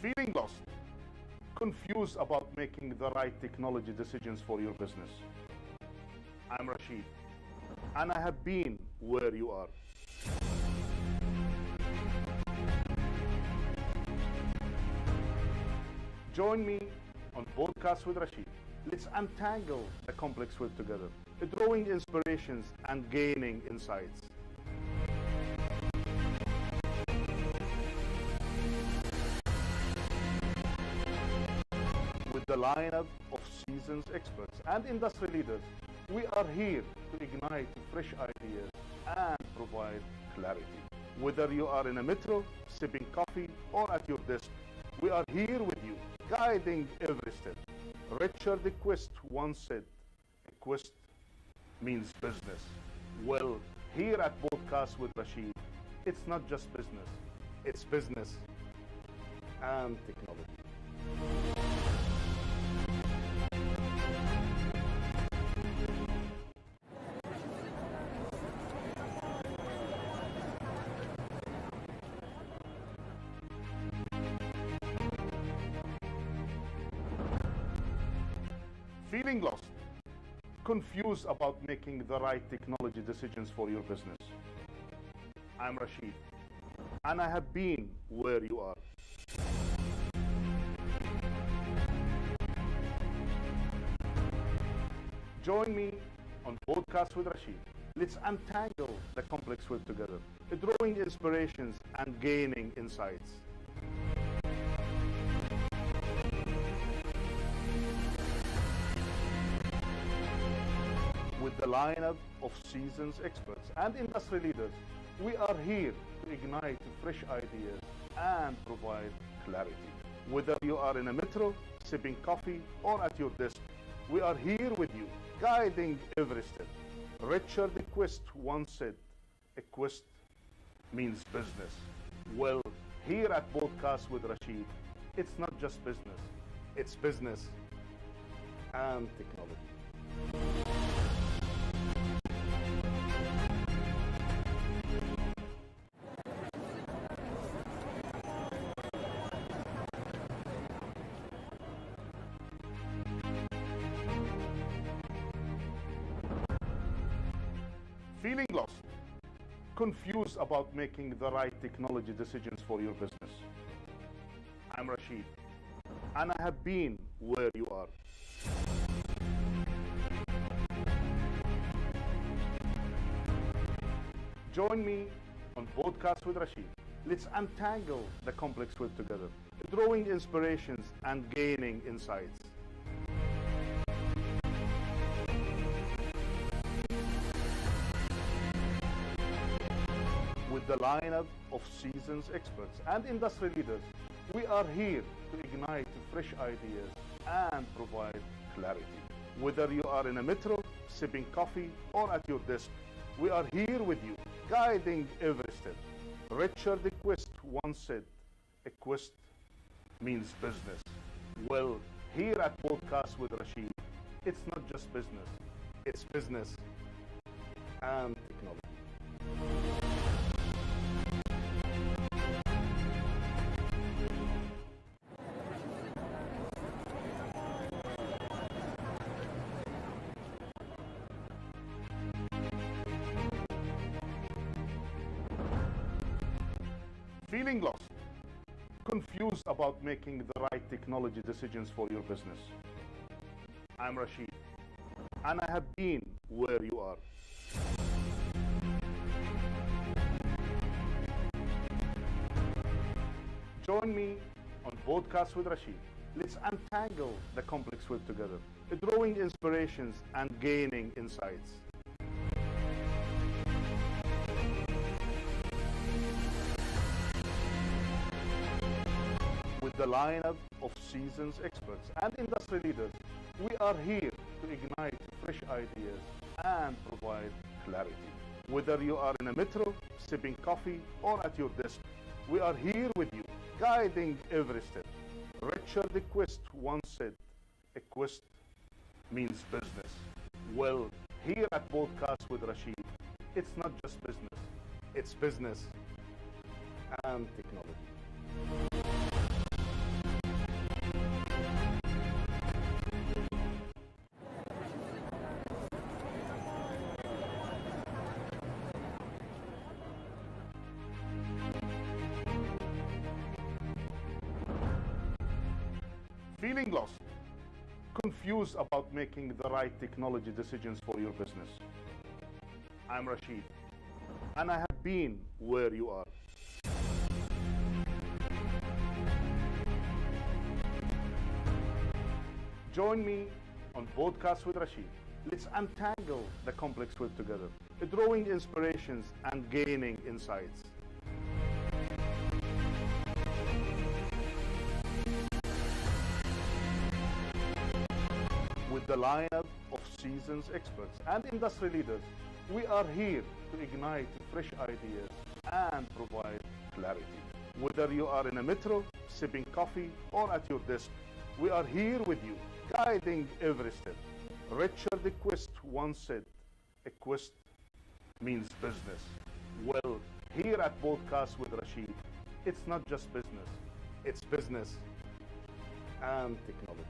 Feeling lost, confused about making the right technology decisions for your business. I'm Rashid, and I have been where you are. Join me on Podcast with Rashid. Let's untangle the complex web together, drawing inspirations and gaining insights. With the lineup of seasoned experts and industry leaders, we are here to ignite fresh ideas and provide clarity. Whether you are in a metro, sipping coffee, or at your desk, we are here with you, guiding every step. Richard the Quest once said, "A quest means business." Well, here at Podcast with Rashid, it's not just business, it's business and technology. Feeling lost, confused about making the right technology decisions for your business. I'm Rashid, and I have been where you are. Join me on Podcast with Rashid. Let's untangle the complex web together, drawing inspirations and gaining insights. With the lineup of seasoned experts and industry leaders, we are here to ignite fresh ideas and provide clarity. Whether you are in a metro, sipping coffee, or at your desk, we are here with you, guiding every step. Richard the Quest once said, "A quest means business." Well, here at Podcast with Rashid, it's not just business, it's business and technology. Feeling lost, confused about making the right technology decisions for your business. I'm Rashid, and I have been where you are. Join me on Podcast with Rashid. Let's untangle the complex web together, drawing inspirations and gaining insights. With the lineup of seasoned experts and industry leaders, we are here to ignite fresh ideas and provide clarity. Whether you are in a metro, sipping coffee, or at your desk, we are here with you, guiding every step. Richard the Quest once said, "A quest means business." Well, here at Podcast with Rashid, it's not just business, it's business and technology. Feeling lost, confused about making the right technology decisions for your business. I'm Rashid, and I have been where you are. Join me on Podcast with Rashid. Let's untangle the complex web together, drawing inspirations and gaining insights. With the lineup of seasoned experts and industry leaders, we are here to ignite fresh ideas and provide clarity. Whether you are in a metro, sipping coffee, or at your desk, we are here with you, guiding every step. Richard the Quest once said, "A quest means business." Well, here at Podcast with Rashid, it's not just business, it's business and technology. Feeling lost, confused about making the right technology decisions for your business? I'm Rashid, and I have been where you are. Join me on Podcast with Rashid. Let's untangle the complex web together, drawing inspirations and gaining insights. With the lineup of seasoned experts and industry leaders, we are here to ignite fresh ideas and provide clarity. Whether you are in a metro, sipping coffee, or at your desk, we are here with you, guiding every step. Richard Quest once said, a quest means business. Well, here at Podcast with Rashid, it's not just business, it's business and technology.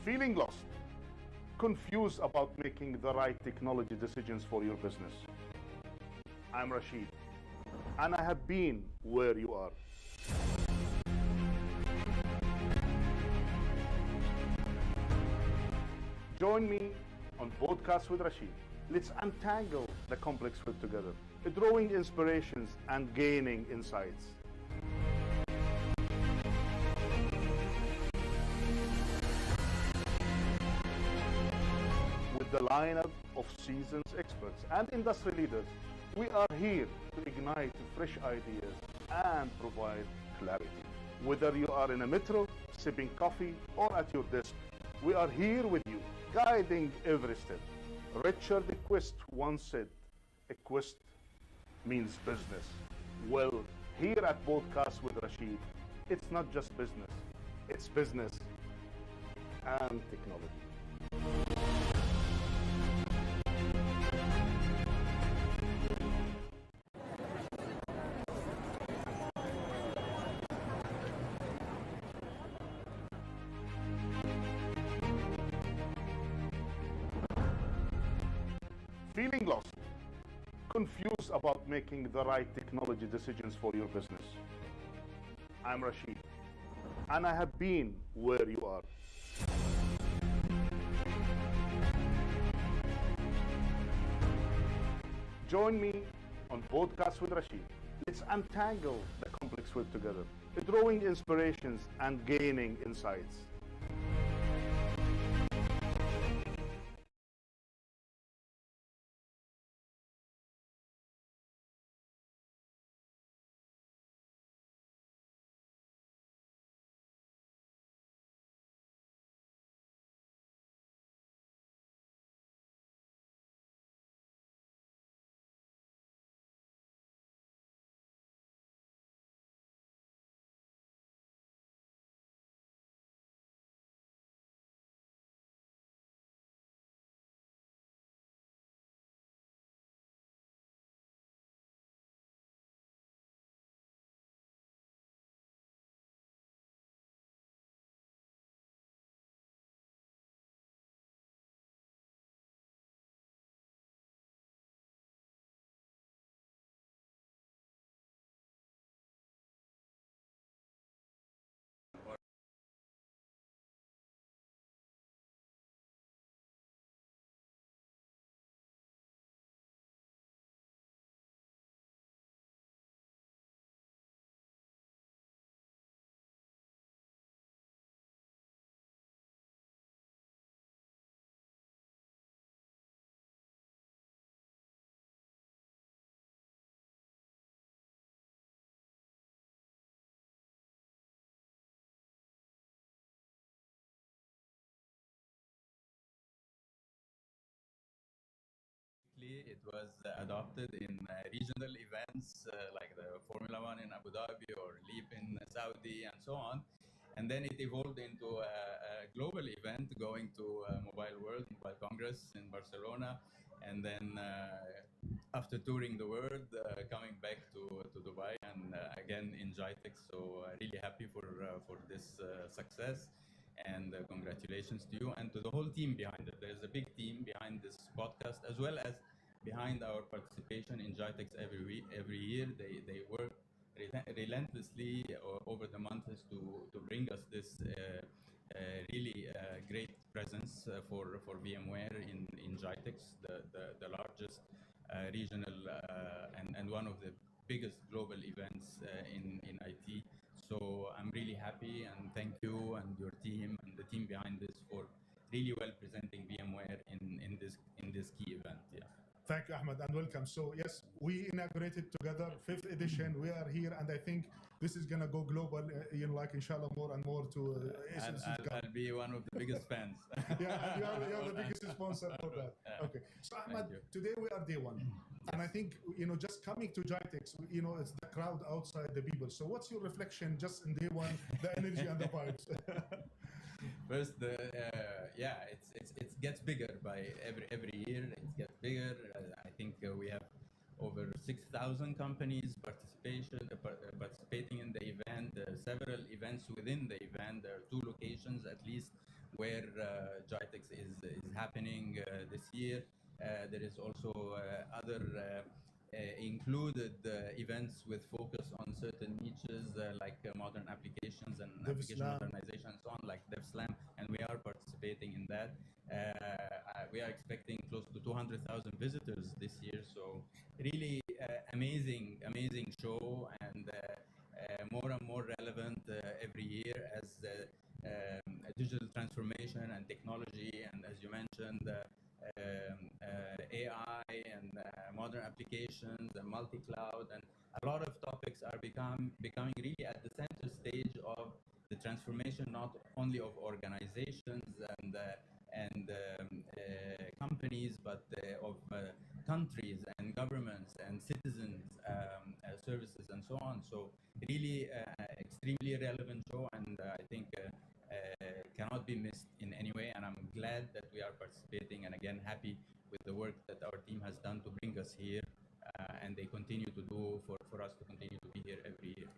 Feeling lost, confused about making the right technology decisions for your business? I'm Rashid, and I have been where you are. Join me on Podcast with Rashid. Let's untangle the complex web together, drawing inspirations and gaining insights. With the lineup of seasoned experts and industry leaders, we are here to ignite fresh ideas and provide clarity. Whether you are in a metro, sipping coffee, or at your desk, we are here with you, guiding every step. Richard Quest once said, a quest means business. Well, here at Podcast with Rashid, it's not just business, it's business and technology. Feeling lost, confused about making the right technology decisions for your business? I'm Rashid, and I have been where you are. Join me on Podcast with Rashid. Let's untangle the complex web together, drawing inspirations and gaining insights. It was adopted in regional events like the Formula One in Abu Dhabi or Leap in Saudi and so on. And then it evolved into a global event going to Mobile World, Mobile Congress in Barcelona. And then after touring the world, coming back to Dubai and again in Jitex. So really happy for this success, and congratulations to you and to the whole team behind it. There's a big team behind this podcast, as well as behind our participation in Jitex every year. They work relentlessly over the months to bring us this really great presence for VMware in Jitex, the largest regional and one of the biggest global events in IT. So I'm really happy, and thank you and your team and the team behind this for really well presenting VMware in this key event. Yeah. Thank you, Ahmed, and welcome. So yes, we inaugurated together, 5th edition. We are here, and I think this is gonna go global. Like inshallah, more and more to. I'll be one of the biggest fans. Yeah, and you're the biggest sponsor for that. Okay, so Ahmed, today we are day one, and I think just coming to Jitex, it's the crowd outside the people. So what's your reflection just in day one, the energy and the vibes? First, it gets bigger by every year. It gets bigger. I think we have over 6,000 companies participating in the event. Several events within the event. There are 2 locations at least where Jitex is happening this year. There is also other included events with focus on certain niches like modern applications and application modernization and so on, like DevSlam, and we are participating in that. We are expecting close to 200,000 visitors this year, so really amazing show, and more and more relevant every year as digital transformation and technology, and as you mentioned, AI and modern applications and multi-cloud, and a lot of topics are becoming really at the center stage of the transformation, not only of organizations and companies, but of countries and governments and citizens services and so on. So really extremely relevant show, and I think cannot be missed in any way, and I'm glad that we are participating, and again happy with the work that our team has done to bring us here, and they continue to do for us to continue to be here every year.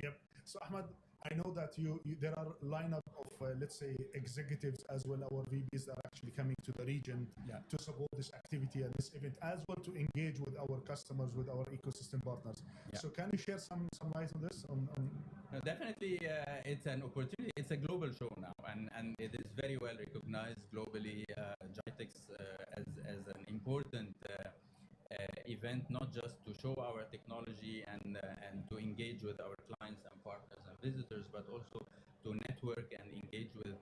Yep. So Ahmed, I know that there are lineup of let's say executives as well, our VPs that are actually coming to the region to support this activity and this event, as well to engage with our customers, with our ecosystem partners. So can you share some light on this? No, definitely, it's an opportunity. It's a global show now, and it is very well recognized globally. Jitex as an important event, not just to show our technology and to engage with our clients and partners and visitors, but also to network and engage with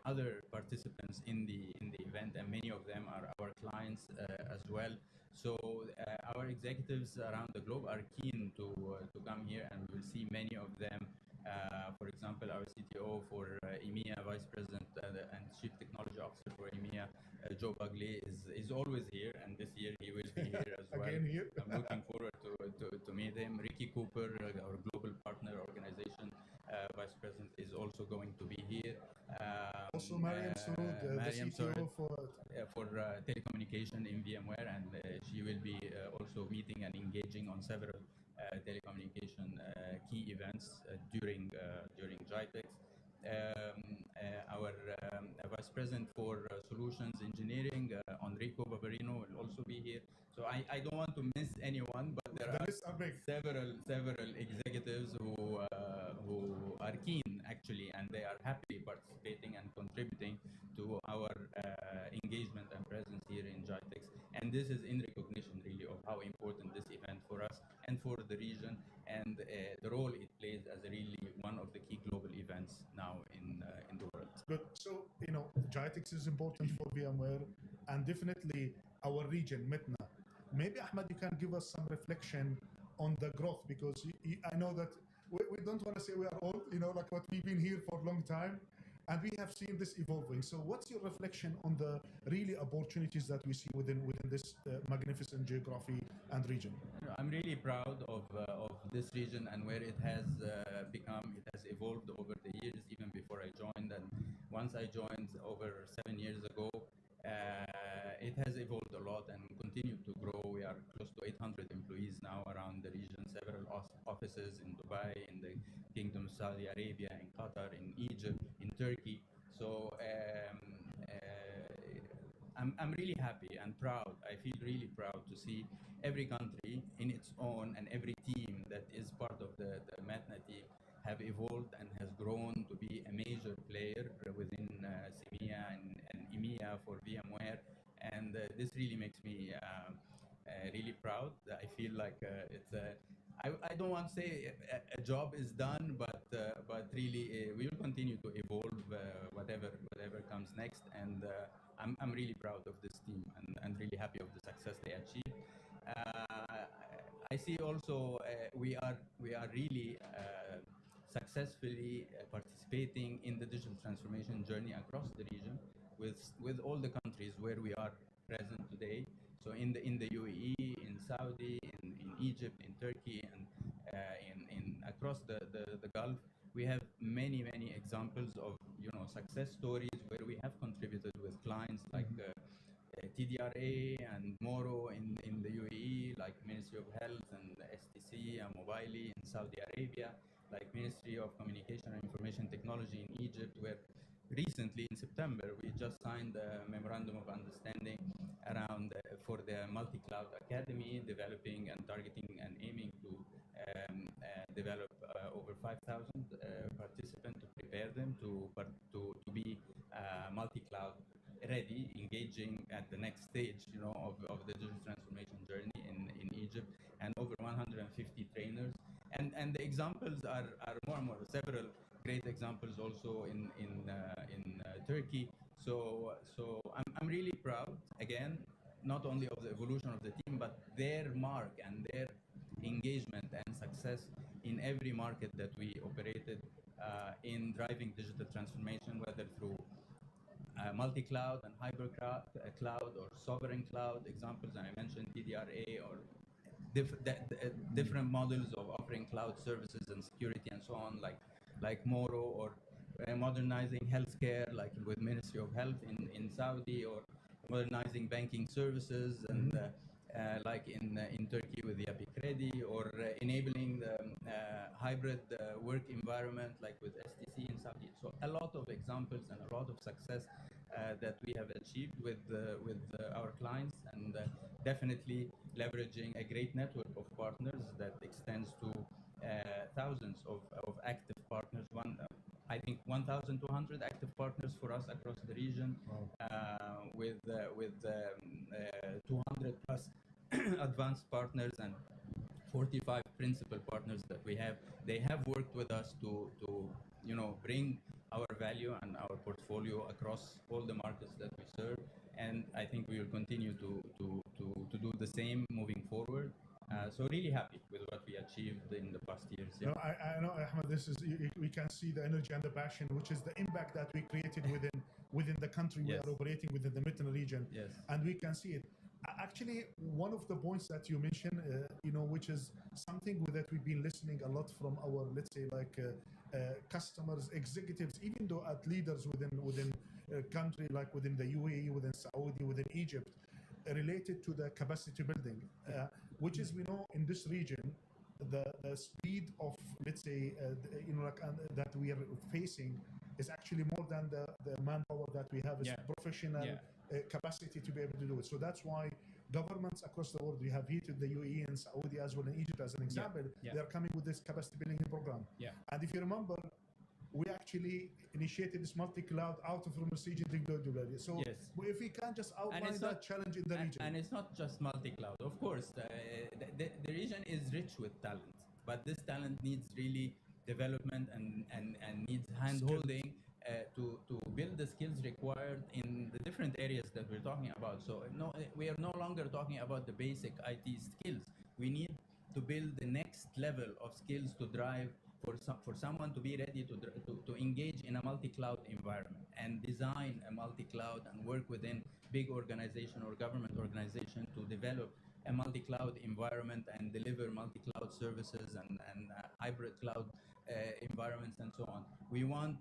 other participants in the event, and many of them are our clients as well. So our executives around the globe are keen to come here, and we'll see many of them. For example, our CTO for EMEA, Vice President and Chief Technology Officer for EMEA, Joe Bugley, is always here, and this year he will be here as well. Again here. I'm looking forward to meet him. Ricky Cooper, our global partner organization Vice President, is also going to be here. Also Mariam Sood, the CTO for telecommunication in VMware, and she will be also meeting and engaging on several telecommunication key events during Jitex. Our Vice President for Solutions Engineering, Enrico Barbarino, will also be here. So I don't want to miss anyone, but there are several executives who are keen actually, and they are happily participating and contributing to our engagement and presence here in Jitex. And this is in recognition really of how important this event for us and for the region, and the role it plays as really one of the key global events now in the world. Good. So Jitex is important for VMware, and definitely our region, METNA. Maybe Ahmed, you can give us some reflection on the growth, because I know that we don't want to say we are old, like what we've been here for a long time, and we have seen this evolving. So what's your reflection on the really opportunities that we see within this magnificent geography and region? I'm really proud of this region and where it has become. It has evolved over the years, even before I joined, and once I joined over 7 years ago, it has evolved a lot and continued to grow. We are close to 800 employees now around the region, several offices in Dubai, in the Kingdom of Saudi Arabia, in Qatar, in Egypt, in Turkey. So I'm really happy and proud. I feel really proud to see every country in its own and every team that is part of the METNA team have evolved and has grown to be a major player within CEMEA and EMEA for VMware. And this really makes me really proud. I feel like I don't want to say a job is done, but really we will continue to evolve whatever comes next. And I'm really proud of this team and really happy of the success they achieved. I see also we are really successfully participating in the digital transformation journey across the region with all the countries where we are present today. So in the UAE, in Saudi, in Egypt, in Turkey, and in across the Gulf, we have many examples of success stories where we have contributed with clients like TDRA and Moro in the UAE, like Ministry of Health, and STC and Mobile in Saudi Arabia, like Ministry of Communication and Information Technology in Egypt, where recently in September we just signed a memorandum of understanding around for the multi-cloud academy, developing and targeting and aiming to develop over 5,000 participants to prepare them to be multi-cloud ready, engaging at the next stage, of the digital transformation journey in Egypt, and over 150 trainers. And the examples are more and more. Several great examples also in Turkey. So I'm really proud again, not only of the evolution of the team, but their mark and their engagement and success in every market that we operated in driving digital transformation, whether through multi-cloud and hybrid cloud or sovereign cloud examples. And I mentioned TDRA or different models of offering cloud services and security and so on, like Moro, or modernizing healthcare, like with Ministry of Health in Saudi, or modernizing banking services, and like in Turkey with the Kredi, or enabling the hybrid work environment, like with STC in Saudi. So a lot of examples and a lot of success that we have achieved with our clients, and definitely leveraging a great network of partners that extends to thousands of active partners. I think 1,200 active partners for us across the region. Wow. With 200 plus advanced partners and 45 principal partners that we have. They have worked with us to bring our value and our portfolio across all the markets that we serve, and I think we will continue to do the same moving forward. So really happy with what we achieved in the past years. Yeah. No, I know, Ahmed, we can see the energy and the passion, which is the impact that we created within the country. Yes. We are operating within the METNA region. Yes. And we can see it. Actually, one of the points that you mentioned, which is something that we've been listening a lot from our, let's say, customers, executives, even though at leaders within country, like within the UAE, within Saudi, within Egypt, related to the capacity building, which is, we know in this region, the speed of, let's say, that we are facing is actually more than the manpower that we have, is professional capacity to be able to do it. So that's why governments across the world, we have here to the UAE and Saudi as well, and Egypt as an example, they are coming with this capacity building program. Yeah. And if you remember, we actually initiated this multi-cloud out of from region globally. So if we can just outline that challenge in the region. And it's not just multi-cloud. Of course, the region is rich with talent, but this talent needs really development and needs hand-holding to build the skills required in the different areas that we're talking about. So we are no longer talking about the basic IT skills. We need to build the next level of skills to drive for someone to be ready to engage in a multi-cloud environment and design a multi-cloud and work within big organization or government organization to develop a multi-cloud environment and deliver multi-cloud services and hybrid cloud environments and so on. We want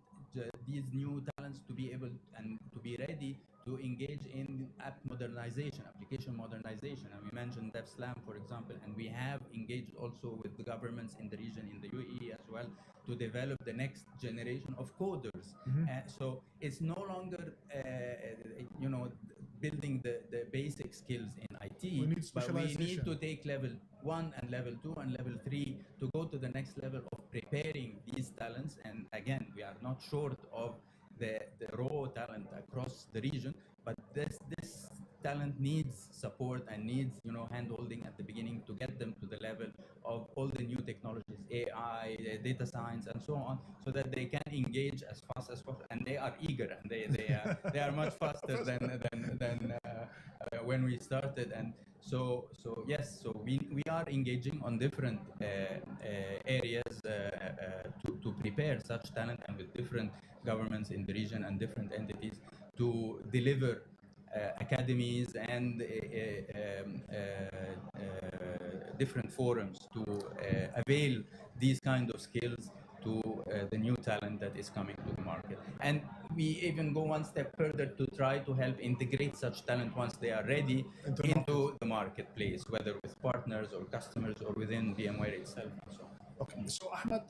these new talents to be able and to be ready to engage in app modernization, application modernization. And we mentioned DevSlam, for example, and we have engaged also with the governments in the region, in the UAE as well, to develop the next generation of coders. So it's no longer, building the basic skills in IT, We need but we need specialization. to take level 1 and level 2 and level 3 to go to the next level of preparing these talents. And again, we are not short of the raw talent across the region, but this talent needs support and needs hand holding at the beginning to get them to the level of all the new technologies, AI, data science, and so on, so that they can engage as fast as possible. And they are eager, and they are much faster than when we started. And so yes, so we are engaging on different areas to prepare such talent, and with different governments in the region and different entities to deliver academies and different forums to avail these kind of skills to the new talent that is coming to the market. And we even go one step further to try to help integrate such talent once they are ready into the marketplace, whether with partners or customers or within VMware itself and so on. Okay, so Ahmed,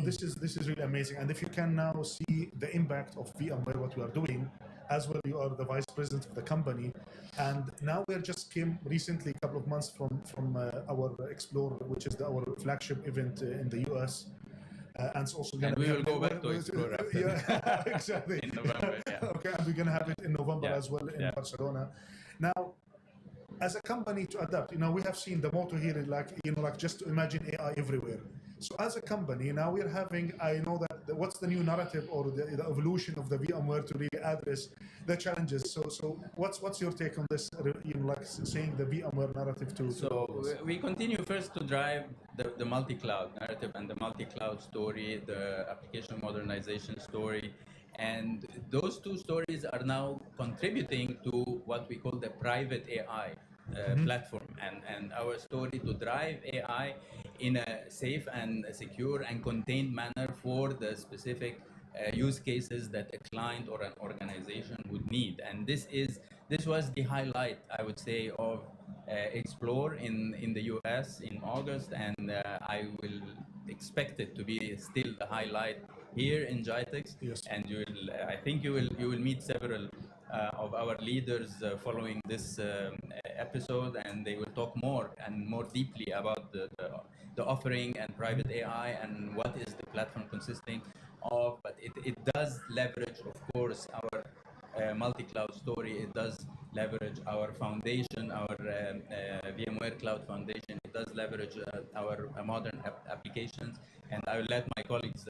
this is really amazing, and if you can now see the impact of VMware, what we are doing, as well, you are the vice president of the company, and now we just came recently, a couple of months from our Explore, which is our flagship event in the US. And it's also and we will go back to Explore after. Yeah, exactly. In November, yeah. Okay, and we're going to have it in November Yeah, as well in yeah. Barcelona. Now, as a company to adapt, we have seen the motto here, like just to imagine AI everywhere. So as a company, now we're having, I know that what's the new narrative or the evolution of the VMware to really address the challenges. So what's your take on this, like saying the VMware narrative to So we continue first to drive the multi-cloud narrative and the multi-cloud story, the application modernization story. And those two stories are now contributing to what we call the private AI platform, and our story to drive AI in a safe and secure and contained manner for the specific use cases that a client or an organization would need. And this was the highlight, I would say, of Explore in the US in August, and I will expect it to be still the highlight here in GITEX. Yes. And I think you will meet several of our leaders following this episode, and they will talk more and more deeply about the offering and private AI and what is the platform consisting of. But it does leverage, of course, our multi-cloud story. It does leverage our foundation, our VMware Cloud Foundation. It does leverage our modern applications, and I will let my colleagues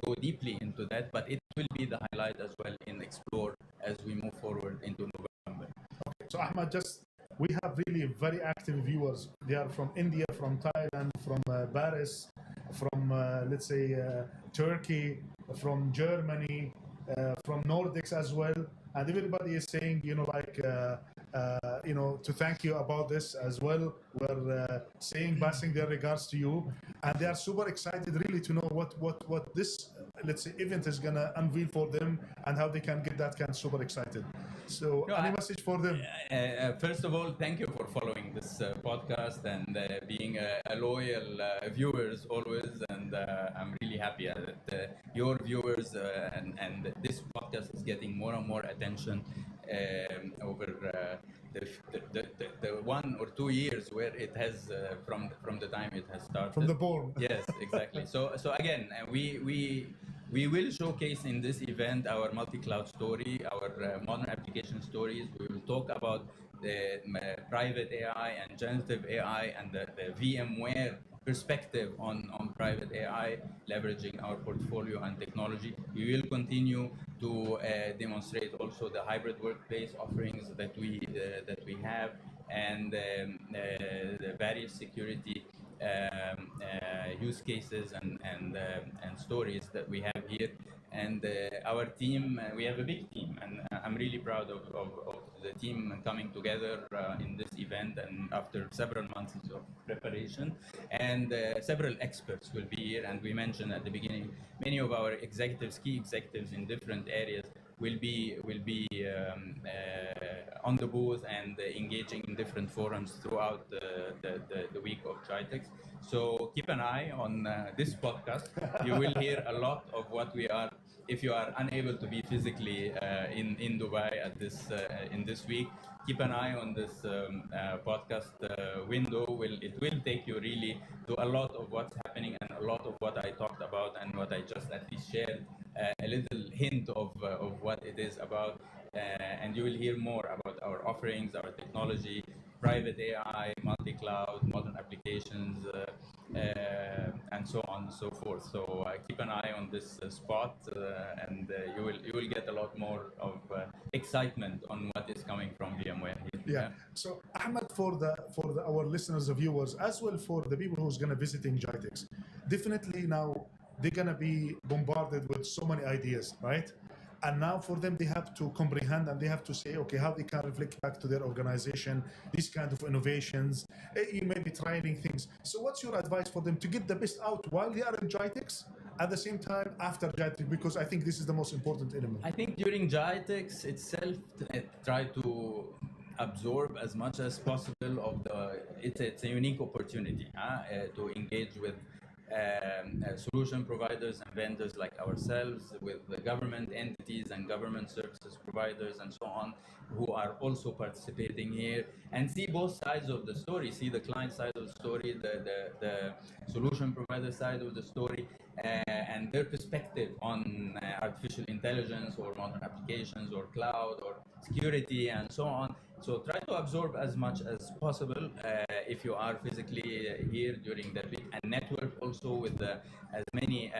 go deeply into that, but it will be the highlight as well in Explore as we move forward into November. Okay. So Ahmad, we have really very active viewers. They are from India, from Thailand, from Paris, from let's say Turkey, from Germany, from Nordics as well, and everybody is saying, to thank you about this as well. We're passing their regards to you, and they are super excited really to know what this, let's say, event is gonna unveil for them and how they can get that kind of super excited. So, any message for them? First of all, thank you for following this podcast and being a loyal viewers always, and I'm really happy that your viewers and this podcast is getting more and more attention over the 1 or 2 years where it has from the time it has started. From the born. Yes, exactly. So again, we will showcase in this event our multi-cloud story, our modern application stories. We will talk about the private AI and generative AI and the VMware perspective on private AI, leveraging our portfolio and technology. We will continue to demonstrate also the hybrid workplace offerings that we have, and the various security use cases and stories that we have here. And our team, we have a big team, and I'm really proud of the team coming together in this event, and after several months of preparation, and several experts will be here. And we mentioned at the beginning, many of our executives, key executives in different areas, will be on the booth and engaging in different forums throughout the week of GITEX. So keep an eye on this podcast. You will hear a lot of what we are. If you are unable to be physically in Dubai at this in this week, keep an eye on this podcast window. It will take you really to a lot of what's happening and a lot of what I talked about and what I just at least shared a little hint of what it is about. And you will hear more about our offerings, our technology, private AI, multi-cloud, modern applications, and so on and so forth. So keep an eye on this spot, and you will get a lot more of excitement on what is coming from VMware here. Yeah. So Ahmed, for our listeners and viewers, as well for the people who's gonna visiting GITEX, definitely now they're gonna be bombarded with so many ideas, right? And now for them, they have to comprehend and they have to say, okay, how they can reflect back to their organization, these kind of innovations, you may be trying things. So what's your advice for them to get the best out while they are in GITEX, at the same time after GITEX? Because I think this is the most important element. I think during GITEX itself, try to absorb as much as possible of it's a unique opportunity to engage with solution providers and vendors like ourselves, with the government entities and government services providers and so on, who are also participating here, and see both sides of the story, see the client side of the story, the solution provider side of the story, and their perspective on artificial intelligence or modern applications or cloud or security and so on. So try to absorb as much as possible if you are physically here during that week, and network also with as many,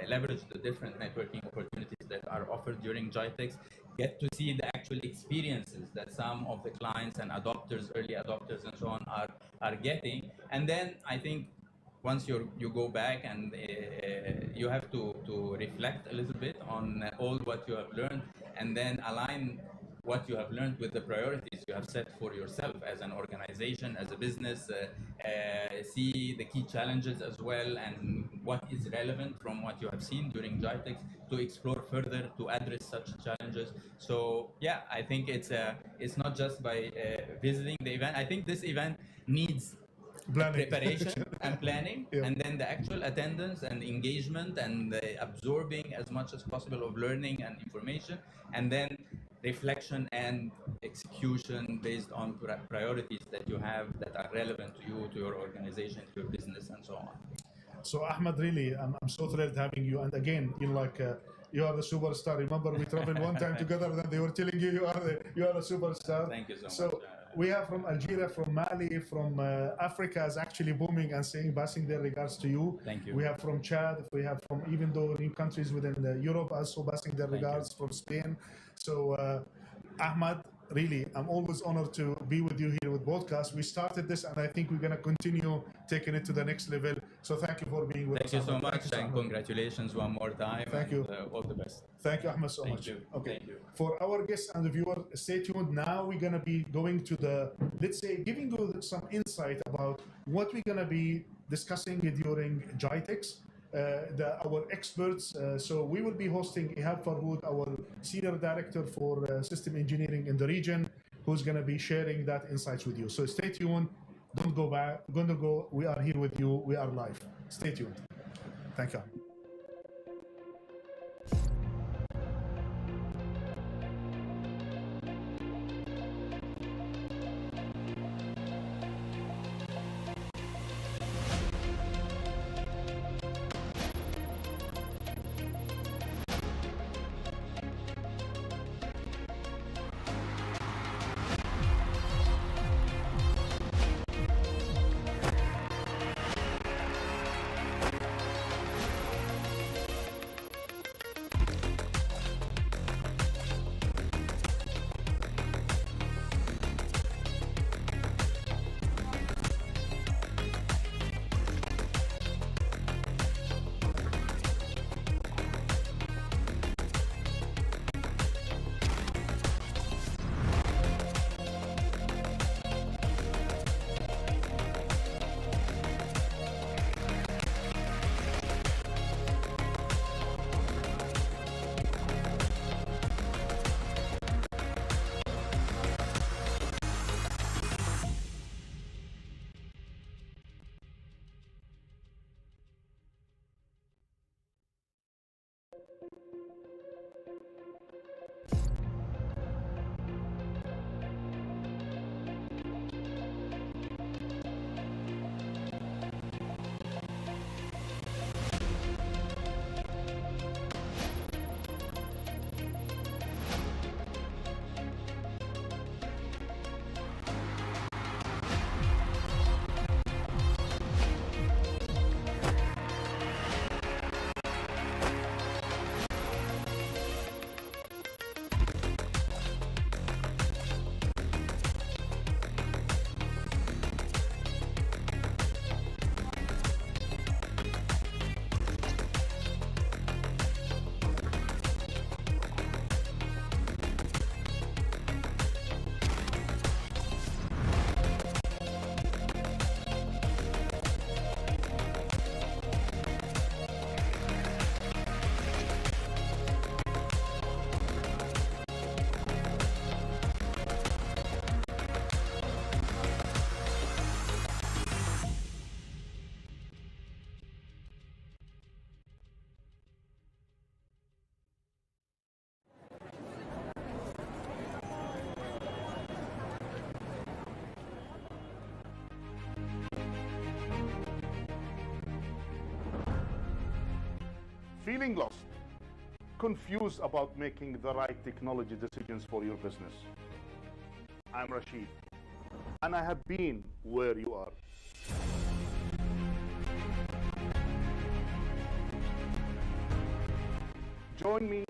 leverage the different networking opportunities that are offered during GITEX. Get to see the actual experiences that some of the clients and adopters, early adopters and so on are getting. And then I think once you go back and you have to reflect a little bit on all what you have learned, and then align what you have learned with the priorities you have set for yourself as an organization, as a business, see the key challenges as well, and what is relevant from what you have seen during GITEX to explore further to address such challenges. So yeah, I think it's not just by visiting the event. I think this event needs preparation and planning, yeah. And then the actual attendance and engagement and absorbing as much as possible of learning and information, and then reflection and execution based on priorities that you have that are relevant to you, to your organization, to your business, and so on. So Ahmed, really, I'm so thrilled having you. And again, you are the superstar. Remember, we traveled one time together, then they were telling you you are a superstar. Thank you so much. So we have from Algeria, from Mali, from Africa is actually booming and passing their regards to you. Thank you. We have from Chad, we have from even though new countries within Europe also passing their regards from Spain. So Ahmed, really, I'm always honored to be with you here with podcast. We started this, and I think we're going to continue taking it to the next level. So thank you for being with us. Thank you so much, and congratulations one more time. Thank you. All the best. Thank you, Ahmed, so Thank much. you. Okay. Thank you. For our guests and the viewers, stay tuned. Now we're going to be going to let's say, giving you some insight about what we're going to be discussing during GITEX. Our experts, so we will be hosting Ihab Farhood, our Senior Director for System Engineering in the region, who's going to be sharing that insights with you. So stay tuned, don't go back, we're going to go, we are here with you, we are live. Stay tuned. Thank you. Feeling lost, confused about making the right technology decisions for your business? I'm Rashid, and I have been where you are. Join me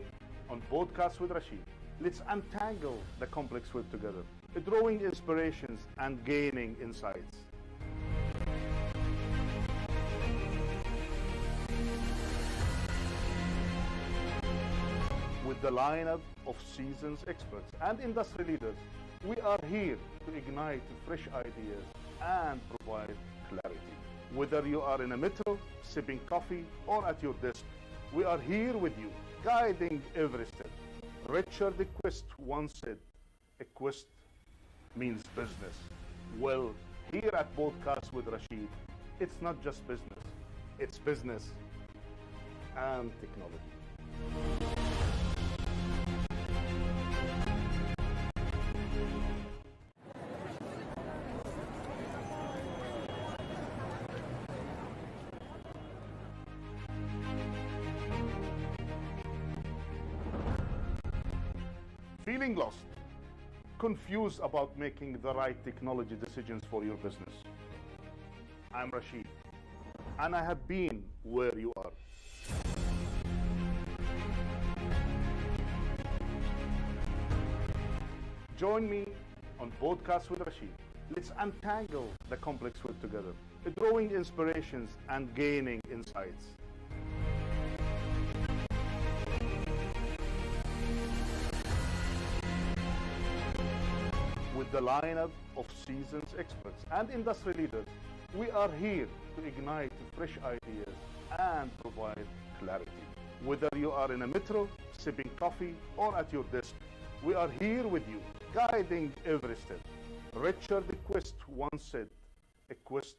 on Podcast with Rashid. Let's untangle the complex web together, drawing inspirations and gaining insights. With the lineup of seasoned experts and industry leaders, we are here to ignite fresh ideas and provide clarity. Whether you are in a metro, sipping coffee, or at your desk, we are here with you, guiding every step. Richard the Quest once said, a quest means business. Well, here at Podcast with Rashid, it's not just business, it's business and technology. Feeling lost, confused about making the right technology decisions for your business? I'm Rashid, and I have been where you are. Join me on Podcast with Rashid. Let's untangle the complex web together, drawing inspirations and gaining insights. With the lineup of seasoned experts and industry leaders, we are here to ignite fresh ideas and provide clarity. Whether you are in a metro, sipping coffee, or at your desk, we are here with you, guiding every step. Richard the Quest once said, a quest.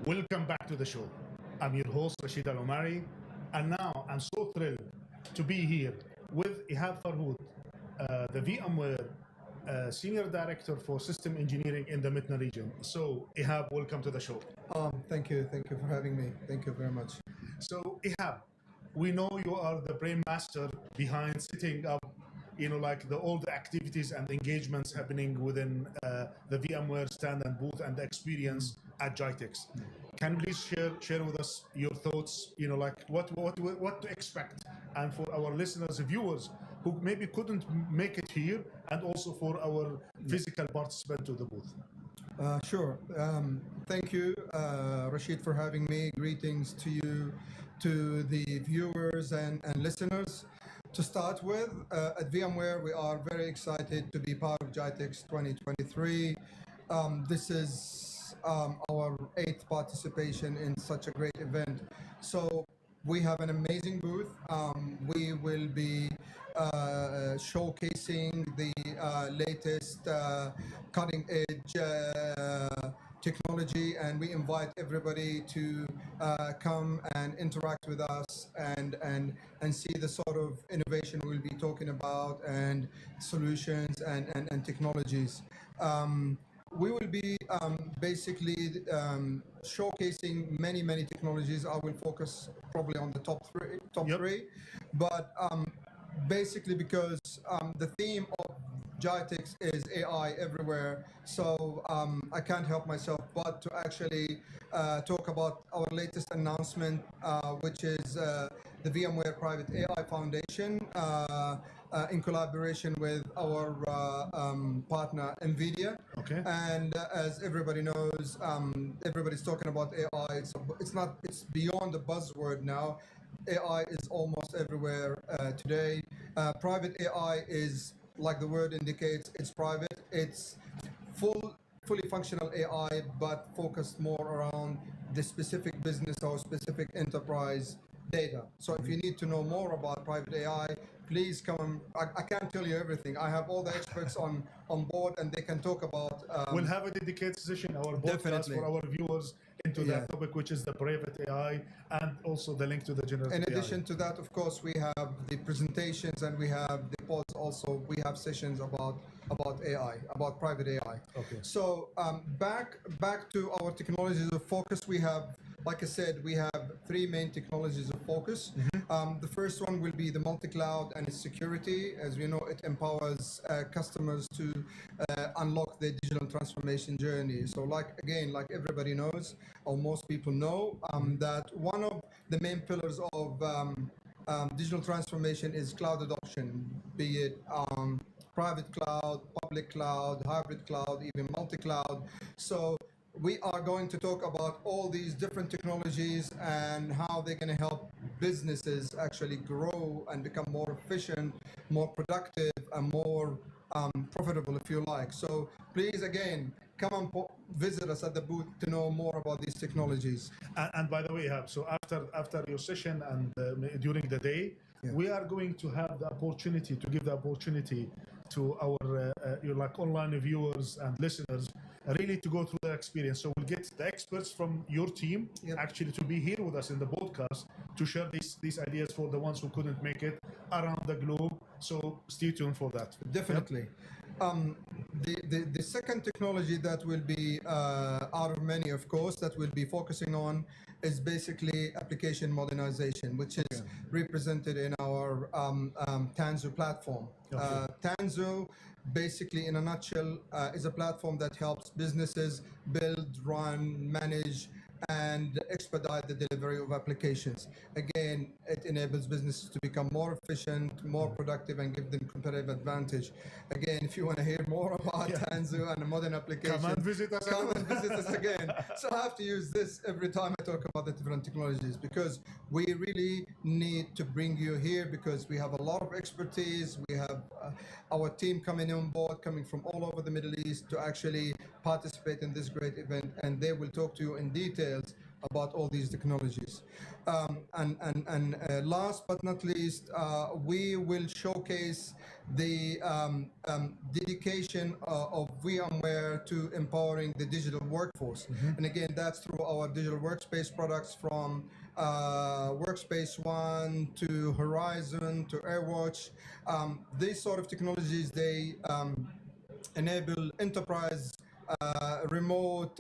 Welcome back to the show. I'm your host, Rashid Al-Omari, and now I'm so thrilled to be here with Ihab Farhood, the VMware Senior Director for System Engineering in the MENA region. So, Ihab, welcome to the show. Thank you for having me. Thank you very much. So, Ihab, we know you are the brain master behind setting up, all the activities and engagements happening within the VMware stand and booth and the experience at GITEX. Can you please share with us your thoughts, what to expect, and for our listeners and viewers who maybe couldn't make it here, and also for our physical participant to the booth? Sure. Thank you, Rashid, for having me. Greetings to you, to the viewers and listeners. To start with, at VMware, we are very excited to be part of GITEX 2023. This is our 8th participation in such a great event. So we have an amazing booth. We will be showcasing the latest cutting-edge technology, and we invite everybody to come and interact with us and see the sort of innovation we'll be talking about and solutions and technologies. We will be basically showcasing many technologies. I will focus probably on the top three, but basically because the theme of GITEX is AI everywhere, so I can't help myself but to actually talk about our latest announcement, which is the VMware Private AI Foundation in collaboration with our partner NVIDIA. Okay. And as everybody knows, everybody's talking about AI. It's beyond the buzzword now. AI is almost everywhere today. Private AI is, like the word indicates, it's private. It's fully functional AI, but focused more around the specific business or specific enterprise data. So if you need to know more about private AI, please come. I can't tell you everything. I have all the experts on board, and they can talk about. We'll have a dedicated session, our podcast, for our viewers into that topic, which is the private AI, and also the link to the generative AI. In addition to that, of course, we have the presentations and we have the pods. Also, we have sessions about AI, about private AI. Okay. So back to our technologies of focus. We have like I said, we have three main technologies of focus. The first one will be the multi-cloud and its security. As we know, it empowers customers to unlock their digital transformation journey. So like everybody knows, or most people know, that one of the main pillars of digital transformation is cloud adoption, be it private cloud, public cloud, hybrid cloud, even multi-cloud. So we are going to talk about all these different technologies and how they're going to help businesses actually grow and become more efficient, more productive, and more profitable, if you like. So please, again, come and visit us at the booth to know more about these technologies. And by the way, Hab, so after your session and during the day, we are going to have the opportunity to give the opportunity to our your like online viewers and listeners really to go through the experience. So we'll get the experts from your team actually to be here with us in the podcast to share these ideas for the ones who couldn't make it around the globe. So stay tuned for that. Definitely. The second technology that will be out of many, of course, that we'll be focusing on is basically application modernization, which is represented in our Tanzu platform. Tanzu, basically, in a nutshell, is a platform that helps businesses build, run, manage, and expedite the delivery of applications. Again, it enables businesses to become more efficient, more productive, and give them competitive advantage. Again, if you want to hear more about Tanzu and a modern application, come and visit us again. So I have to use this every time I talk about the different technologies, because we really need to bring you here, because we have a lot of expertise. We have our team coming on board, coming from all over the Middle East to actually participate in this great event, and they will talk to you in details about all these technologies. And last but not least, we will showcase the dedication of VMware to empowering the digital workforce. And again, that's through our digital workspace products, from Workspace ONE to Horizon to AirWatch. These sort of technologies, they enable enterprise remote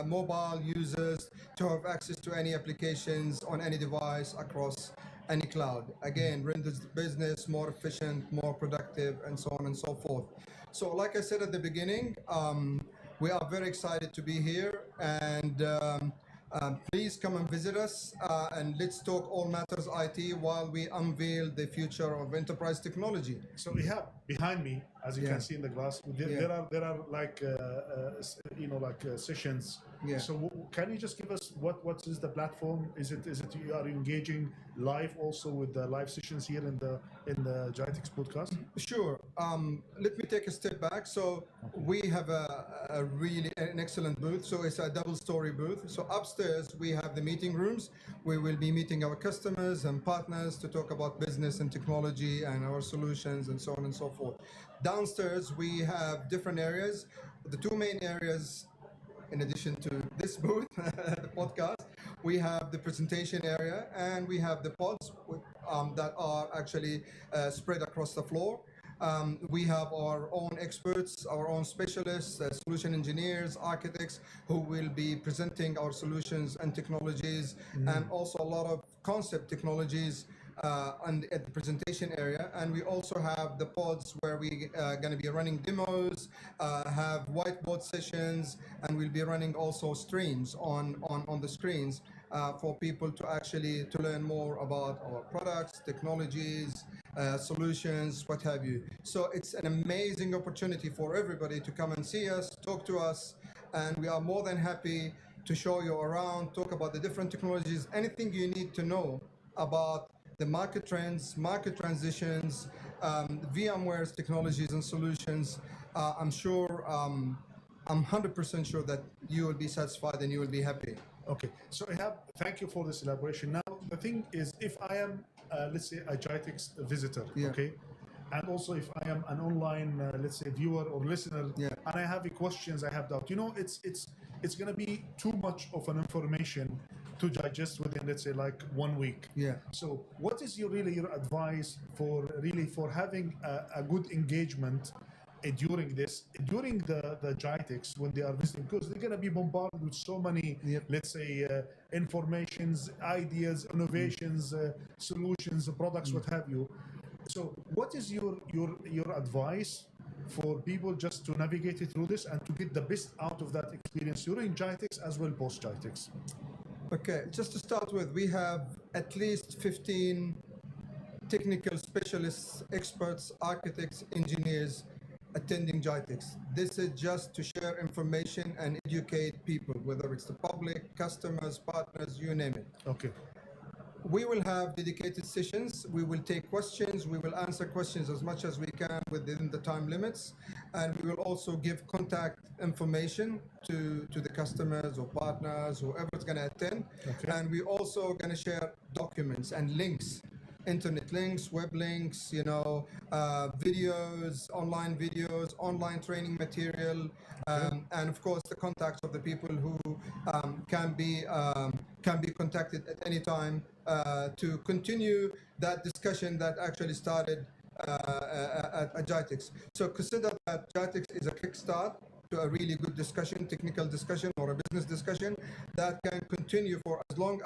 mobile users to have access to any applications on any device across any cloud. Again, renders the business more efficient, more productive, and so on and so forth. So like I said at the beginning, we are very excited to be here, and please come and visit us, and let's talk all matters IT while we unveil the future of enterprise technology. So we have behind me, as you can see in the glass, there are like sessions. So can you just give us what is the platform? Is it you are engaging live also with the live sessions here in the Gitex podcast? Sure. Let me take a step back. So we have a really an excellent booth. So it's a double-story booth. So upstairs we have the meeting rooms. We will be meeting our customers and partners to talk about business and technology and our solutions and so on and so forth. Downstairs we have different areas. The two main areas, in addition to this booth, the podcast, we have the presentation area, and we have the pods that are actually spread across the floor. We have our own experts, our own specialists, solution engineers, architects, who will be presenting our solutions and technologies, and also a lot of concept technologies at the presentation area. And we also have the pods where we are going to be running demos, have whiteboard sessions, and we'll be running also streams on the screens for people to actually to learn more about our products, technologies, solutions, what have you. So it's an amazing opportunity for everybody to come and see us, talk to us, and we are more than happy to show you around, talk about the different technologies, anything you need to know about the market trends, market transitions, VMware's technologies and solutions. I'm sure, I'm 100% sure that you will be satisfied and you will be happy. Okay, so thank you for this elaboration. Now, the thing is, if I am, let's say, a Gitex visitor, okay, and also if I am an online, let's say, viewer or listener, and I have questions, I have doubt, it's going to be too much of an information to digest within, let's say, like 1 week. So what is your advice for having a good engagement during the GITEX, when they are visiting, because they're going to be bombarded with so many, let's say, informations, ideas, innovations, solutions, products, what have you. So what is your advice for people just to navigate it through this and to get the best out of that experience during GITEX as well post GITEX? Okay, just to start with, we have at least 15 technical specialists, experts, architects, engineers attending GITEX. This is just to share information and educate people, whether it's the public, customers, partners, you name it. Okay. We will have dedicated sessions. We will take questions. We will answer questions as much as we can within the time limits. And we will also give contact information to the customers or partners, whoever's going to attend. Okay. And we also going to share documents and links, internet links, web links, videos, online training material, and of course the contacts of the people who can be contacted at any time to continue that discussion that actually started at GITEX. So consider that GITEX is a kickstart to a really good discussion, technical discussion or a business discussion that can continue for as long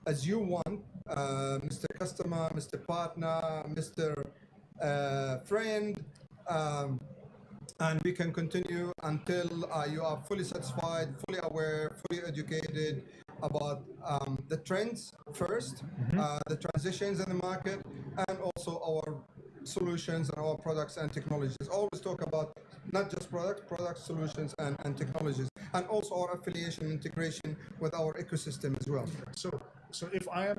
as you want, Mr. Customer, Mr. Partner, Mr. Friend, and we can continue until you are fully satisfied, fully aware, fully educated about the trends first, the transitions in the market, and also our solutions and our products and technologies. Always talk about not just products, solutions, and technologies, and also our affiliation integration with our ecosystem as well. So if I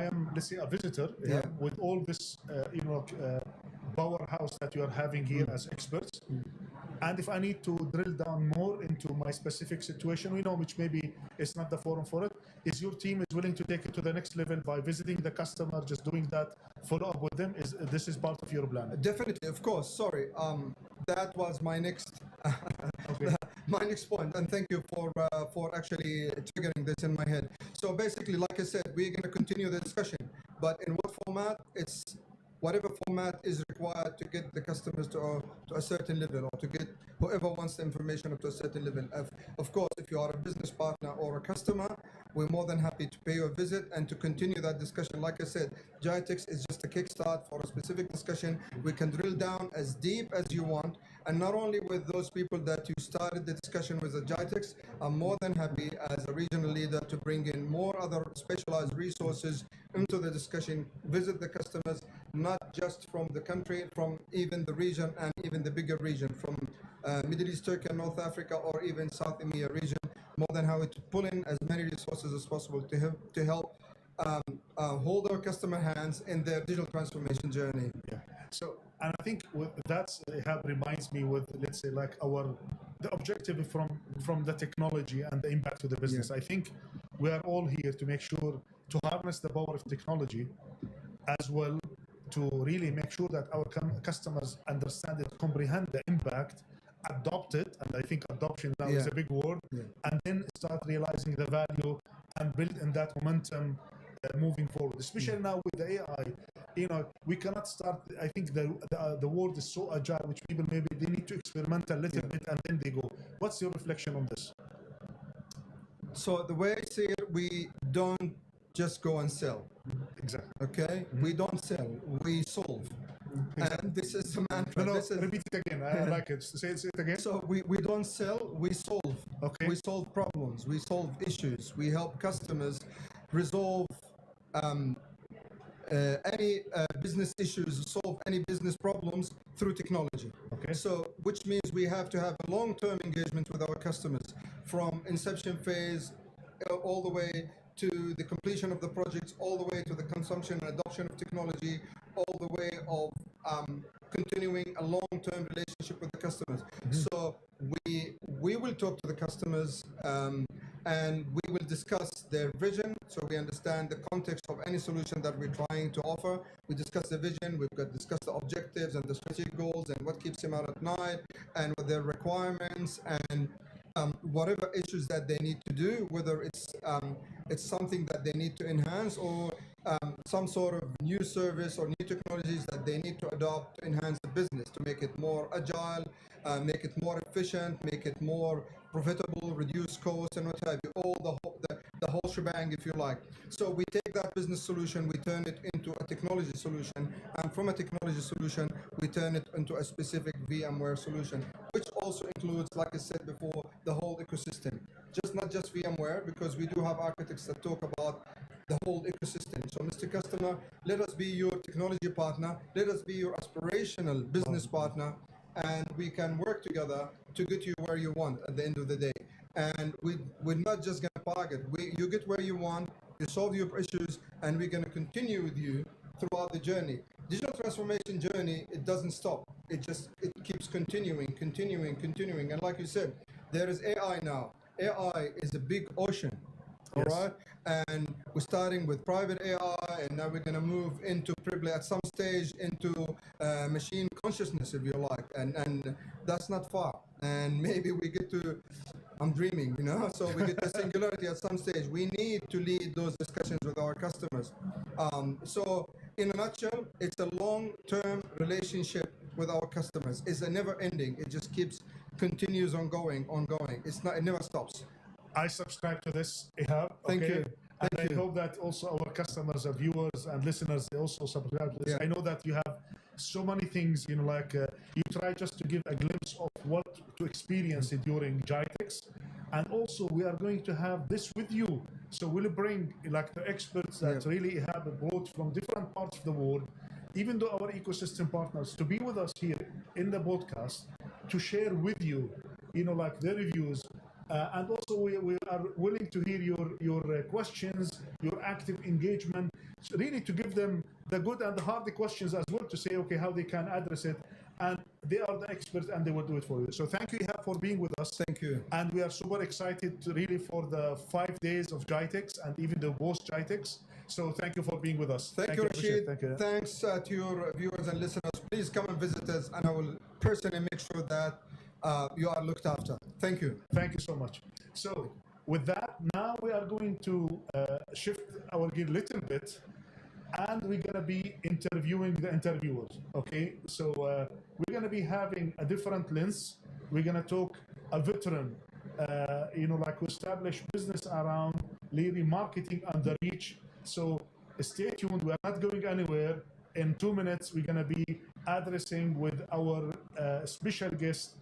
am let's say a visitor with all this powerhouse that you are having here as experts, and if I need to drill down more into my specific situation, which maybe it's not the forum for it, is your team is willing to take it to the next level by visiting the customer, just doing that follow up with them? This is part of your plan? Definitely, of course. Sorry, that was my next my next point, and thank you for actually triggering this in my head. So basically, like I said, we're going to continue the discussion, but in what format? It's whatever format is required to get the customers to a certain level, or to get whoever wants the information up to a certain level. Of course, if you are a business partner or a customer, we're more than happy to pay you a visit and to continue that discussion. Like I said, GITEX is just a kickstart for a specific discussion. We can drill down as deep as you want, and not only with those people that you started the discussion with at GITEX, I'm more than happy as a regional leader to bring in more other specialized resources into the discussion, visit the customers, not just from the country, from even the region and even the bigger region, from Middle East, Turkey, and North Africa, or even South EMEA region. More than happy to pull in as many resources as possible to help hold our customer hands in their digital transformation journey. Yeah. So, and I think that's reminds me with, let's say, like the objective from the technology and the impact to the business. I think we are all here to make sure to harness the power of technology, as well to really make sure that our customers understand it, comprehend the impact, adopt it, and I think adoption now is a big word, and then start realizing the value and build in that momentum moving forward. Especially now with the AI, we cannot start. I think the world is so agile, which people maybe they need to experiment a little bit and then they go. What's your reflection on this? So the way I see it, we don't just go and sell. Exactly. Okay? We don't sell, we solve. Exactly. And this is the mantra. No, repeat it again. I like it. Say it again. So we don't sell, we solve. Okay. We solve problems, we solve issues, we help customers resolve any business issues, solve any business problems through technology. Okay. So, which means we have to have a long-term engagement with our customers, from inception phase all the way to the completion of the projects, all the way to the consumption and adoption of technology, all the way of continuing a long-term relationship with the customers. So we will talk to the customers and we will discuss their vision, so we understand the context of any solution that we're trying to offer. We discuss the vision, we've got discuss the objectives and the strategic goals and what keeps them out at night, and what their requirements and whatever issues that they need to do, whether it's something that they need to enhance, or some sort of new service or new technologies that they need to adopt to enhance the business, to make it more agile, make it more efficient, make it more profitable, reduce costs, and what have you, all the whole shebang, if you like. So we take that business solution, we turn it into a technology solution, and from a technology solution, we turn it into a specific VMware solution, which also includes, like I said before, the whole ecosystem. Not just VMware, because we do have architects that talk about the whole ecosystem. So, Mr. Customer, let us be your technology partner, let us be your aspirational business partner, and we can work together to get you where you want at the end of the day. And we're not just going to target. You get where you want, you solve your issues, and we're going to continue with you throughout the journey. Digital transformation journey, it doesn't stop. It keeps continuing. And like you said, there is AI now. AI is a big ocean, all right? And we're starting with private AI, and now we're going to move into probably at some stage into machine consciousness, if you like, and that's not far. And maybe we get to, I'm dreaming, so we get to singularity at some stage. We need to lead those discussions with our customers. So in a nutshell, it's a long-term relationship with our customers. It's a never-ending. It just continues ongoing. It never stops. I subscribe to this, Ihab. Thank you. I hope that also our customers, our viewers and listeners, they also subscribe to this. Yeah. I know that you have so many things, you try just to give a glimpse of what to experience during GITEX. And also we are going to have this with you. So we'll bring the experts that really Ihab brought from different parts of the world, even though our ecosystem partners, to be with us here in the podcast, to share with you, their reviews. And also we are willing to hear your questions, your active engagement, so really to give them the good and the hard questions as well, to say, okay, how they can address it. And they are the experts and they will do it for you. So thank you, Ihab, for being with us. Thank you. And we are super excited for the 5 days of GITEX and even the post GITEX. So thank you for being with us. Thank you, Rashid. Thank you. Thanks to your viewers and listeners. Please come and visit us, and I will personally make sure that you are looked after. Thank you. Thank you so much. So with that, now we are going to shift our gear a little bit, and we're going to be interviewing the interviewers. Okay, so we're going to be having a different lens. We're going to talk a veteran, who established business around really marketing and the reach. So stay tuned. We are not going anywhere. In 2 minutes, we're going to be addressing with our special guest,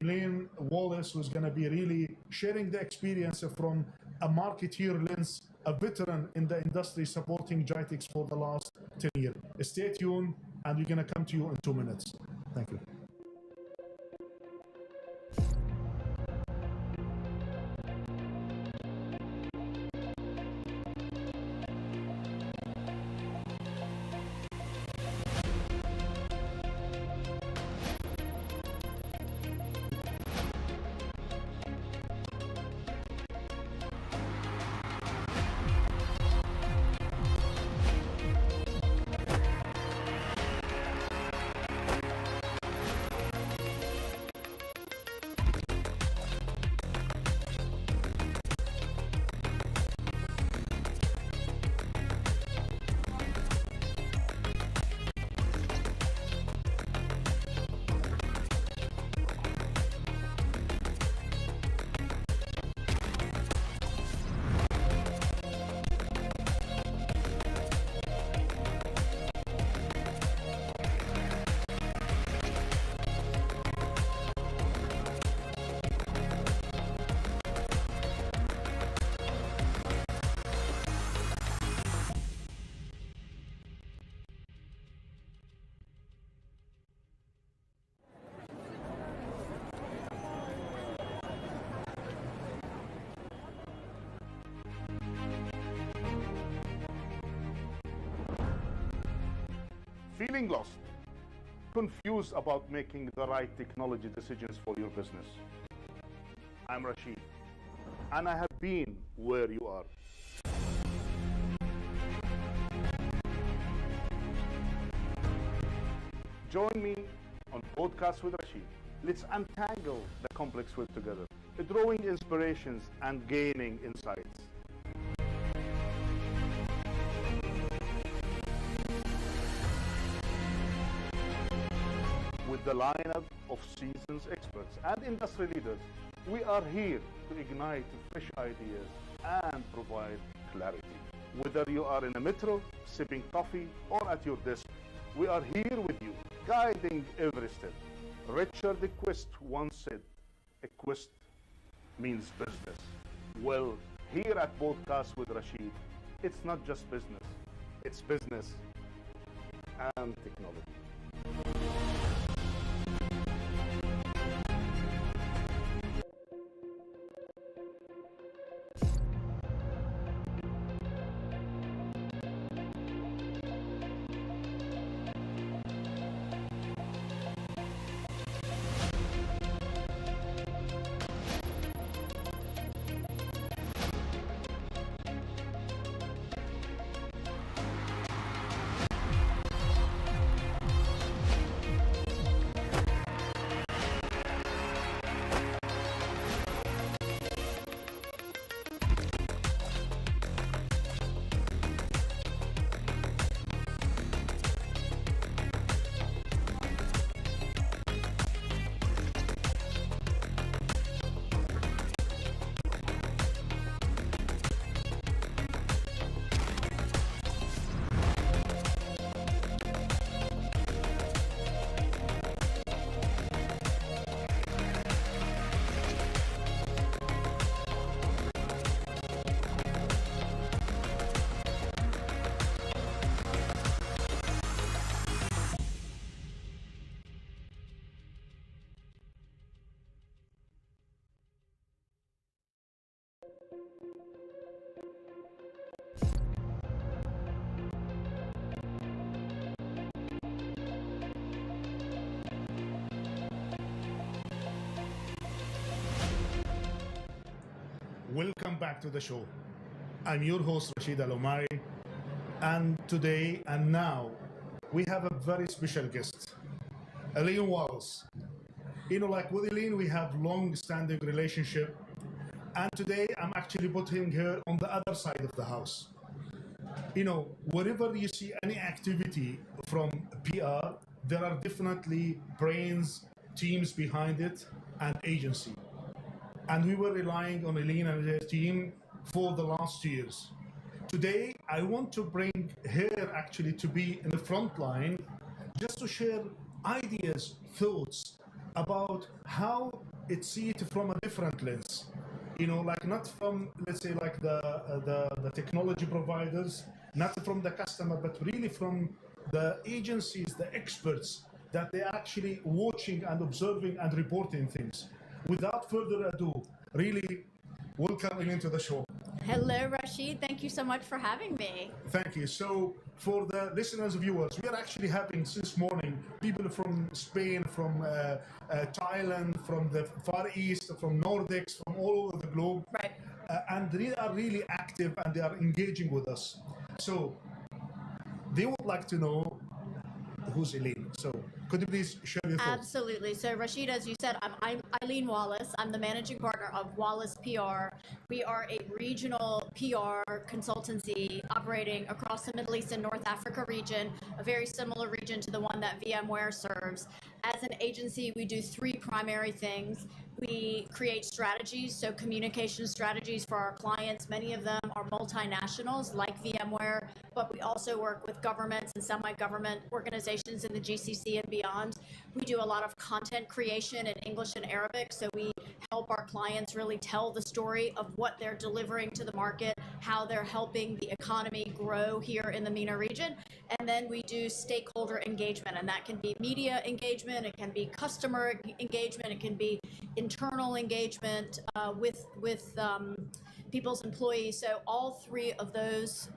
Elaine Wallace, who's going to be really sharing the experience from a marketeer lens, a veteran in the industry supporting GITEX for the last 10 years. Stay tuned, and we're going to come to you in 2 minutes. Thank you. Feeling lost, confused about making the right technology decisions for your business? I'm Rashid, and I have been where you are. Join me on Podcast with Rashid. Let's untangle the complex web together, drawing inspirations and gaining insights. with the lineup of seasoned experts and industry leaders. We are here to ignite fresh ideas and provide clarity. Whether you are in a metro, sipping coffee, or at your desk, we are here with you, guiding every step. Richard Quest once said, a quest means business. Well, here at Podcast with Rashid, it's not just business, it's business and technology. Welcome back to the show. I'm your host, Rashid Al-Omari, and today and now we have a very special guest, Elaine Wallace. You know, like with Elaine, we have long-standing relationship, and today I'm actually putting her on the other side of the house. You know, wherever you see any activity from PR, there are definitely brains, teams behind it, and agency. And we were relying on Elaine and her team for the last years. Today, I want to bring her actually to be in the front line just to share ideas, thoughts about how it see it from a different lens. You know, like not from, let's say, like the technology providers, not from the customer, but really from the agencies, the experts that they're actually watching and observing and reporting things. Without further ado, really welcome into the show. Hello, Rashid. Thank you so much for having me. Thank you. So, for the listeners, viewers, we are actually having since morning people from Spain, from Thailand, from the Far East, from Nordics, from all over the globe. Right. And they are really active and they are engaging with us. So, they would like to know who's Elaine. So, could you please share your thoughts? Absolutely. So, Rashid, as you said, I'm Eileen Wallace. I'm the managing partner of Wallace PR. We are a regional PR consultancy operating across the Middle East and North Africa region, a very similar region to the one that VMware serves. As an agency, we do three primary things. We create strategies, so communication strategies for our clients. Many of them are multinationals like VMware, but we also work with governments and semi-government organizations in the GCC and beyond. We do a lot of content creation in English and Arabic, so we help our clients really tell the story of what they're delivering to the market, how they're helping the economy grow here in the MENA region. And then we do stakeholder engagement, and that can be media engagement, it can be customer engagement, it can be internal engagement with people's employees. So all three of those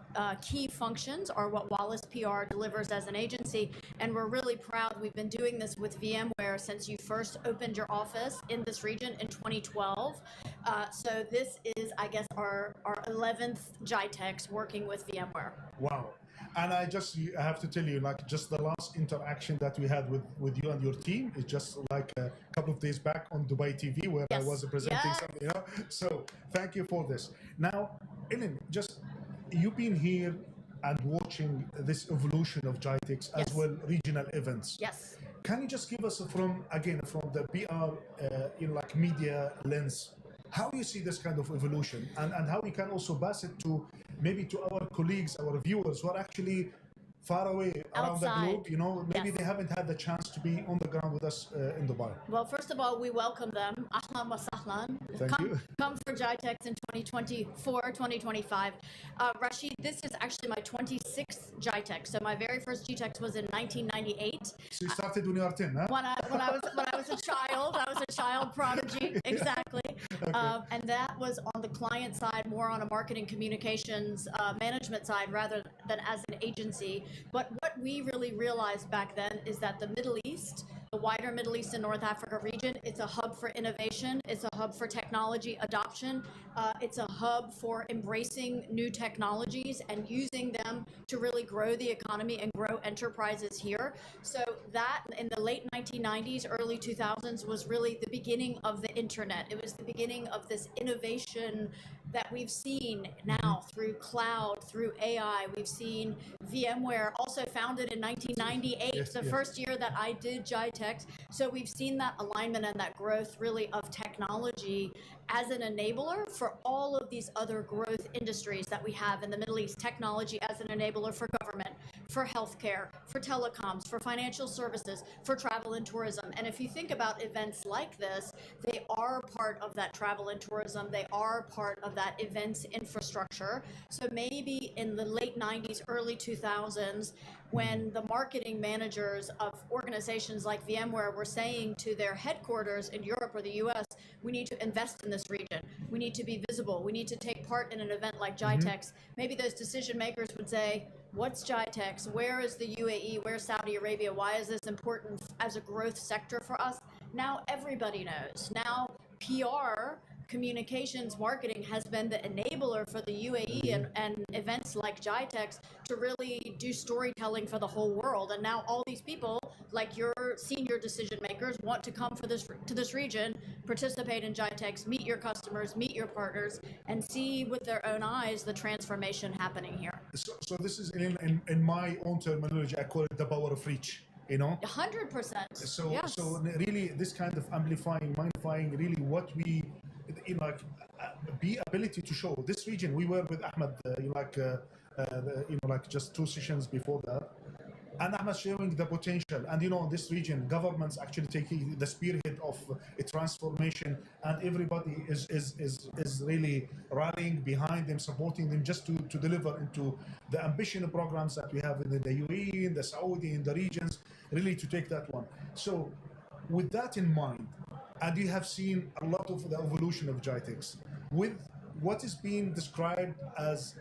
key functions are what Wallace PR delivers as an agency, and we're really proud. We've been doing this with VMware since you first opened your office in this region in 2012. So this is, I guess, our 11th GITEX working with VMware. Wow. And I have to tell you, like, just the last interaction that we had with you and your team is just like a couple of days back on Dubai TV, where I was presenting something, you know. So thank you for this. Now, Ellen, just you've been here and watching this evolution of GITEX as well, regional events. Yes. Can you just give us from the PR, like media lens, how you see this kind of evolution, and how we can also pass it to maybe to our colleagues, our viewers who are actually far away around the Outside. globe, maybe Yes. they haven't had the chance to be on the ground with us in Dubai. Well, first of all, we welcome them. Ahlan wa sahlan. Thank you. Come for GITEX in 2024, 2025. Rashid, this is actually my 26th GITEX. So my very first GTEX was in 1998. So you started when you were 10, huh? When I was a child, I was a child prodigy. Exactly. And that was on the client side, more on a marketing communications management side rather than as an agency. But what we really realized back then is that the Middle East, the wider Middle East and North Africa region, it's a hub for innovation. It's a hub for technology adoption. It's a hub for embracing new technologies and using them to really grow the economy and grow enterprises here. So that in the late 1990s, early 2000s was really the beginning of the internet. It was the beginning of this innovation that we've seen now through cloud, through AI. We've seen VMware, also founded in 1998, Yes, the yes. first year that I did GITEX. So we've seen that alignment and that growth really of technology as an enabler for all of these other growth industries that we have in the Middle East. Technology as an enabler for government, for healthcare, for telecoms, for financial services, for travel and tourism. And if you think about events like this, they are part of that travel and tourism. They are part of that events infrastructure. So maybe in the late 90s, early 2000s, when the marketing managers of organizations like VMware were saying to their headquarters in Europe or the US, we need to invest in this region. We need to be visible. We need to take part in an event like GITEX. Maybe those decision makers would say, what's GITEX? Where is the UAE? Where's Saudi Arabia? Why is this important as a growth sector for us? Now everybody knows. Now PR, communications marketing, has been the enabler for the UAE and events like GITEX to really do storytelling for the whole world. And now all these people, like your senior decision makers, want to come to this region, participate in GITEX, meet your customers, meet your partners, and see with their own eyes the transformation happening here. So this is in my own terminology, I call it the power of reach. 100%. So Yes. so really this kind of amplifying, magnifying, really what we be ability to show this region. We were with Ahmed just 2 sessions before that, and Ahmed showing the potential. And in this region, governments actually taking the spearhead of a transformation, and everybody is really rallying behind them, supporting them just to deliver into the ambition programs that we have in the UAE, in the Saudi, in the regions, really to take that one. So with that in mind, and you have seen a lot of the evolution of GITEX with what is being described as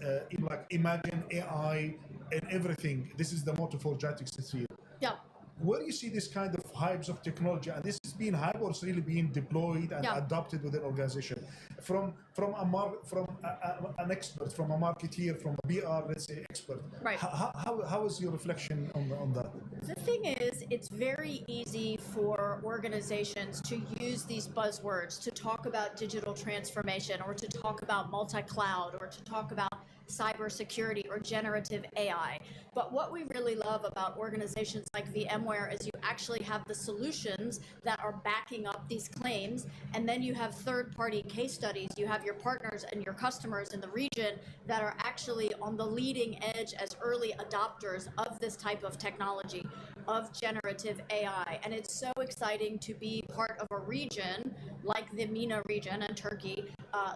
imagine AI and everything. This is the motto for GITEX this year. Yeah. Where do you see this kind of hypes of technology, and this is being hype or it's really being deployed and adopted within organization from an expert, from a marketeer, from a BR, let's say, expert? Right. How is your reflection on that? The thing is, it's very easy for organizations to use these buzzwords to talk about digital transformation, or to talk about multi-cloud, or to talk about cybersecurity or generative AI. But what we really love about organizations like VMware is you actually have the solutions that are backing up these claims, and then you have third-party case studies. You have your partners and your customers in the region that are actually on the leading edge as early adopters of this type of technology, of generative AI. And it's so exciting to be part of a region like the MENA region and Turkey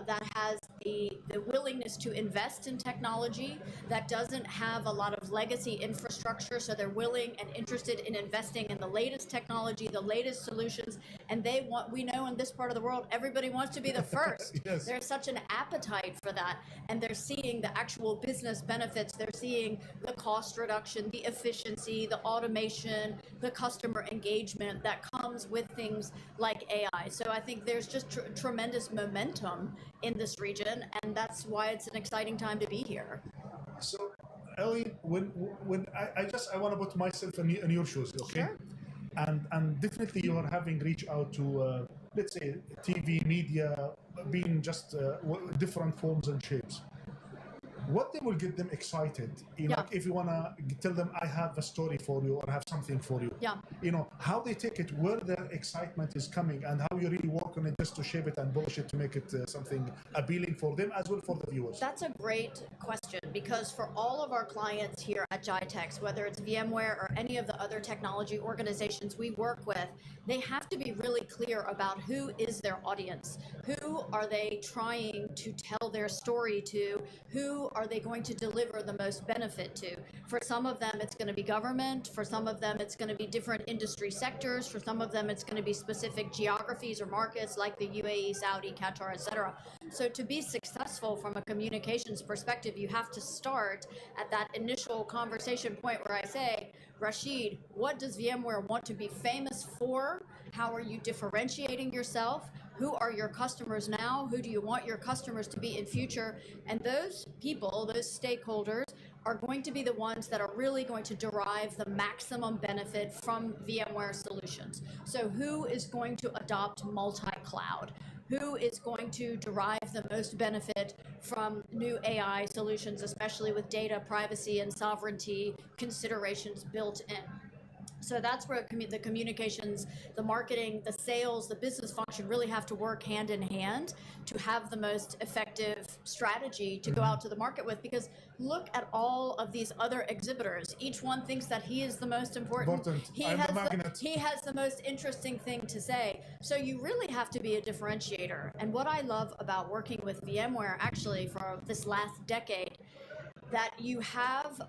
that has the willingness to invest in technology, that doesn't have a lot of legacy infrastructure, so they're willing and interested in investing in the latest technology, the latest solutions, and we know in this part of the world, everybody wants to be the first. Yes. There's such an appetite for that, and they're seeing the actual business benefits. They're seeing the cost reduction, the efficiency, the automation, the customer engagement that comes with things like AI. So I think there's just tremendous momentum in this region, and that's why it's an exciting time to be here. So, Ellie, when I want to put myself in your shoes, okay? Sure. And definitely you are having reach out to let's say TV, media, being just different forms and shapes. what they will get them excited. Yeah. Like if you wanna tell them, I have a story for you or I have something for you. Yeah. How they take it, where their excitement is coming, and how you really work on it just to shape it and polish it to make it something appealing for them as well for the viewers. That's a great question, because for all of our clients here at GITEX, whether it's VMware or any of the other technology organizations we work with, they have to be really clear about who is their audience. Who are they trying to tell their story to? Who are they going to deliver the most benefit to? For some of them, it's going to be government. For some of them, it's going to be different industry sectors. For some of them, it's going to be specific geographies or markets like the UAE, Saudi, Qatar, etc. So to be successful from a communications perspective, you have to start at that initial conversation point where I say, Rashid, what does VMware want to be famous for? How are you differentiating yourself? Who are your customers now? Who do you want your customers to be in future? And those people, those stakeholders, are going to be the ones that are really going to derive the maximum benefit from VMware solutions. So who is going to adopt multi-cloud? Who is going to derive the most benefit from new AI solutions, especially with data privacy and sovereignty considerations built in? So that's where the communications, the marketing, the sales, the business function really have to work hand in hand to have the most effective strategy to go out to the market with. Because look at all of these other exhibitors. Each one thinks that he is the most important. He has the most interesting thing to say. So you really have to be a differentiator. And what I love about working with VMware actually for this last decade, that you have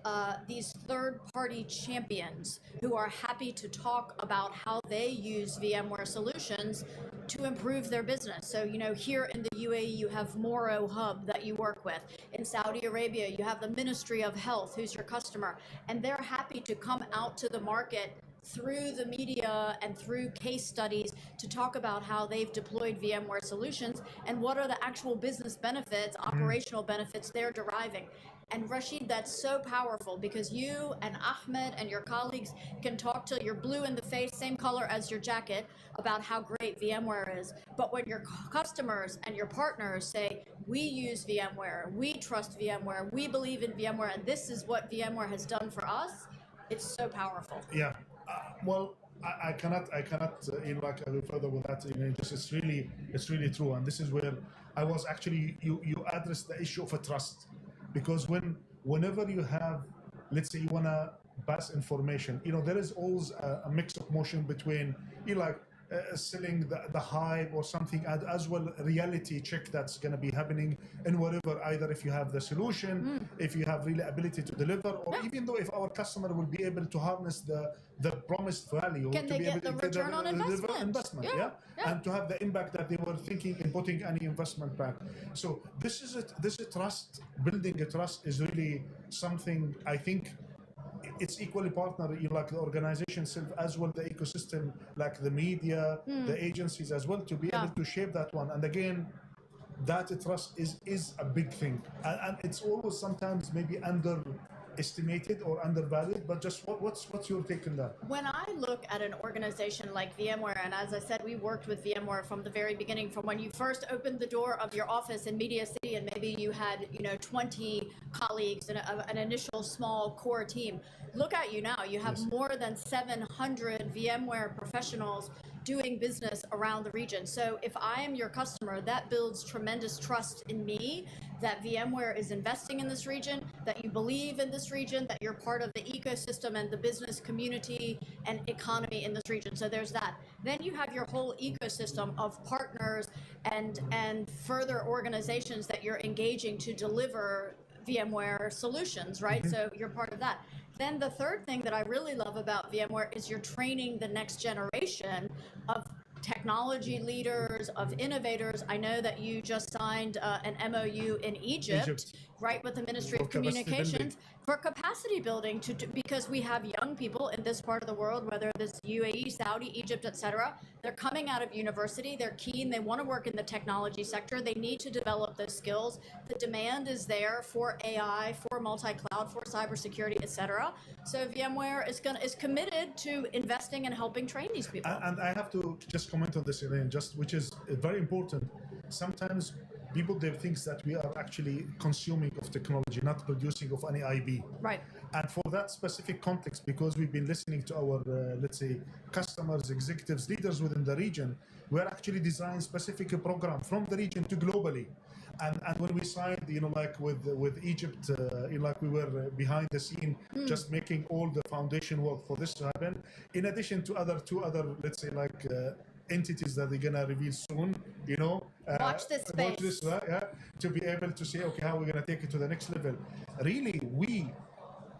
these third-party champions who are happy to talk about how they use VMware solutions to improve their business. So, here in the UAE, you have Moro Hub that you work with. In Saudi Arabia, you have the Ministry of Health, who's your customer, and they're happy to come out to the market through the media and through case studies to talk about how they've deployed VMware solutions and what are the actual business benefits, operational benefits they're deriving. And Rashid, that's so powerful because you and Ahmed and your colleagues can talk till you're blue in the face, same color as your jacket, about how great VMware is. But when your customers and your partners say, we use VMware, we trust VMware, we believe in VMware, and this is what VMware has done for us, it's so powerful. Yeah. Well, I cannot interact a little further with that. It's really true, and this is where I was actually you addressed the issue of a trust, because whenever you have, let's say you wanna pass information, there is always a mix of motion between selling the hype or something, and as well reality check that's going to be happening in whatever, either if you have the solution, if you have really ability to deliver, or even though if our customer will be able to harness the promised value, can to they be get able the to return on investment? yeah, and to have the impact that they were thinking in putting any investment back. So this is trust. Building a trust is really something I think it's equally partner, like the organization itself as well, the ecosystem, like the media, the agencies as well, to be able to shape that one. And again, that trust is a big thing, and it's always sometimes maybe underestimated or undervalued. But just what's your take on that? When I look at an organization like VMware, and as I said, we worked with VMware from the very beginning, from when you first opened the door of your office in Media City, and maybe you had 20 colleagues and an initial small core team. Look at you now. You have more than 700 VMware professionals doing business around the region. So if I am your customer, that builds tremendous trust in me that VMware is investing in this region, that you believe in this region, that you're part of the ecosystem and the business community and economy in this region. So there's that. Then you have your whole ecosystem of partners and further organizations that you're engaging to deliver VMware solutions, right? So you're part of that. Then the third thing that I really love about VMware is you're training the next generation of technology leaders, of innovators. I know that you just signed an MOU in Egypt, right, with the Ministry of Communications for capacity building, because we have young people in this part of the world, whether it's UAE, Saudi, Egypt, etc. They're coming out of university, they're keen, they want to work in the technology sector, they need to develop those skills. The demand is there for AI, for multi-cloud, for cybersecurity, etc. So VMware is committed to investing and helping train these people. And I have to just comment on this, Elaine, which is very important. Sometimes people they think that we are actually consuming of technology, not producing of any IB. Right. And for that specific context, because we've been listening to our, let's say, customers, executives, leaders within the region, we're actually designing specific program from the region to globally. And when we signed, like with Egypt, like we were behind the scene, just making all the foundation work for this to happen. In addition to two other, let's say, like entities that they're gonna reveal soon, Watch this space. watch this, to be able to say, okay, how we're gonna take it to the next level. Really, we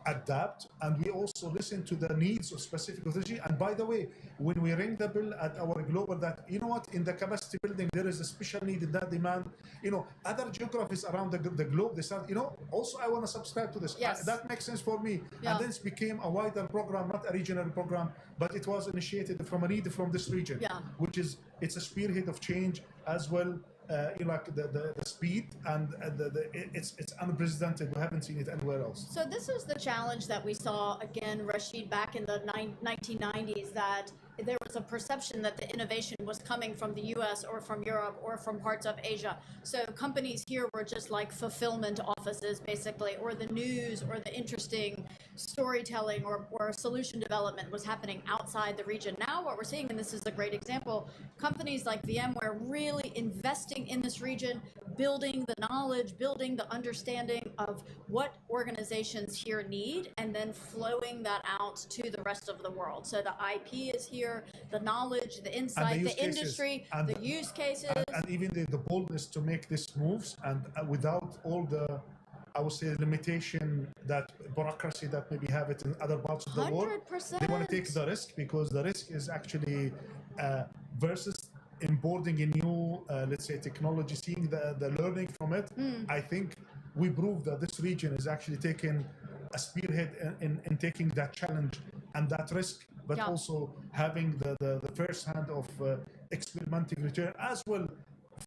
adapt and we also listen to the needs of specific authority. And by the way, when we ring the bell at our global that, in the capacity building, there is a special need in that demand, other geographies around the globe, they start, also I want to subscribe to this. Yes. That makes sense for me. Yeah. And then it became a wider program, not a regional program, but it was initiated from a need from this region, which is, it's a spearhead of change as well. Like the speed and it's unprecedented. We haven't seen it anywhere else. So this is the challenge that we saw again, Rashid, back in the 1990s, that there was a perception that the innovation was coming from the US or from Europe or from parts of Asia. So companies here were just like fulfillment offices, basically, or the news or the interesting storytelling or solution development was happening outside the region. Now what we're seeing, and this is a great example, companies like VMware really investing in this region, building the knowledge, building the understanding of what organizations here need, and then flowing that out to the rest of the world. So the IP is here, the knowledge, the insight, the industry, the use cases. And even the boldness to make these moves, and without all the, I would say, limitation, that bureaucracy that maybe have it in other parts of the world. 100%. They want to take the risk, because the risk is actually versus onboarding a new, let's say, technology, seeing the learning from it. I think we proved that this region is actually taking a spearhead in taking that challenge and that risk, but also having the first hand of experimenting return, as well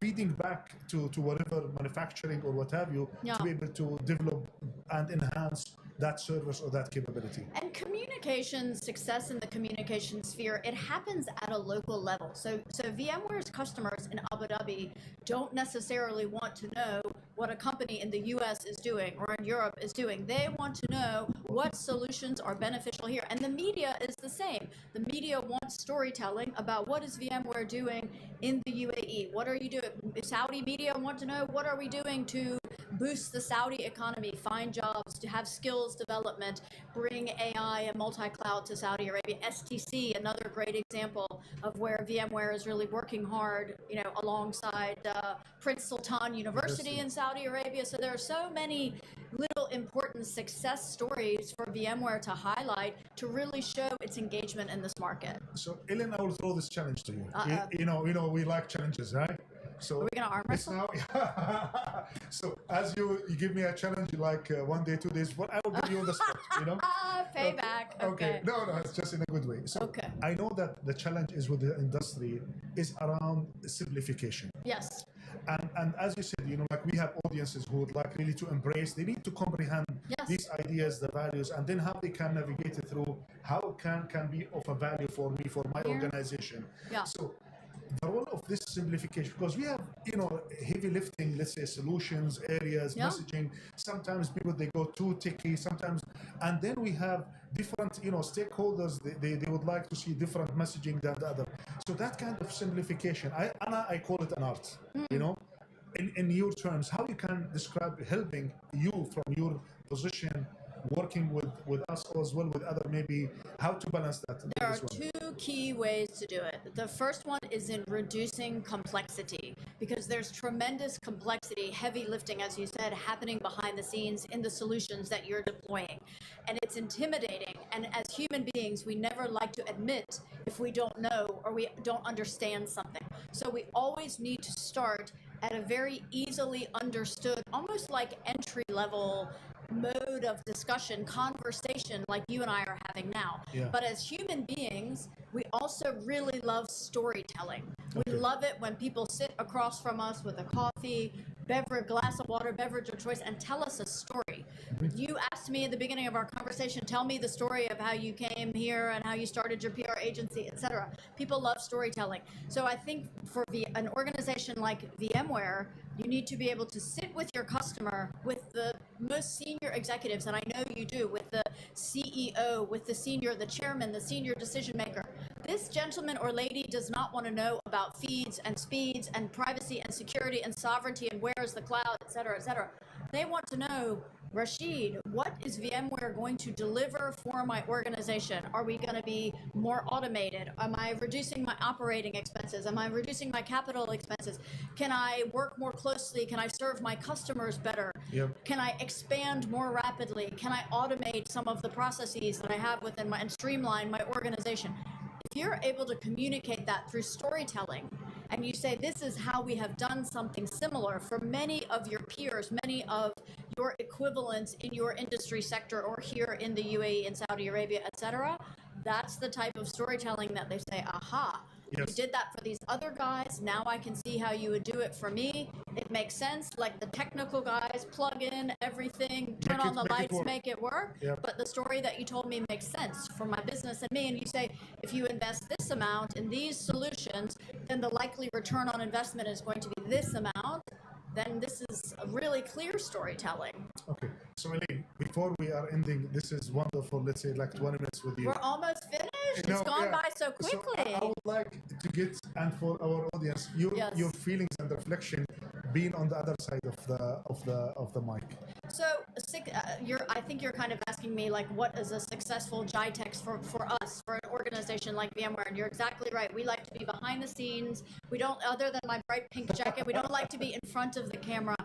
feeding back to whatever manufacturing or what have you, to be able to develop and enhance that service or that capability. And communication, success in the communication sphere, it happens at a local level. So VMware's customers in Abu Dhabi don't necessarily want to know what a company in the US is doing or in Europe is doing. They want to know what solutions are beneficial here. And the media is the same. The media wants storytelling about what is VMware doing in the UAE. What are you doing? Saudi media want to know, what are we doing to boost the Saudi economy, find jobs, to have skills development, bring AI and multi-cloud to Saudi Arabia. STC, another great example of where VMware is really working hard, alongside Prince Sultan University in Saudi Arabia. So there are so many little important success stories for VMware to highlight to really show its engagement in this market. So, Ellen, I will throw this challenge to you. We like challenges, right? So are we gonna arm wrestle? So as you give me a challenge, like 1 day, 2 days, I will give you on the spot, Payback. Okay. No, it's just in a good way. So I know that the challenge is with the industry is around simplification. Yes. And as you said, like we have audiences who would like really to embrace, they need to comprehend these ideas, the values, and then how they can navigate it through, how it can be of a value for me, for my organization. Yeah. So the role of this simplification, because we have, heavy lifting, let's say solutions, areas, messaging. Sometimes people, they go too techy, sometimes, and then we have different, stakeholders, they would like to see different messaging than the other. So that kind of simplification, I call it an art, in your terms, how you can describe helping you from your position, working with us as well, with other, maybe how to balance that? There are two key ways to do it. The first one is in reducing complexity, because there's tremendous complexity, heavy lifting, as you said, happening behind the scenes in the solutions that you're deploying. And it's intimidating. And as human beings, we never like to admit if we don't know or we don't understand something. So we always need to start at a very easily understood, almost like entry level mode of discussion, conversation like you and I are having now. But as human beings, we also really love storytelling. We love it when people sit across from us with a coffee, beverage, glass of water, beverage of choice, and tell us a story. You asked me at the beginning of our conversation, tell me the story of how you came here and how you started your PR agency, etc. People love storytelling. So I think for an organization like VMware, you need to be able to sit with your customer, with the most senior executives, and I know you do, with the CEO, with the chairman, the senior decision maker. This gentleman or lady does not want to know about feeds and speeds and privacy and security and sovereignty and where is the cloud, et cetera, et cetera. They want to know, Rashid, what is VMware going to deliver for my organization? Are we going to be more automated? Am I reducing my operating expenses? Am I reducing my capital expenses? Can I work more closely? Can I serve my customers better? Yep. Can I expand more rapidly? Can I automate some of the processes that I have within and streamline my organization? If you're able to communicate that through storytelling, and you say, this is how we have done something similar for many of your peers, many of your equivalents in your industry sector or here in the UAE, in Saudi Arabia, etc., that's the type of storytelling that they say, aha, Yes. you did that for these other guys, now I can see how you would do it for me. It makes sense, like the technical guys plug in everything, turn on the lights, make it work. Yep. But the story that you told me makes sense for my business and me. And you say, if you invest this amount in these solutions, then the likely return on investment is going to be this amount. Then this is a really clear storytelling. Okay. So, Elaine, before we are ending, this is wonderful. Let's say like 20 minutes with you. We're almost finished. No, It's gone yeah. by so quickly. So I would like to get, and for our audience, your feelings and reflection being on the other side of the mic. So, I think you're kind of asking me, like, what is a successful GITEX for us, for an organization like VMware? And you're exactly right. We like to be behind the scenes. We don't, other than my bright pink jacket, we don't like to be in front of the camera.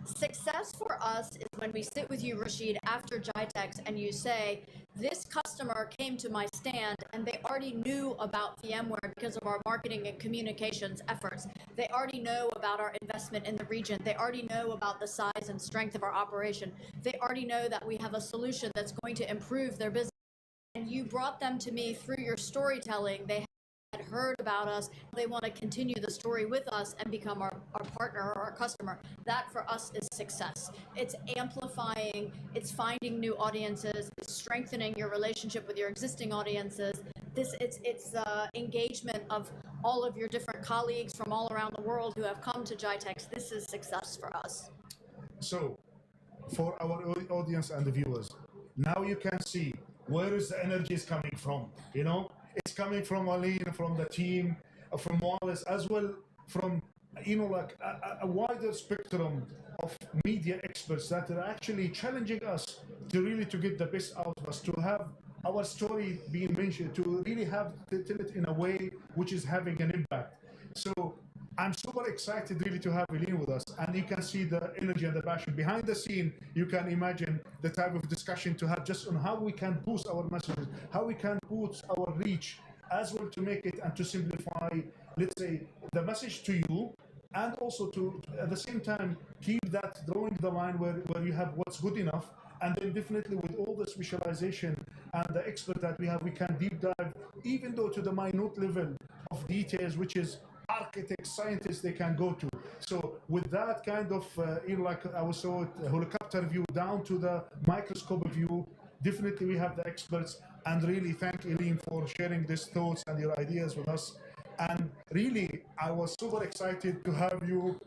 Success for us is when we sit with you, Rashid, after GITEX, and you say, this customer came to my stand and they already knew about VMware because of our marketing and communications efforts. They already know about our investment in the region. They already know about the size and strength of our operation. They already know that we have a solution that's going to improve their business. And you brought them to me through your storytelling. They had heard about us. They want to continue the story with us and become our partner or our customer. That for us is success. It's amplifying, it's finding new audiences, it's strengthening your relationship with your existing audiences. It's engagement of all of your different colleagues from all around the world who have come to GITEX. This is success for us. So, for our audience and the viewers, now you can see where is the energy is coming from. You know, it's coming from Aline, from the team, from Wallace, as well from, you know, like a wider spectrum of media experts that are actually challenging us to really to get the best out of us, to have our story being mentioned, to really have to tell it in a way which is having an impact. So I'm super excited really to have Eileen with us, and you can see the energy and the passion behind the scene. You can imagine the type of discussion to have just on how we can boost our messages, how we can boost our reach, as well to make it and to simplify, let's say, the message to you, and also to, at the same time, keep that drawing the line where you have what's good enough. And then definitely with all the specialization and the expert that we have, we can deep dive, even though to the minute level of details, which is architects, scientists, they can go to. So with that kind of, like I was so helicopter view down to the microscope view, definitely we have the experts. And really thank Eileen for sharing these thoughts and your ideas with us. And really, I was super excited to have you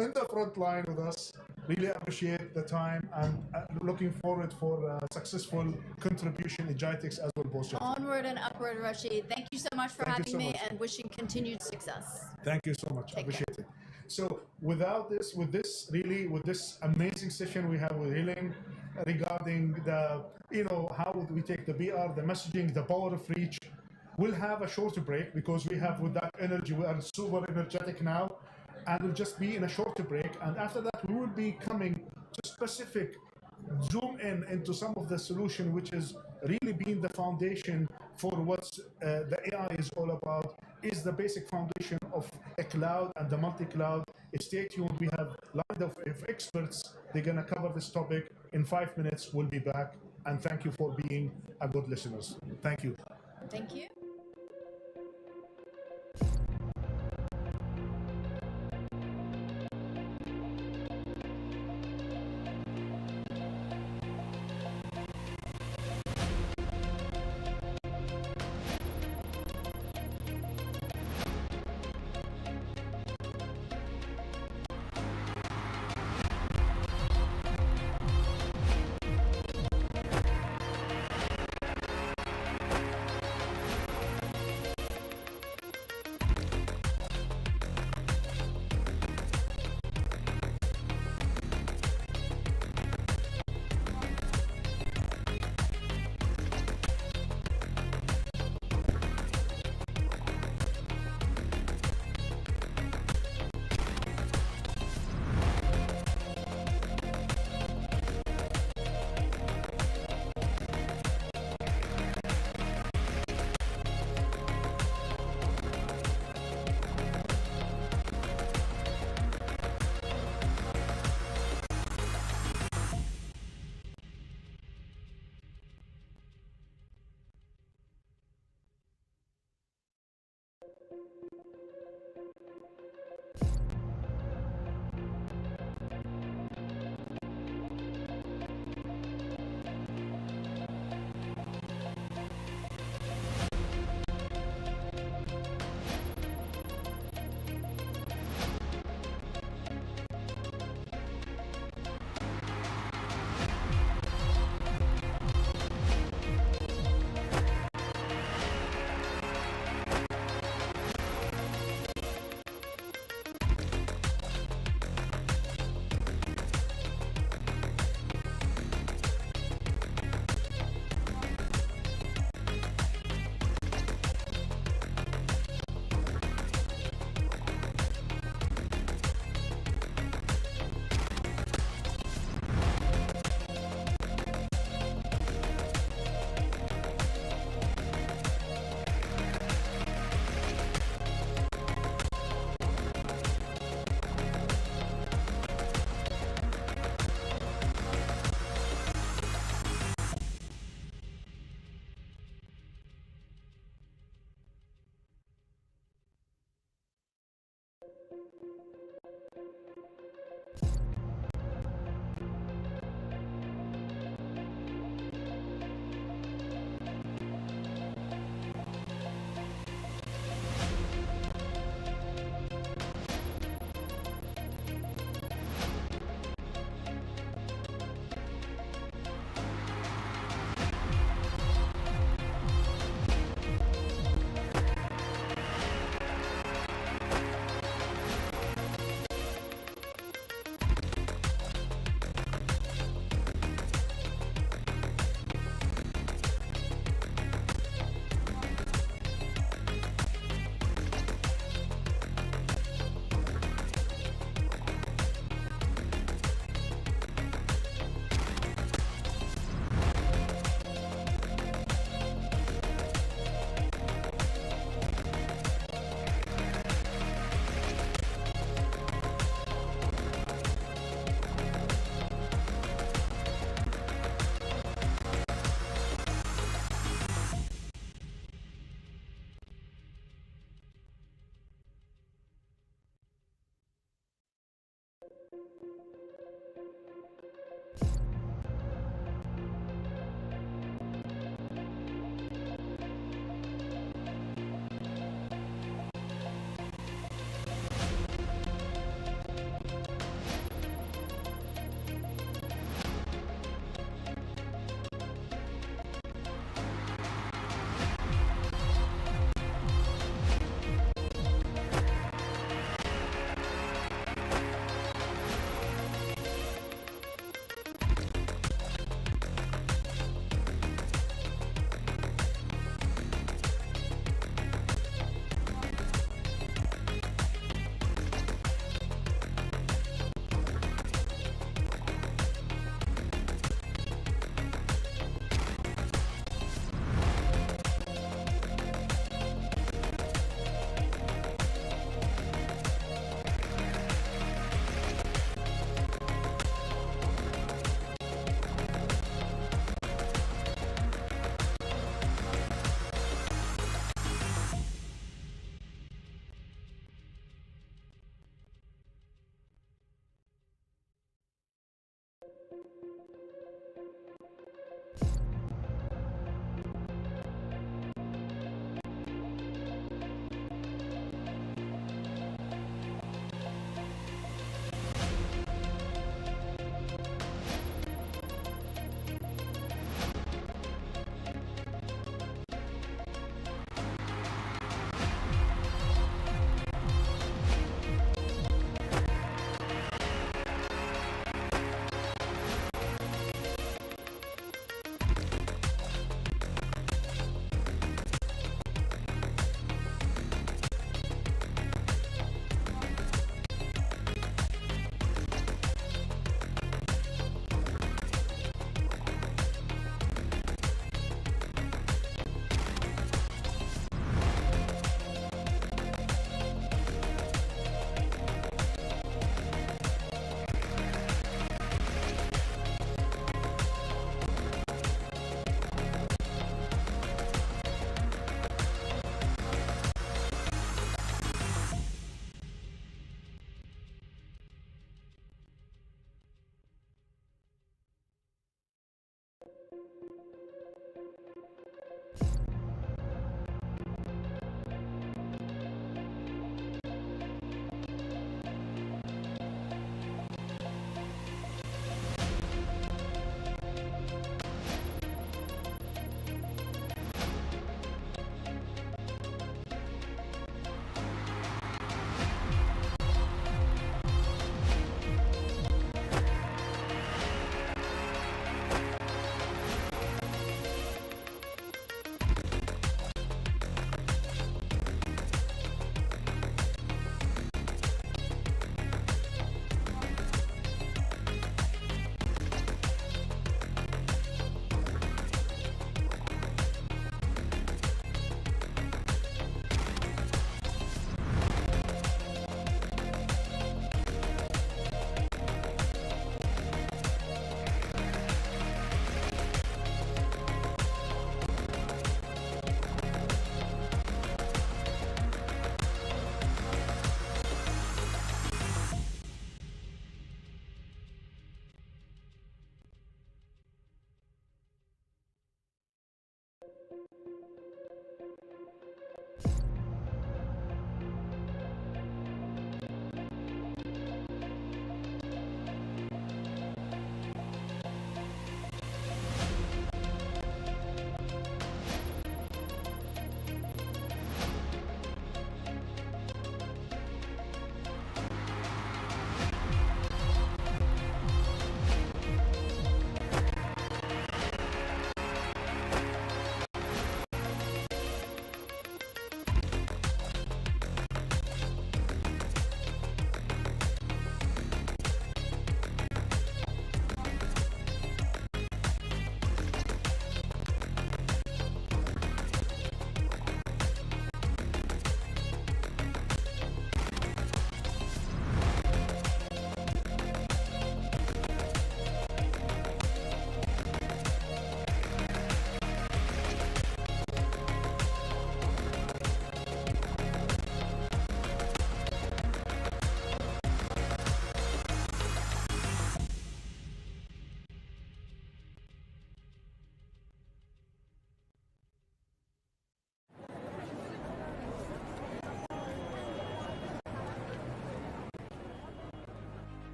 in the front line with us. Really appreciate the time, and looking forward for a successful contribution in GITEX as well, both. Onward and upward, Rashid. Thank you so much for having me, and wishing continued success. Thank you so much. I appreciate it. So with this amazing session we have with Helen regarding the, how we take the BR, the messaging, the power of reach. We'll have a short break because we have, with that energy, we are super energetic now. And we'll just be in a short break, and after that we will be coming to specific zoom in into some of the solution, which is really being the foundation for what the AI is all about, is the basic foundation of a cloud and the multi-cloud. Stay tuned, we have lined up of experts. They're going to cover this topic in 5 minutes. We'll be back, and thank you for being a good listeners. Thank you. Thank you.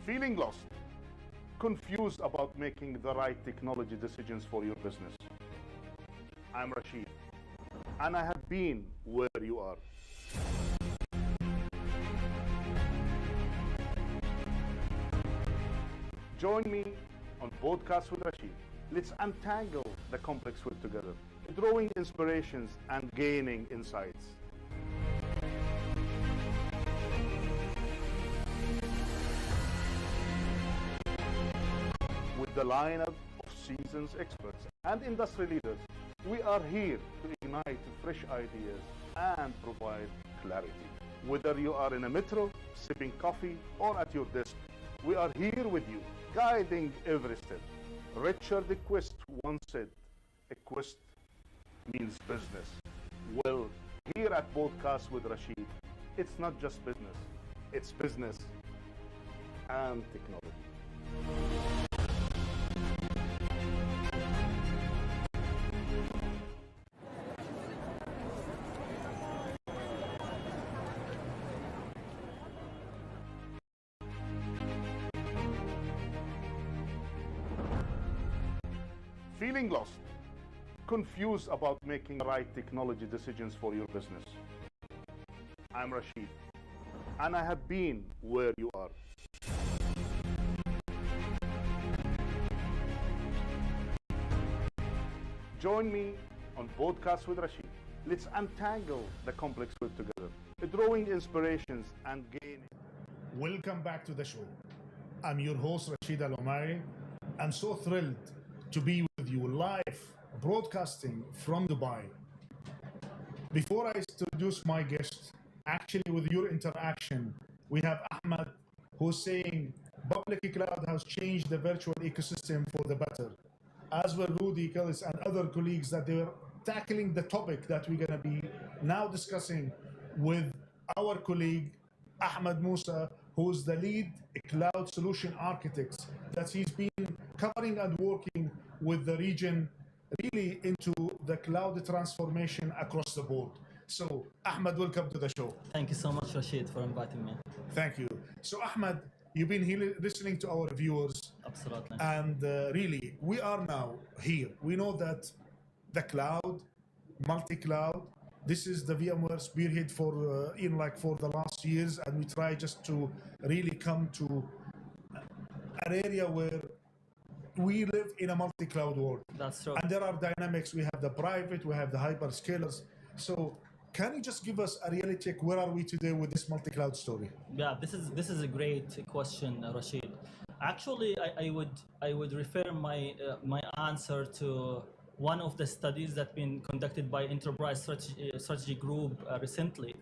Feeling lost, confused about making the right technology decisions for your business? I'm Rashid, and I have been where you are. Join me on Podcast with Rashid. Let's untangle the complex web together, drawing inspirations and gaining insights. With the lineup of seasoned experts and industry leaders, we are here to ignite fresh ideas and provide clarity. Whether you are in a metro, sipping coffee, or at your desk, we are here with you, guiding every step. Richard the Quest once said, a quest means business. Well, here at Podcast with Rashid, it's not just business, it's business and technology. Feeling lost, confused about making the right technology decisions for your business? I'm Rashid, and I have been where you are. Join me on Podcast with Rashid. Let's untangle the complex web together, drawing inspirations and gaining. Welcome back to the show. I'm your host, Rashid Al-Omari. I'm so thrilled to be with you live, broadcasting from Dubai. Before I introduce my guest, actually with your interaction, we have Ahmed who's saying public cloud has changed the virtual ecosystem for the better. As well, Rudy, Kellis, and other colleagues that they were tackling the topic that we're going to be now discussing with our colleague Ahmed Musa, who's the lead cloud solution architect that he's been covering and working with the region really into the cloud transformation across the board. So Ahmed, welcome to the show. Thank you so much, Rashid, for inviting me. Thank you. So Ahmed, you've been here listening to our viewers. Absolutely. And really, we are now here. We know that the cloud, multi-cloud, this is the VMware spearhead for for the last years, and we try just to really come to an area where we live in a multi-cloud world. That's true. And there are dynamics. We have the private, we have the hyperscalers. So can you just give us a reality check? Where are we today with this multi-cloud story? Yeah, this is a great question, Rashid. Actually, I would refer my answer to one of the studies that been conducted by Enterprise Strategy Group recently.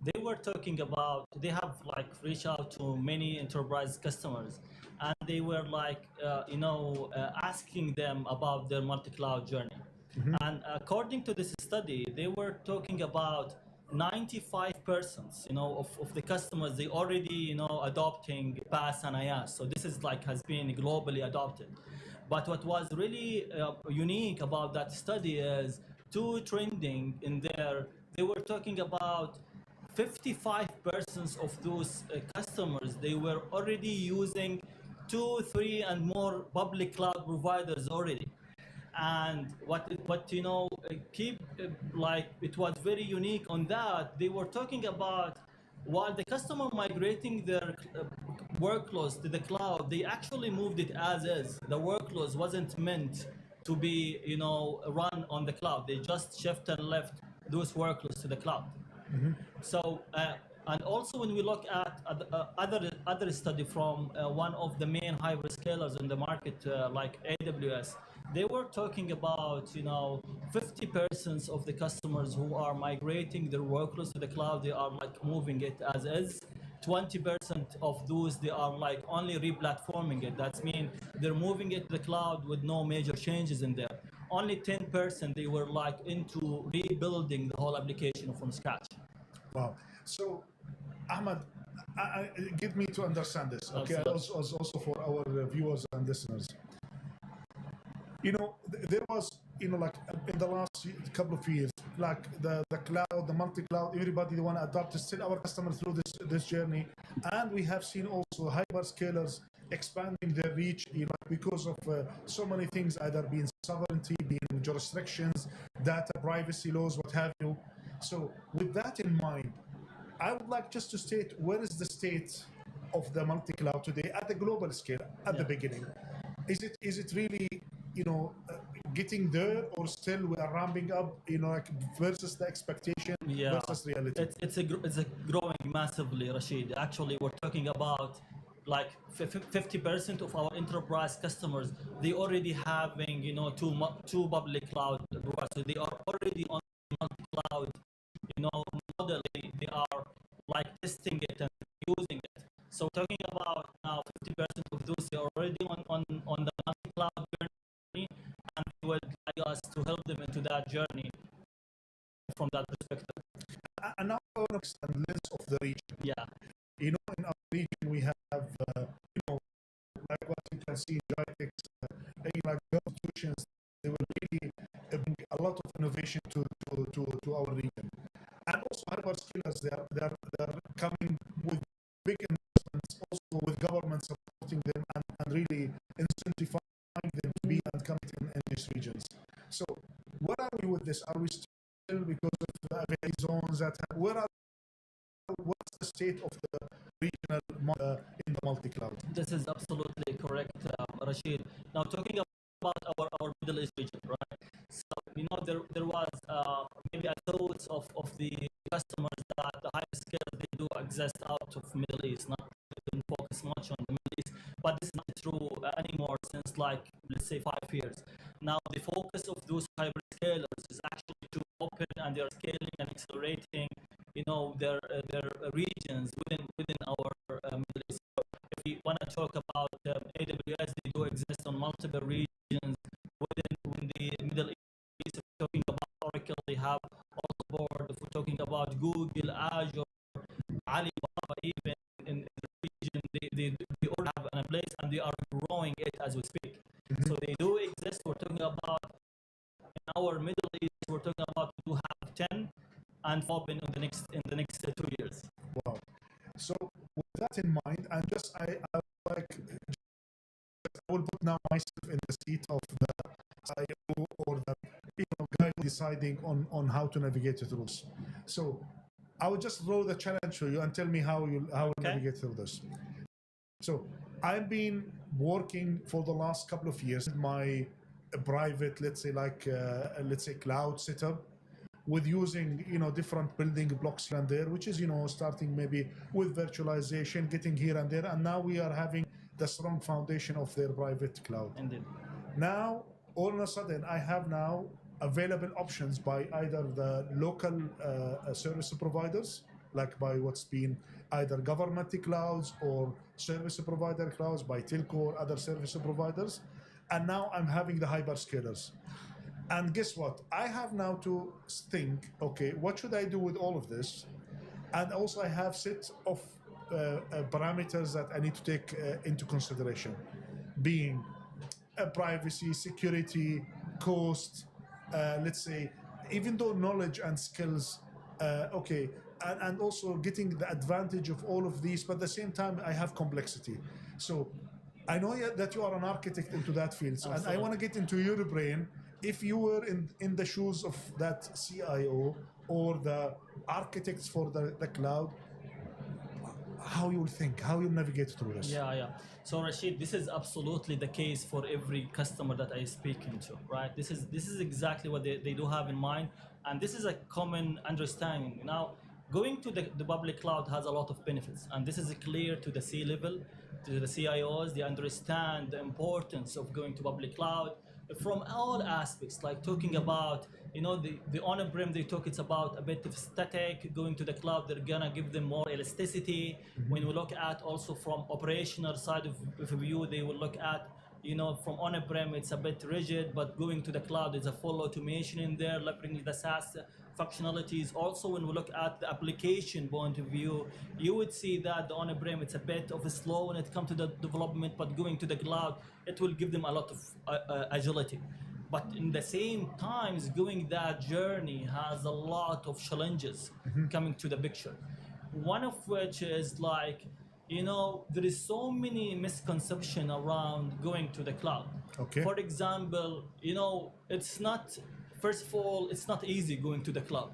They were talking about, they have reached out to many enterprise customers, and they were asking them about their multi-cloud journey. Mm-hmm. And according to this study, they were talking about 95% of the customers, they already adopting PaaS and IaaS. So this is has been globally adopted. But what was really unique about that study is two trending in there. They were talking about 55% of those customers, they were already using 2, 3, and more public cloud providers already. And it was very unique on that. They were talking about while the customer migrating their workloads to the cloud, they actually moved it as is. The workloads wasn't meant to be run on the cloud. They just shift and left those workloads to the cloud. Mm-hmm. So and also when we look at other study from one of the main hyperscalers in the market like AWS, they were talking about 50% of the customers who are migrating their workloads to the cloud, they are moving it as is. 20% of those, they are only re-platforming it. That means they're moving it to the cloud with no major changes in there. Only 10% they were into rebuilding the whole application from scratch. Wow. So Ahmed, get me to understand this, okay? Also for our viewers and listeners. There was, in the last couple of years, like the cloud, the multi-cloud, everybody they want to adopt is still our customers through this journey. And we have seen also hyperscalers expanding their reach, because of so many things, either being sovereignty, being jurisdictions, data privacy laws, what have you. So with that in mind, I would like just to state where is the state of the multi-cloud today at the global scale at the beginning. Is it really getting there, or still we are ramping up, like versus the expectation versus reality? It's a growing massively, Rashid. Actually, we're talking about like 50% of our enterprise customers, they already having two public cloud providers. So they are already on cloud model. They are like testing it and using it. So talking about now 50% of those, they are already on the multi-cloud journey, and we would like us to help them into that journey from that perspective. And now I want to understand lens of the region. Yeah. In our region we have, like what you can see in Jitex, like the institutions, they will really bring a lot of innovation to our region. And also hyperscalers, they're coming with big investments, also with government supporting them and really incentivizing them to be and come in these regions. So where are we with this? Are we still, because of the availability zones what's the state of the regional in the multi-cloud? This is absolutely correct, Rashid. Now talking about our Middle East region, right? So there was maybe a thought of the customers that the hyperscalers they do exist out of Middle East, not they didn't focus much on the Middle East, but this is not true anymore since like let's say 5 years. Now the focus of those hyperscalers is actually to open, and they are scaling and accelerating, their regions within our Middle East. So if we want to talk about AWS, they do exist on multiple regions within the Middle East. If we're talking about Oracle, they have all board. If we're talking about Google, Azure, Alibaba, even in the region, they all have a place, and they are growing it as we speak. So they do exist. We're talking about in our Middle East, we're talking about to have 10 and open in the next 2 years. Wow. So with that in mind, and just I will put now myself in the seat of the CIO or the guy deciding on how to navigate through this. So I will just throw the challenge to you and tell me how you navigate through this. So I've been working for the last couple of years in my private, let's say cloud setup, with using different building blocks here and there, which is starting maybe with virtualization, getting here and there, and now we are having the strong foundation of their private cloud. Indeed. Now all of a sudden I have now available options by either the local service providers, like by what's been either government clouds or service provider clouds, by telco or other service providers, and now I'm having the hyperscalers. And guess what? I have now to think, okay, what should I do with all of this? And also I have set of parameters that I need to take into consideration, being privacy, security, cost, let's say, even though knowledge and skills, okay, and also getting the advantage of all of these, but at the same time I have complexity. So I know that you are an architect into that field, so, and I want to get into your brain. If you were in the shoes of that CIO or the architects for the cloud, how you will think, how you navigate through this? Yeah. So Rashid, this is absolutely the case for every customer that I speak into, right? This is exactly what they do have in mind, and this is a common understanding. Now, going to the public cloud has a lot of benefits, and this is clear to the C-level, to the CIOs. They understand the importance of going to public cloud from all aspects, like talking about, the on-prem, they talk it's about a bit of static. Going to the cloud, they're gonna give them more elasticity. When we look at also from operational side of view, they will look at, from on-prem, it's a bit rigid, but going to the cloud, there's a full automation in there, leveraging the SaaS functionalities. Also, when we look at the application point of view, you would see that the on-prem, it's a bit of a slow when it comes to the development, but going to the cloud, it will give them a lot of agility. But in the same times, going that journey has a lot of challenges coming to the picture. One of which is like, there is so many misconception around going to the cloud. Okay. For example, it's not, first of all, it's not easy going to the cloud.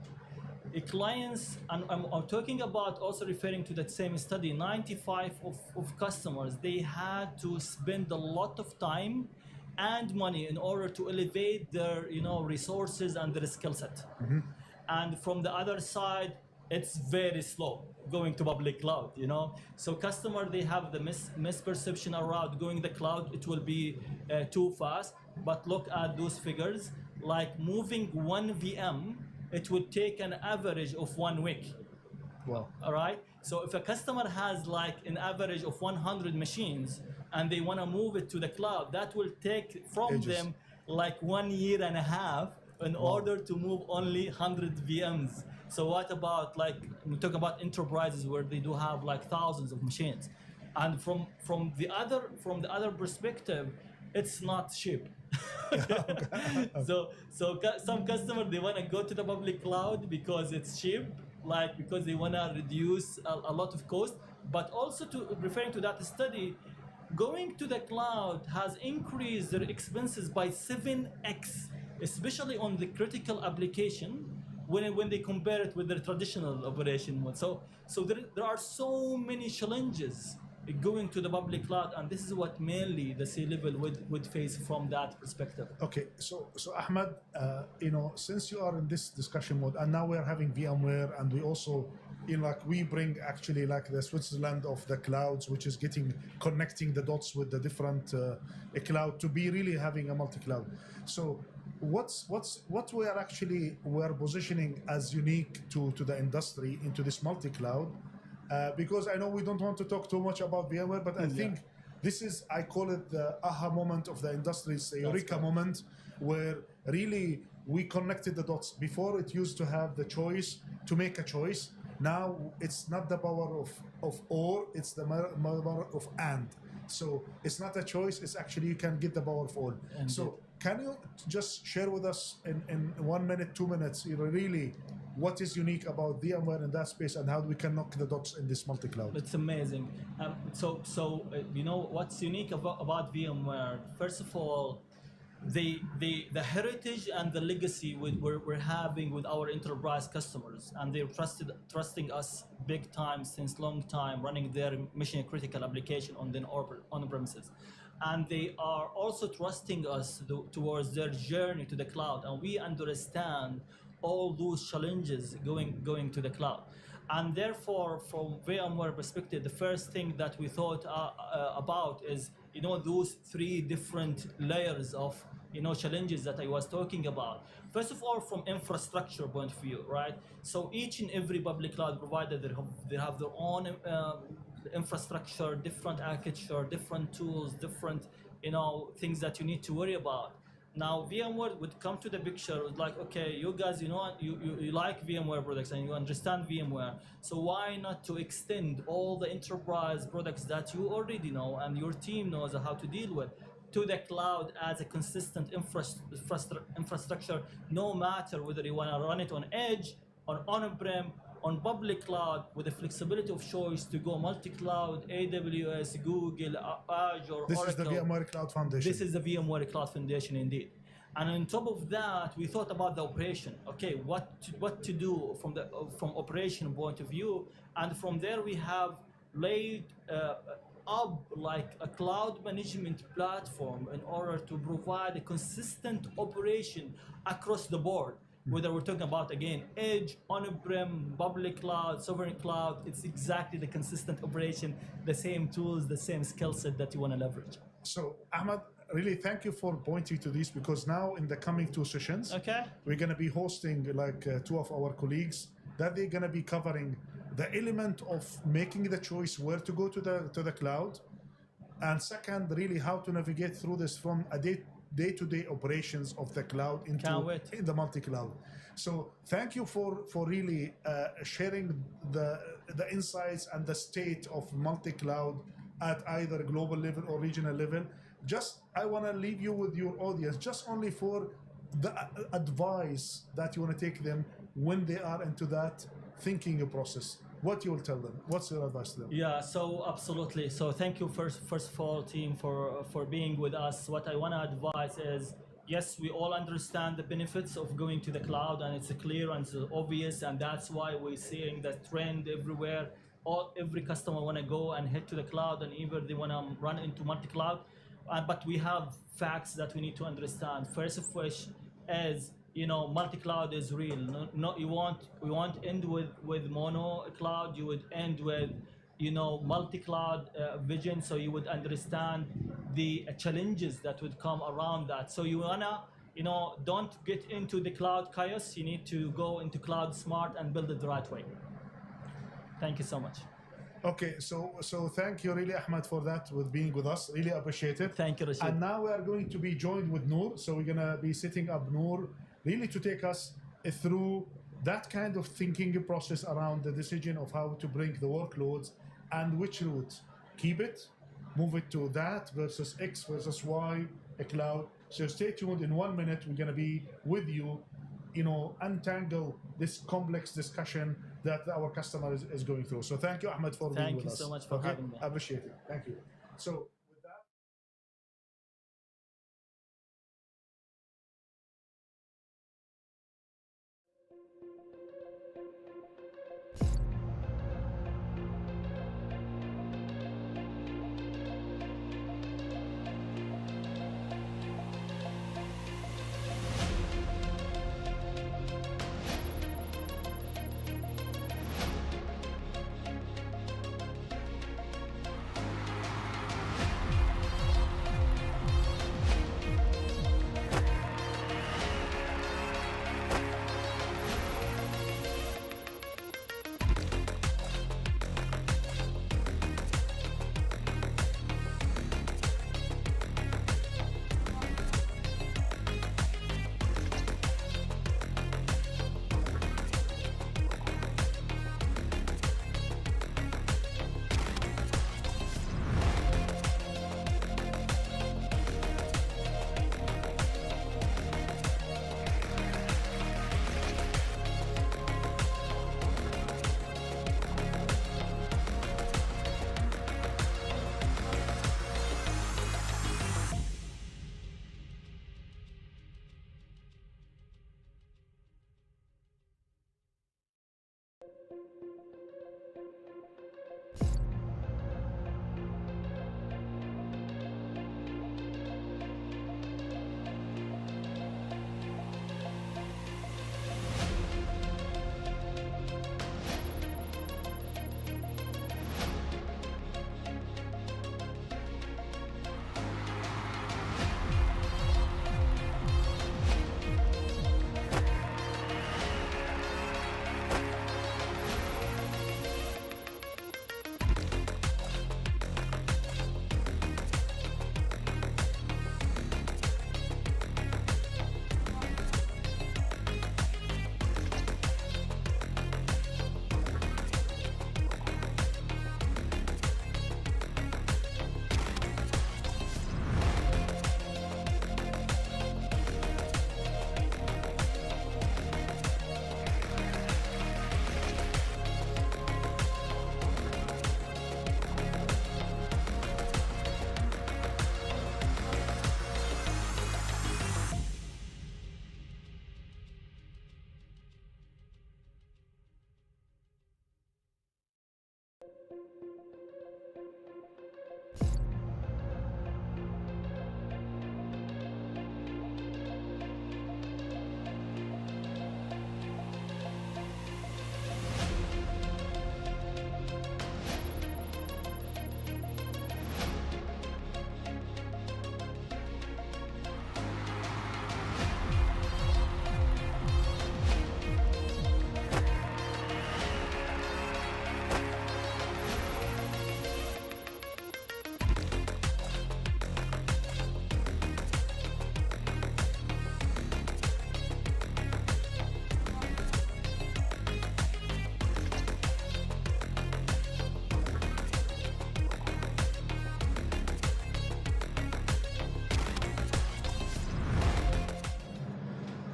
Clients, and I'm talking about also referring to that same study, 95 of customers, they had to spend a lot of time and money in order to elevate their resources and their skill set. And from the other side, it's very slow going to public cloud. So customer, they have the misperception around going the cloud, it will be too fast. But look at those figures, like moving one VM, it would take an average of 1 week. Wow. All right. So if a customer has like an average of 100 machines and they want to move it to the cloud, that will take from Ages. them like 1.5 years in order to move only 100 VMs. So what about, like, we talk about enterprises where they do have like thousands of machines, and from the other perspective, it's not cheap. So some customers, they want to go to the public cloud because it's cheap, like because they want to reduce a lot of cost. But also, to referring to that study, going to the cloud has increased their expenses by 7x, especially on the critical application when they compare it with their traditional operation mode. So there are so many challenges going to the public cloud, and this is what mainly the C-level would face from that perspective. Okay, so Ahmed, since you are in this discussion mode, and now we are having VMware, and we also, we bring actually like the Switzerland of the clouds, which is connecting the dots with the different cloud to be really having a multi-cloud. So what we are positioning as unique to the industry into this multi-cloud. Because I know we don't want to talk too much about VMware, but I think this is, I call it the aha moment of the industry. It's a eureka moment where really we connected the dots. Before, it used to have the choice to make a choice. Now it's not the power of or, it's the power of and. So it's not a choice, it's actually you can get the power of all. Indeed. So can you just share with us in 1 minute, 2 minutes, really what is unique about VMware in that space and how we can knock the dots in this multi-cloud? It's amazing. What's unique about VMware? First of all, the heritage and the legacy we're having with our enterprise customers, and they're trusting us big time since long time, running their mission critical application on premises. And they are also trusting us towards their journey to the cloud, and we understand all those challenges going to the cloud. And therefore, from VMware perspective, the first thing that we thought about is those 3 different layers of challenges that I was talking about. First of all, from infrastructure point of view, right? So each and every public cloud provider, they have their own infrastructure, different architecture, different tools, different things that you need to worry about. Now VMware would come to the picture with like, okay, you guys, you like VMware products and you understand VMware, so why not to extend all the enterprise products that you already know and your team knows how to deal with to the cloud as a consistent infrastructure, no matter whether you want to run it on edge, on-prem, on public cloud, with the flexibility of choice to go multi-cloud, AWS, Google, Azure, This Oracle. is the VMware Cloud Foundation. This is the VMware Cloud Foundation indeed. And on top of that, we thought about the operation. Okay, what to do from operation point of view, and from there we have laid up like a cloud management platform in order to provide a consistent operation across the board. Whether we're talking about, again, edge, on-prem, public cloud, sovereign cloud, it's exactly the consistent operation, the same tools, the same skill set that you want to leverage. So, Ahmed, really thank you for pointing to this, because now in the coming 2 sessions, we're going to be hosting like 2 of our colleagues that they're going to be covering the element of making the choice where to go to the cloud, and second, really how to navigate through this from a day-to-day operations of the cloud in the multi-cloud. So thank you for really sharing the insights and the state of multi-cloud at either global level or regional level. Just, I want to leave you with your audience, just only for the advice that you want to take them when they are into that thinking process. What you will tell them? What's your advice to them? Yeah, so absolutely. So thank you first of all, team, for being with us. What I want to advise is, yes, we all understand the benefits of going to the cloud, and it's clear and it's obvious, and that's why we're seeing the trend everywhere. Every customer want to go and head to the cloud, and either they want to run into multi-cloud. But we have facts that we need to understand. First of which is, multi-cloud is real. No, we won't end with mono cloud. You would end with, multi-cloud vision. So you would understand the challenges that would come around that. So you wanna, don't get into the cloud chaos. You need to go into cloud smart and build it the right way. Thank you so much. Okay, so thank you really, Ahmed, for that, with being with us. Really appreciate it. Thank you, Rashid. And now we are going to be joined with Noor. So we're gonna be setting up Noor really to take us through that kind of thinking process around the decision of how to bring the workloads and which route. Keep it, move it to that versus X versus Y, a cloud. So stay tuned. In 1 minute, we're gonna be with you, untangle this complex discussion that our customer is going through. So thank you, Ahmed, for being with us. Thank you so much for having me. I appreciate it. Thank you. So with that,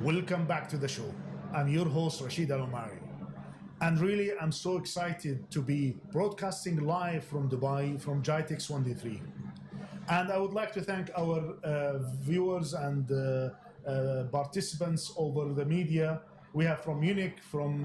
Welcome back to the show. I'm your host, Rashid Al Omari. And really, I'm so excited to be broadcasting live from Dubai from GITEX 1D3. And I would like to thank our viewers and participants over the media. We have from Munich, from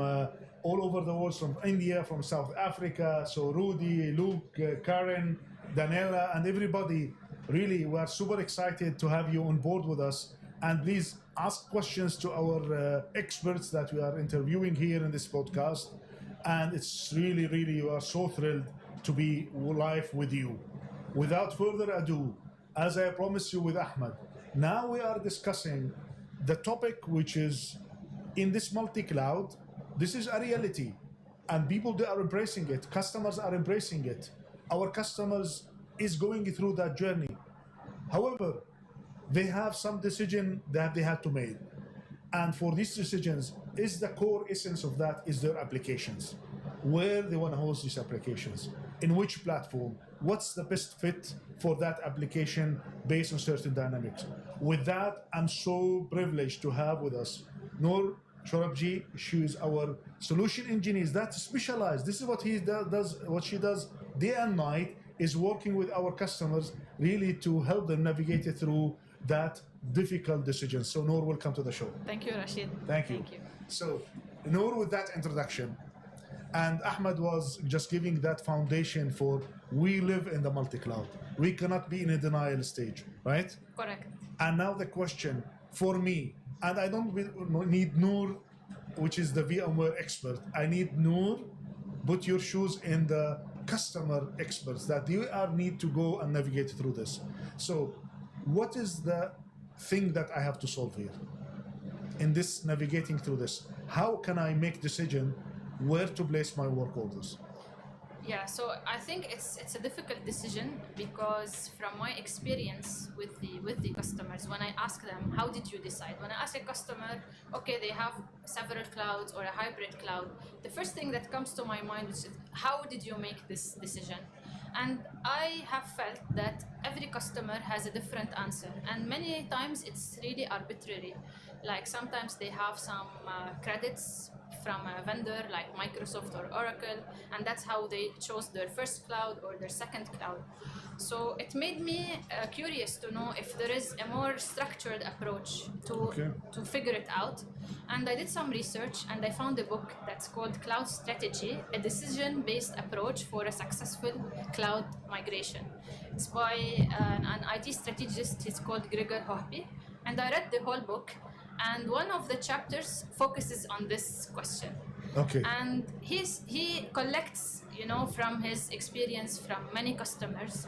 all over the world, from India, from South Africa. So Rudy, Luke, Karen, Daniela, and everybody. Really, we are super excited to have you on board with us. And please ask questions to our experts that we are interviewing here in this podcast. And it's really, really, we are so thrilled to be live with you. Without further ado, as I promised you with Ahmed, now we are discussing the topic which is in this multi-cloud. This is a reality, and people, they are embracing it. Customers are embracing it. Our customers is going through that journey. However, they have some decision that they had to make. And for these decisions, is the core essence of that is their applications. Where they want to host these applications, in which platform, what's the best fit for that application based on certain dynamics. With that, I'm so privileged to have with us Noor Shorabji. She is our solution engineer that specialized. This is what he does, what she does day and night, is working with our customers really to help them navigate it through that difficult decision. So Noor, welcome to the show. Thank you, Rashid. Thank you. Thank you. So Noor, with that introduction, and Ahmed was just giving that foundation for we live in the multi-cloud. We cannot be in a denial stage, right? Correct. And now the question for me, and I don't need Noor, which is the VMware expert. I need Noor, put your shoes in the customer experts that you are need to go and navigate through this. So what is the thing that I have to solve here in this navigating through this? How can I make decision where to place my work orders? Yeah, so I think it's a difficult decision because from my experience with the customers, when I ask them, how did you decide? When I ask a customer, okay, they have several clouds or a hybrid cloud, the first thing that comes to my mind is, how did you make this decision? And I have felt that every customer has a different answer, and many times it's really arbitrary. Like sometimes they have some credits from a vendor like Microsoft or Oracle, and that's how they chose their first cloud or their second cloud. So it made me curious to know if there is a more structured approach to figure it out. And I did some research and I found a book that's called Cloud Strategy, a decision-based approach for a successful cloud migration. It's by an IT strategist, he's called Gregor Hohby. And I read the whole book, and one of the chapters focuses on this question. Okay. And he collects, from his experience from many customers,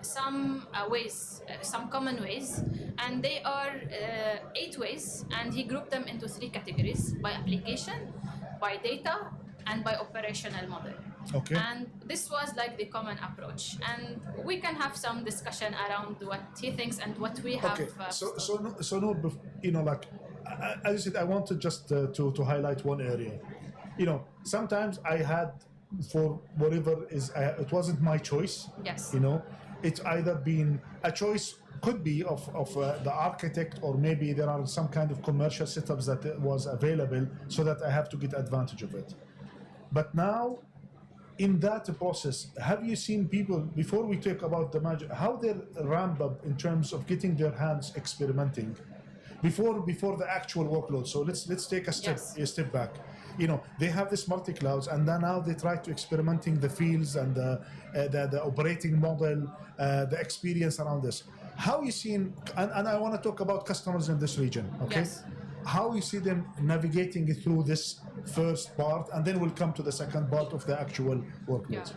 some ways, some common ways, and they are 8 ways, and he grouped them into 3 categories: by application, by data, and by operational model. Okay. And this was like the common approach, and we can have some discussion around what he thinks and what we have. Okay. So Noor, like as I said, I wanted just to highlight one area. Sometimes I had, for whatever is, it wasn't my choice. Yes. It's either been a choice, could be of the architect, or maybe there are some kind of commercial setups that was available so that I have to get advantage of it. But now, in that process, have you seen people, before we talk about the magic, how they ramp up in terms of getting their hands experimenting before the actual workload? So let's take a step back. They have this multi-clouds, and then now they try to experimenting the fields and the operating model, the experience around this. How you seen, and I want to talk about customers in this region, okay? Yes. How you see them navigating through this first part, and then we'll come to the second part of the actual workloads.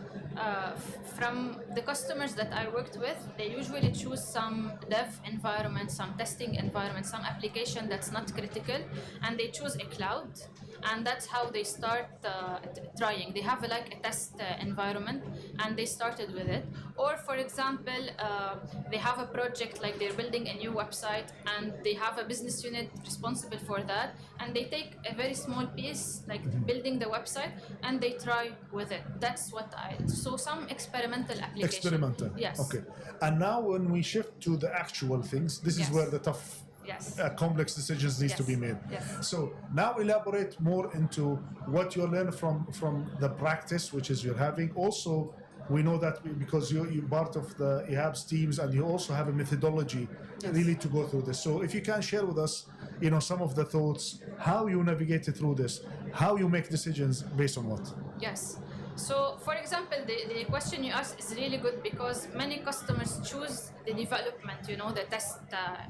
From the customers that I worked with, they usually choose some dev environment, some testing environment, some application that's not critical, and they choose a cloud, and that's how they start trying. They have a test environment, and they started with it. Or for example, they have a project, like they're building a new website, and they have a business unit responsible for that, and they take a very small piece, like building the website, and they try with it. That's what so some experimental application. Experimental. Yes. Okay. And now when we shift to the actual things, this is where the tough Yes. complex decisions needs to be made. Yes. So now elaborate more into what you learn from the practice, which is you're having. Also, we know that because you're part of the EHAB's teams, and you also have a methodology really to go through this. So if you can share with us, some of the thoughts, how you navigated through this, how you make decisions based on what? Yes. So, for example, the question you asked is really good because many customers choose the development, the test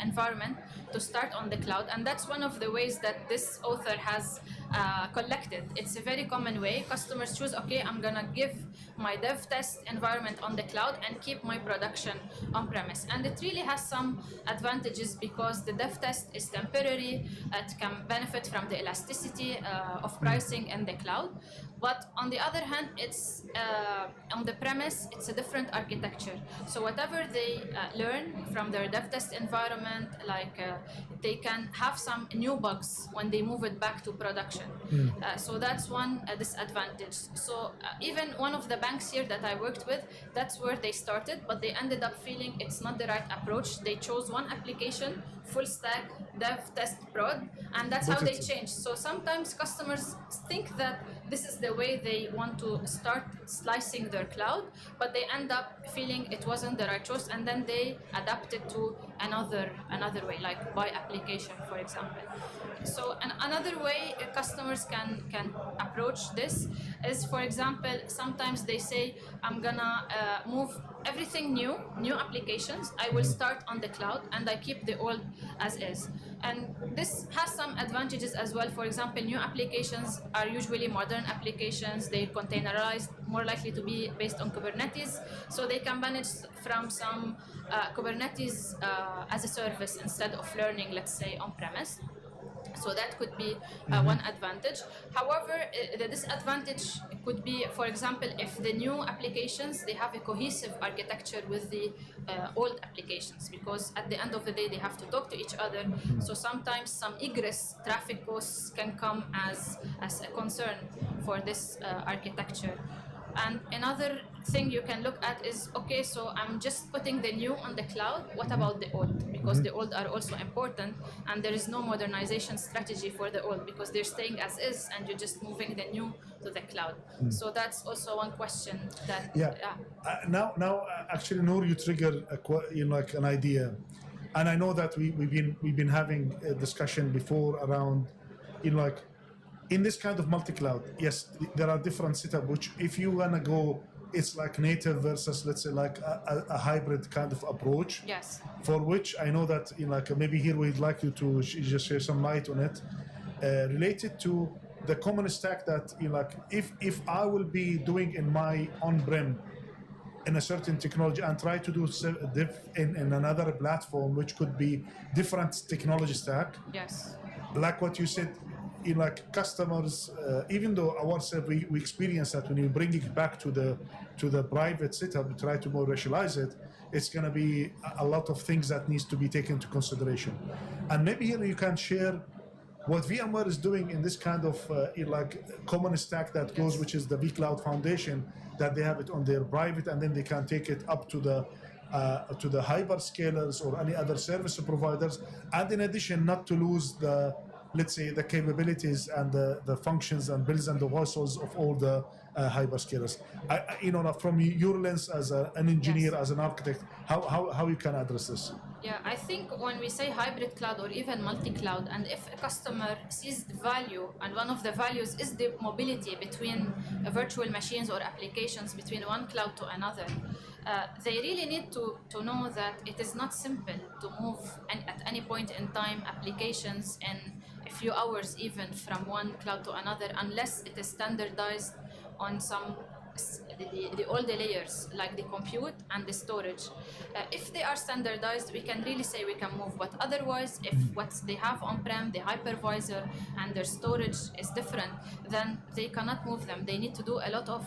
environment to start on the cloud. And that's one of the ways that this author has collected. It's a very common way. Customers choose, okay, I'm going to give my dev test environment on the cloud and keep my production on-premise. And it really has some advantages because the dev test is temporary. It can benefit from the elasticity of pricing in the cloud. But on the other hand, it's on the premise, it's a different architecture. So whatever they learn from their dev test environment, they can have some new bugs when they move it back to production. So that's one disadvantage. So even one of the banks here that I worked with, that's where they started, but they ended up feeling it's not the right approach. They chose one application, full stack, dev, test, prod, and that's how they changed. So sometimes customers think that this is the way they want to start slicing their cloud, but they end up feeling it wasn't the right choice, and then they adapt it to another way, like by application, for example. So another way customers can approach this is, for example, sometimes they say, I'm gonna move everything new applications. I will start on the cloud and I keep the old as is. And this has some advantages as well. For example, new applications are usually modern applications. They're containerized, more likely to be based on Kubernetes. So they can manage from some Kubernetes as a service instead of learning, let's say, on-premise. So that could be one advantage. However, the disadvantage could be, for example, if the new applications, they have a cohesive architecture with the old applications, because at the end of the day, they have to talk to each other. So sometimes some egress traffic costs can come as a concern for this architecture. And another thing you can look at is, okay, so I'm just putting the new on the cloud. What about the old? Because the old are also important, and there is no modernization strategy for the old because they're staying as is, and you're just moving the new to the cloud. So that's also one question that. Now, actually, Noor, you triggered like an idea, and I know that we've been having a discussion before around, like, in this kind of multi-cloud, yes, there are different setup, which if you wanna go, it's like native versus, let's say, like a hybrid kind of approach. Yes. For which I know that, like, maybe here we'd like you to just share some light on it, related to the common stack that, like, if I will be doing in my on-prem in a certain technology and try to do in another platform, which could be different technology stack. Yes. Like what you said, like customers, even though ourselves we experience that when you bring it back to the private setup, we try to more rationalize it. It's going to be a lot of things that needs to be taken into consideration. And maybe here you can share what VMware is doing in this kind of like common stack that goes, which is the vCloud Foundation, that they have it on their private, and then they can take it up to the hyperscalers or any other service providers. And in addition, not to lose the, let's say, the capabilities and the functions and bells and the whistles of all the hyperscalers. From your lens as an engineer, as an architect, how you can address this? Yeah, I think when we say hybrid cloud or even multi-cloud, and if a customer sees the value, and one of the values is the mobility between virtual machines or applications between one cloud to another, they really need to know that it is not simple to move at any point in time applications in a few hours even from one cloud to another, unless it is standardized on some all the layers, like the compute and the storage. If they are standardized, we can really say we can move, but otherwise, if what they have on-prem, the hypervisor, and their storage is different, then they cannot move them. They need to do a lot of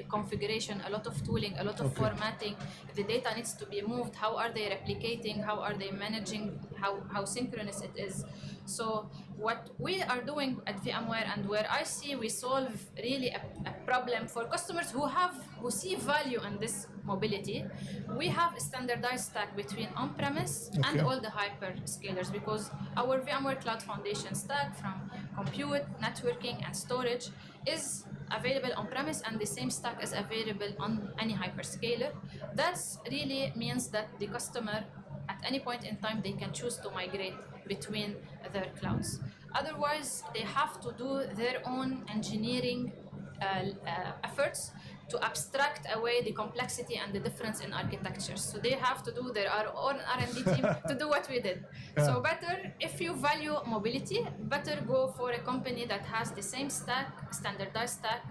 configuration, a lot of tooling, a lot of formatting. If the data needs to be moved, how are they replicating? How are they managing? how synchronous it is. So what we are doing at VMware, and where I see we solve really a problem for customers who see value in this mobility, we have a standardized stack between on-premise and all the hyperscalers, because our VMware Cloud Foundation stack from compute, networking, and storage is available on-premise, and the same stack is available on any hyperscaler. That really means that the customer, at any point in time, they can choose to migrate between their clouds. Otherwise, they have to do their own engineering efforts to abstract away the complexity and the difference in architectures. So they have to do their own R&D team to do what we did. Yeah. So better, if you value mobility, better go for a company that has the same stack, standardized stack,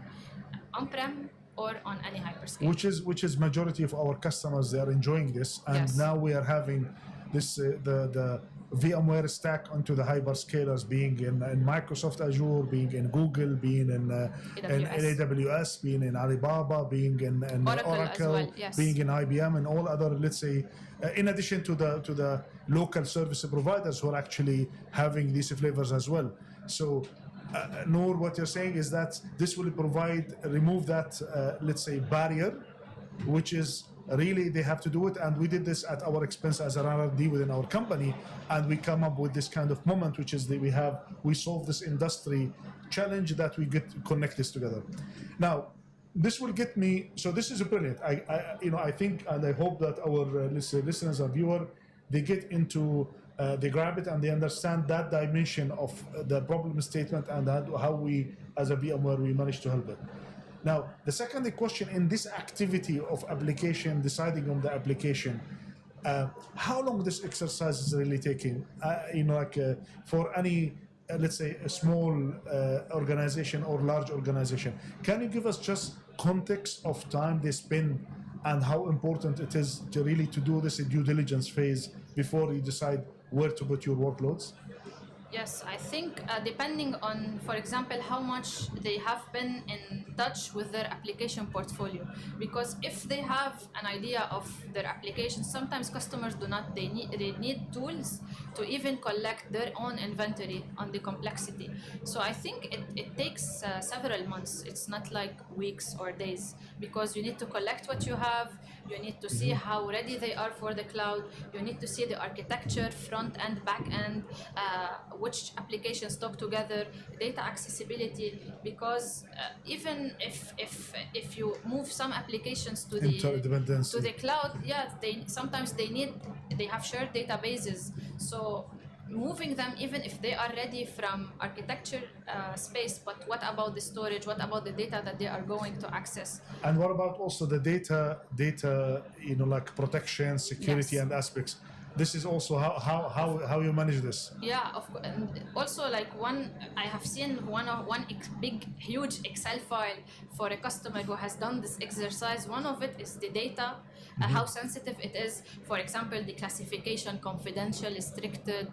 on-prem or on any hyperscaler. Which is majority of our customers, they are enjoying this, and Yes. now we are having this the VMware stack onto the hyperscalers, being in Microsoft Azure, being in Google, being in AWS, being in Alibaba, being in Oracle as well, yes. being in IBM, and all other, let's say, in addition to the local service providers who are actually having these flavors as well. So Noor, what you're saying is that this will remove that, let's say, barrier, which is really they have to do it. And we did this at our expense as an R&D within our company, and we come up with this kind of moment, which is that we solve this industry challenge, that we get to connect this together. Now, this will get me, so this is brilliant. I think, and I hope that our listeners and viewers, they get into they grab it and they understand that dimension of the problem statement, and how we, as a VMware, we manage to help it. Now, the second question in this activity of application, deciding on the application, how long this exercise is really taking? For any, let's say, a small organization or large organization, can you give us just context of time they spend and how important it is to really to do this due diligence phase before you decide where to put your workloads? Yes, I think depending on, for example, how much they have been in touch with their application portfolio. Because if they have an idea of their application, sometimes customers they need tools to even collect their own inventory on the complexity. So I think it takes several months. It's not like weeks or days, because you need to collect what you have, you need to see how ready they are for the cloud, you need to see the architecture, front end, back end, which applications talk together, data accessibility, because even if you move some applications to the cloud, sometimes they have shared databases. So moving them, even if they are ready from architecture space, but what about the storage? What about the data that they are going to access? And what about also the data, like protection, security, and aspects? This is also how you manage this. Yeah, of course. And also, like I have seen one big, huge Excel file for a customer who has done this exercise. One of it is the data, how sensitive it is. For example, the classification, confidential, restricted,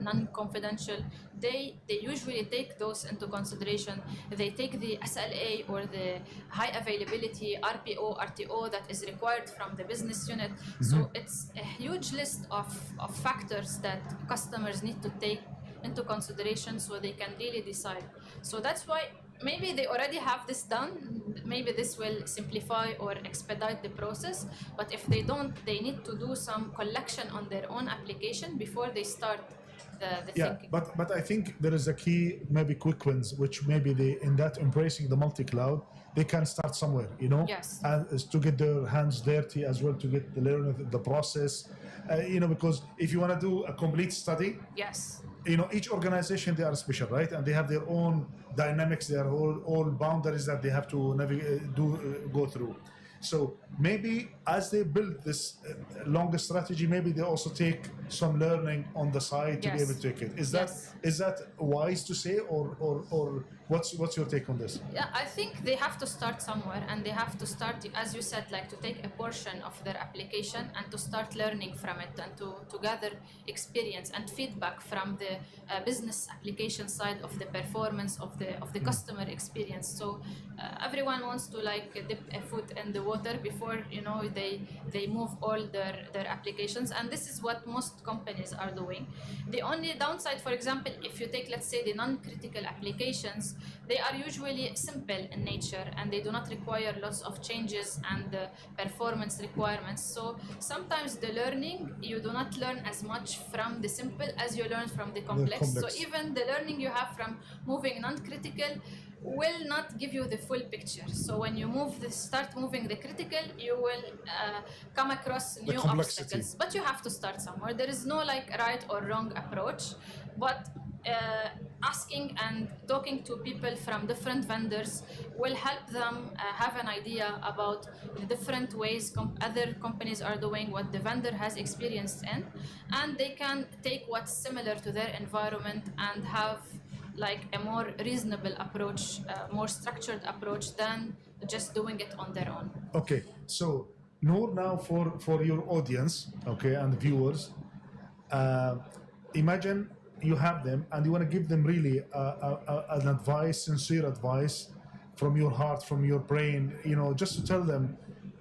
non-confidential. They usually take those into consideration. They take the SLA or the high availability RPO, RTO that is required from the business unit. So it's a huge list of factors that customers need to take into consideration so they can really decide. So that's why maybe they already have this done. Maybe this will simplify or expedite the process. But if they don't, they need to do some collection on their own application before they start the thinking. But I think there is a key, maybe quick wins, which maybe they, in that embracing the multi-cloud, they can start somewhere, Yes. And is to get their hands dirty as well, to get the learn the process, because if you want to do a complete study, Yes. Each organization, they are special, right? And they have their own dynamics, their all boundaries that they have to go through. So maybe as they build this longer strategy, maybe they also take some learning on the side to be able to take it. Is that wise to say, or What's your take on this? Yeah, I think they have to start somewhere, and they have to start, as you said, like to take a portion of their application and to start learning from it, and to gather experience and feedback from the business application side of the performance of the customer experience. So everyone wants to like dip a foot in the water before they move all their applications, and this is what most companies are doing. The only downside, for example, if you take, let's say, the non-critical applications, they are usually simple in nature and they do not require lots of changes and performance requirements. So sometimes the learning, you do not learn as much from the simple as you learn from the complex. So even the learning you have from moving non-critical will not give you the full picture. So when you start moving the critical, you will come across new obstacles. But you have to start somewhere. There is no like right or wrong approach, but asking and talking to people from different vendors will help them have an idea about the different ways other companies are doing, what the vendor has experienced in, and they can take what's similar to their environment and have like a more reasonable approach, more structured approach than just doing it on their own. Okay, so Noor, now for your audience, okay, and viewers, imagine you have them and you want to give them really an advice, sincere advice from your heart, from your brain, just to tell them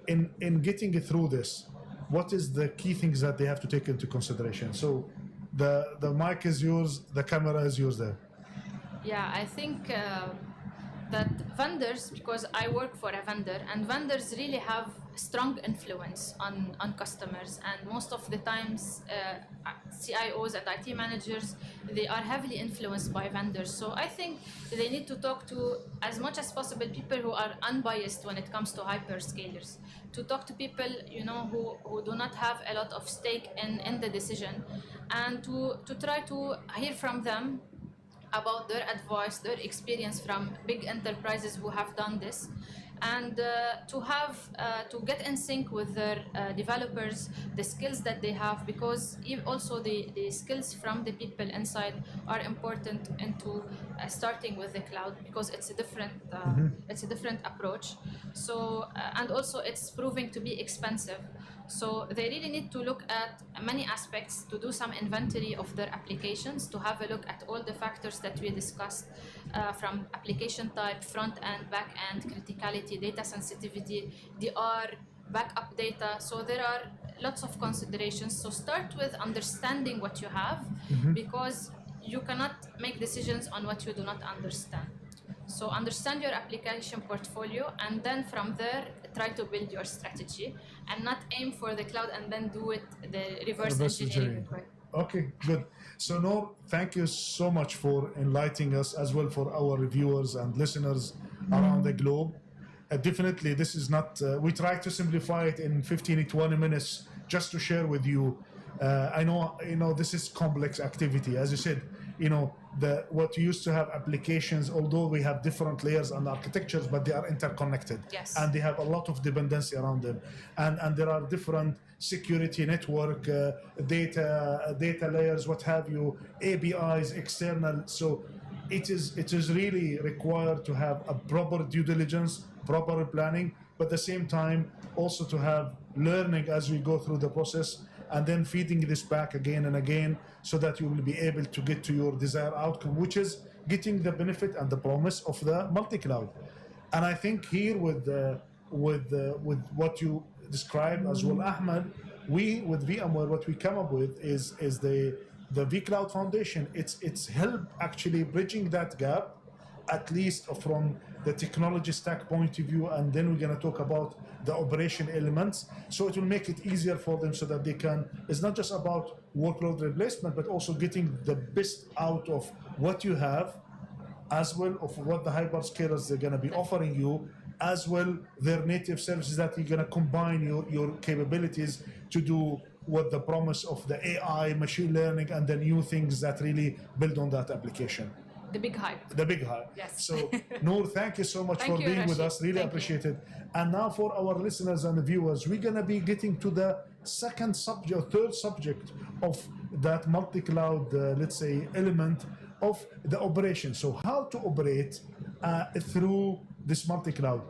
in getting through this, what is the key things that they have to take into consideration. So the mic is yours, the camera is yours there. Yeah, I think that vendors, because I work for a vendor, and vendors really have strong influence on customers, and most of the times CIOs and IT managers, they are heavily influenced by vendors. So I think they need to talk to, as much as possible, people who are unbiased when it comes to hyperscalers, to talk to people who do not have a lot of stake in the decision, and to try to hear from them about their advice, their experience from big enterprises who have done this, and to get in sync with their developers, the skills that they have, because also the skills from the people inside are important into starting with the cloud, because it's a different approach. So and also it's proving to be expensive. So they really need to look at many aspects, to do some inventory of their applications, to have a look at all the factors that we discussed, from application type, front end, back end, criticality, data sensitivity, DR, backup data. So there are lots of considerations. So start with understanding what you have, because you cannot make decisions on what you do not understand. So understand your application portfolio, and then from there try to build your strategy, and not aim for the cloud and then do it the reverse engineering way. Okay, good. So Noor, thank you so much for enlightening us, as well for our reviewers and listeners around the globe. Definitely, this is not, we try to simplify it in 15 to 20 minutes just to share with you. I know this is complex activity. As you said, what you used to have applications, although we have different layers and architectures, but they are interconnected. Yes. And they have a lot of dependency around them. And there are different security network, data layers, what have you, APIs, external. So it is really required to have a proper due diligence, proper planning, but at the same time also to have learning as we go through the process, and then feeding this back again and again, so that you will be able to get to your desired outcome, which is getting the benefit and the promise of the multi-cloud. And I think here with what you described as well, Ahmed, we with VMware, what we come up with is the vCloud Foundation. It's help actually bridging that gap, at least from the technology stack point of view, and then we're going to talk about the operation elements. So it will make it easier for them, so that they can, it's not just about workload replacement, but also getting the best out of what you have, as well of what the hyperscalers are going to be offering you, as well their native services that you're going to combine your capabilities to do what the promise of the AI, machine learning, and the new things that really build on that application. The big hype. The big hype. Yes. So, Noor, thank you so much for being with us. Really appreciate it. And now for our listeners and viewers, we're going to be getting to the second subject, or third subject of that multi-cloud, let's say, element of the operation. So how to operate through this multi-cloud.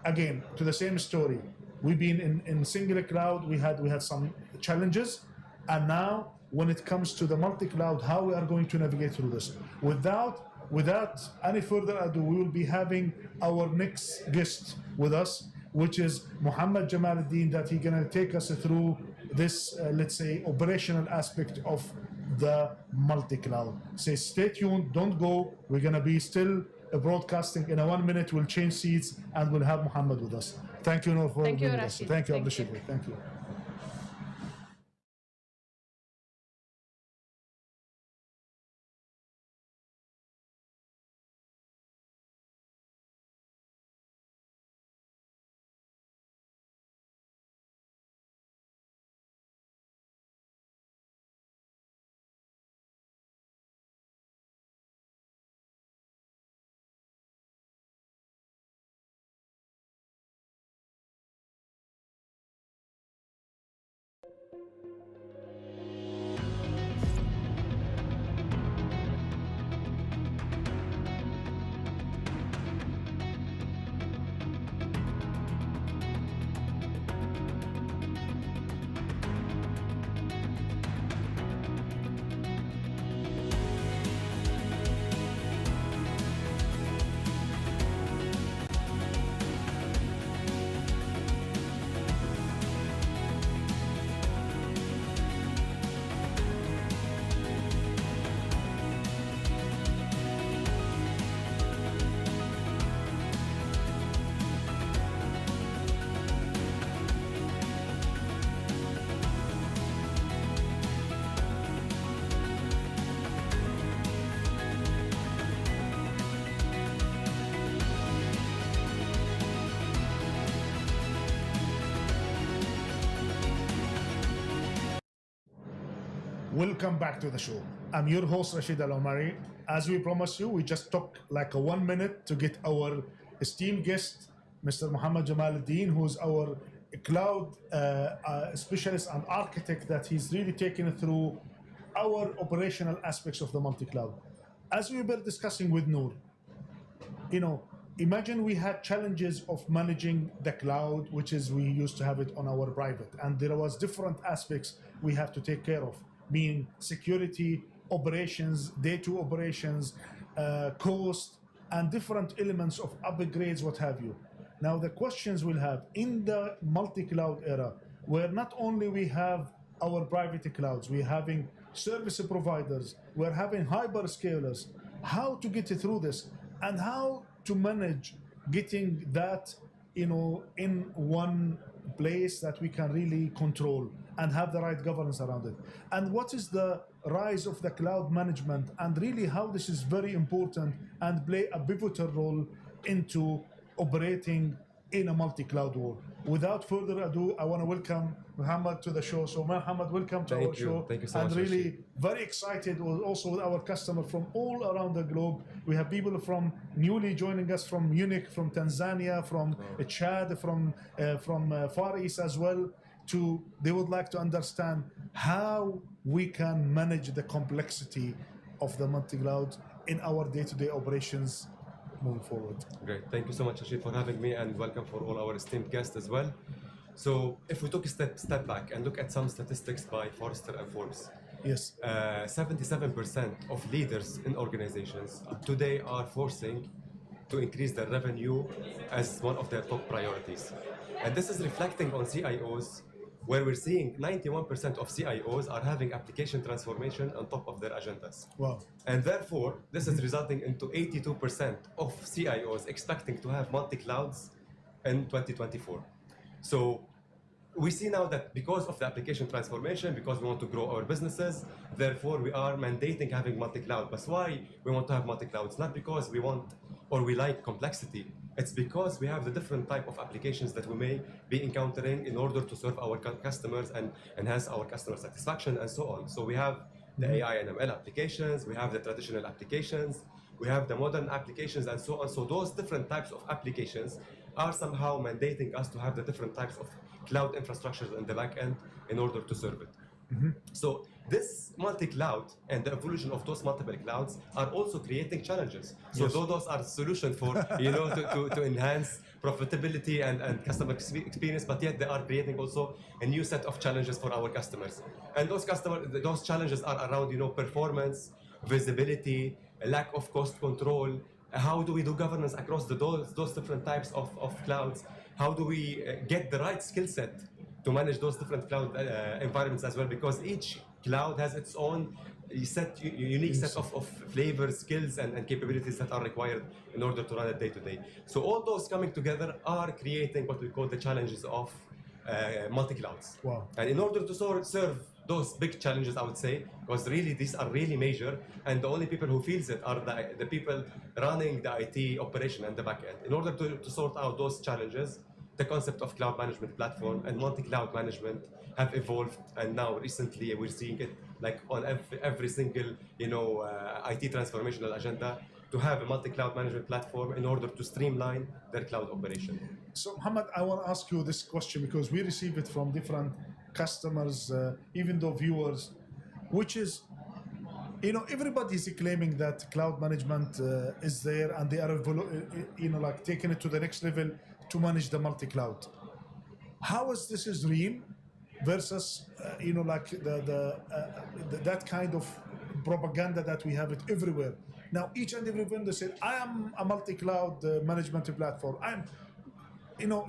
Again, to the same story. We've been in single cloud, we had some challenges, and now when it comes to the multi-cloud, how we are going to navigate through this. Without any further ado, we will be having our next guest with us, which is Muhammad Jamaluddin, that he's gonna take us through this, let's say, operational aspect of the multi-cloud. So stay tuned, don't go. We're gonna be still broadcasting in a 1 minute. We'll change seats and we'll have Muhammad with us. Thank you, Noor, for Thank you, being with us. Rashid. Thank you, Thank appreciate you. it. Thank you. Welcome back to the show. I'm your host, Rashid Al Omari. As we promised you, we just took like a 1 minute to get our esteemed guest, Mr. Muhammad Jamaluddin, who's our cloud specialist and architect, that he's really taken through our operational aspects of the multi-cloud. As we were discussing with Noor, imagine we had challenges of managing the cloud, which is we used to have it on our private, and there was different aspects we have to take care of, being security, operations, day-to operations, cost, and different elements of upgrades, what have you. Now the questions we'll have in the multi-cloud era, where not only we have our private clouds, we're having service providers, we're having hyperscalers, how to get through this and how to manage getting that in one place that we can really control and have the right governance around it. And what is the rise of the cloud management, and really how this is very important and play a pivotal role into operating in a multi-cloud world. Without further ado, I want to welcome Muhammad to the show. So Muhammad, welcome to our show. Thank you so and much. And really Rashid. very excited also with our customers from all around the globe. We have people from newly joining us from Munich, from Tanzania, from Chad, from Far East as well. They would like to understand how we can manage the complexity of the multi-cloud in our day-to-day operations moving forward. Great. Thank you so much, Rashid, for having me, and welcome for all our esteemed guests as well. So if we took a step back and look at some statistics by Forrester and Forbes, yes, 77% of leaders in organizations today are forcing to increase their revenue as one of their top priorities. And this is reflecting on CIOs, where we're seeing 91% of CIOs are having application transformation on top of their agendas. Wow. And therefore, this is resulting into 82% of CIOs expecting to have multi-clouds in 2024. So we see now that because of the application transformation, because we want to grow our businesses, therefore we are mandating having multi-cloud. But why we want to have multi-clouds? Not because we want or we like complexity. It's because we have the different type of applications that we may be encountering in order to serve our customers and enhance our customer satisfaction and so on. So we have the AI and ML applications, we have the traditional applications, we have the modern applications and so on. So those different types of applications are somehow mandating us to have the different types of cloud infrastructures in the back end in order to serve it. So This multi-cloud and the evolution of those multiple clouds are also creating challenges. So Yes. though those are solutions for to enhance profitability and customer experience, but yet they are creating also a new set of challenges for our customers. And those challenges are around performance, visibility, a lack of cost control. How do we do governance across those different types of clouds? How do we get the right skill set to manage those different cloud environments as well? Because each cloud has its own unique set of flavors, skills, and capabilities that are required in order to run it day to day. So all those coming together are creating what we call the challenges of multi-clouds. Wow. And in order to serve those big challenges, I would say, because really these are really major, and the only people who feels it are the people running the IT operation and the back end. In order to sort out those challenges, the concept of cloud management platform and multi-cloud management have evolved, and now recently we're seeing it like on every single IT transformational agenda, to have a multi-cloud management platform in order to streamline their cloud operation. So, Muhammad, I want to ask you this question because we receive it from different customers, even though viewers, which is, everybody is claiming that cloud management is there, and they are, like taking it to the next level to manage the multi-cloud. How is this is real versus, like that kind of propaganda that we have it everywhere. Now, each and every vendor said, I am a multi-cloud management platform. I'm,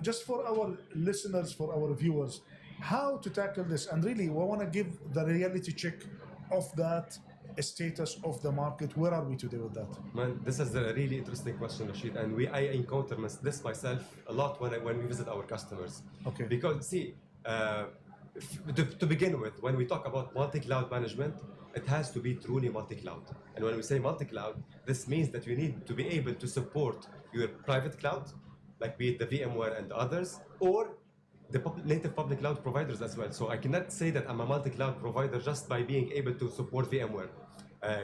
just for our listeners, for our viewers, how to tackle this. And really, we want to give the reality check of that status of the market. Where are we today with that? Man, this is a really interesting question, Rashid, and I encounter this myself a lot when we visit our customers. Okay. Because see, to begin with, when we talk about multi-cloud management, it has to be truly multi-cloud. And when we say multi-cloud, this means that you need to be able to support your private cloud, like be it the VMware and others, or the native public cloud providers as well. So I cannot say that I'm a multi-cloud provider just by being able to support VMware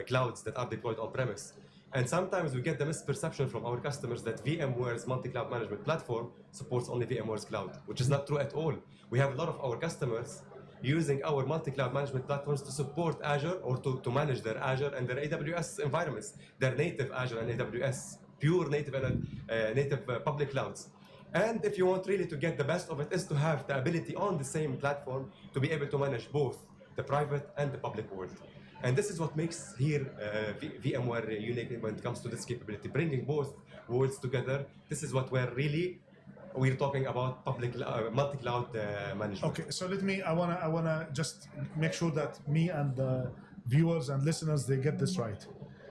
clouds that are deployed on premise. And sometimes we get the misperception from our customers that VMware's multi-cloud management platform supports only VMware's cloud, which is not true at all. We have a lot of our customers using our multi-cloud management platforms to support Azure or to manage their Azure and their AWS environments, their native Azure and AWS, pure native and native public clouds. And if you want really to get the best of it, is to have the ability on the same platform to be able to manage both the private and the public world. And this is what makes here VMware unique when it comes to this capability, bringing both worlds together. This is what we're talking about public multi-cloud management. Okay, so I wanna just make sure that me and the viewers and listeners, they get this right.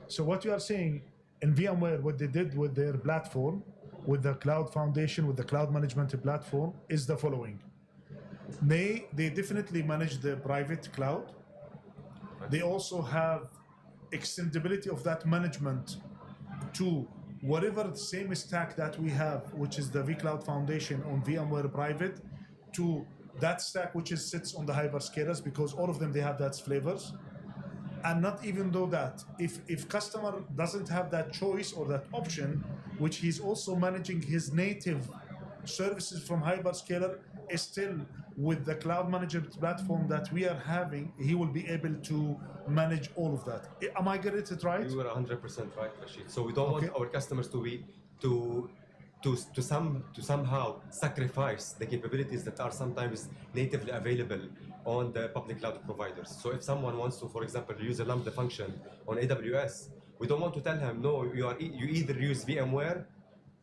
So what you are saying in VMware, what they did with their platform, with the cloud foundation, with the cloud management platform, is the following. They definitely manage the private cloud. They also have extendability of that management to whatever the same stack that we have, which is the vCloud Foundation on VMware Private, to that stack which sits on the hyperscalers, because all of them, they have that flavors. And not even though that, if customer doesn't have that choice or that option, which he's also managing his native services from hyperscaler, is still with the cloud management platform that we are having, he will be able to manage all of that. Am I getting it right? You are 100% right, Rashid. So we don't want our customers to somehow sacrifice the capabilities that are sometimes natively available on the public cloud providers. So if someone wants to, for example, use a Lambda function on AWS, we don't want to tell him, no, you either use VMware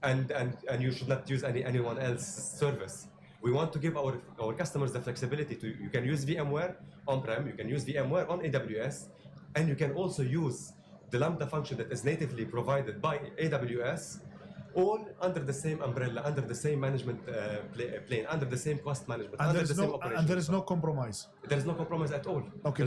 and you should not use anyone else's service. We want to give our customers the flexibility to, you can use VMware on-prem, you can use VMware on AWS, and you can also use the Lambda function that is natively provided by AWS, all under the same umbrella, under the same management plane, under the same cost management, under the same operation. And there is no compromise. There is no compromise at all. Okay,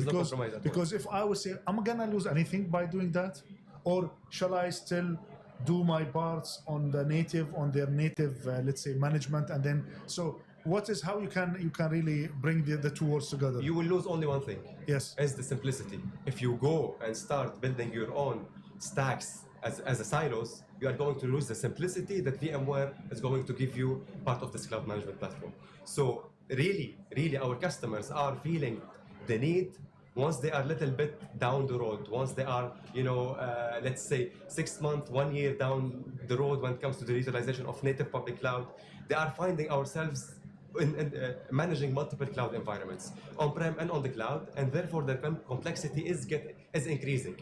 because if I would say, I'm gonna lose anything by doing that, or shall I still do my parts on the native, on their native, let's say, management, and then, so what is, how you can really bring the two worlds together? You will lose only one thing. Yes. Is the simplicity. If you go and start building your own stacks as a silos, you are going to lose the simplicity that VMware is going to give you part of this cloud management platform. So really, our customers are feeling the need once they are a little bit down the road, once they are, let's say 6 months, 1 year down the road when it comes to the utilization of native public cloud, they are finding ourselves in managing multiple cloud environments, on-prem and on the cloud, and therefore the complexity is increasing.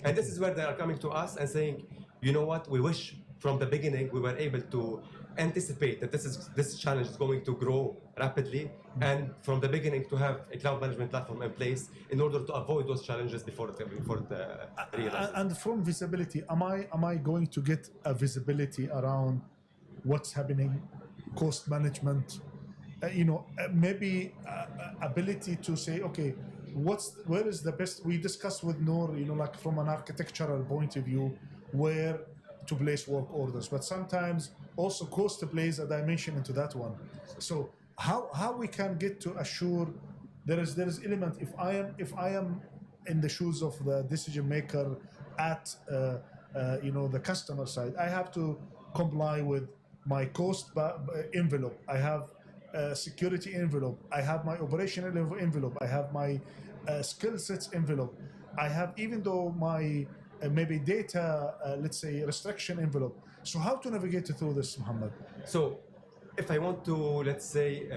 And this is where they are coming to us and saying, you know what, we wish from the beginning we were able to anticipate that this challenge is going to grow rapidly, and from the beginning to have a cloud management platform in place in order to avoid those challenges before it realizes. And from visibility, am I going to get a visibility around what's happening, cost management, maybe ability to say, okay, where is the best? We discussed with Noor, like from an architectural point of view, where to place work orders, but sometimes also cost plays a dimension into that one. So how we can get to assure there is element, if I am in the shoes of the decision maker at the customer side, I have to comply with my cost envelope, I have security envelope, I have my operational envelope, I have my skill sets envelope, I have, even though my maybe data, let's say, restriction envelope. So how to navigate through this, Muhammad? So if I want to, let's say,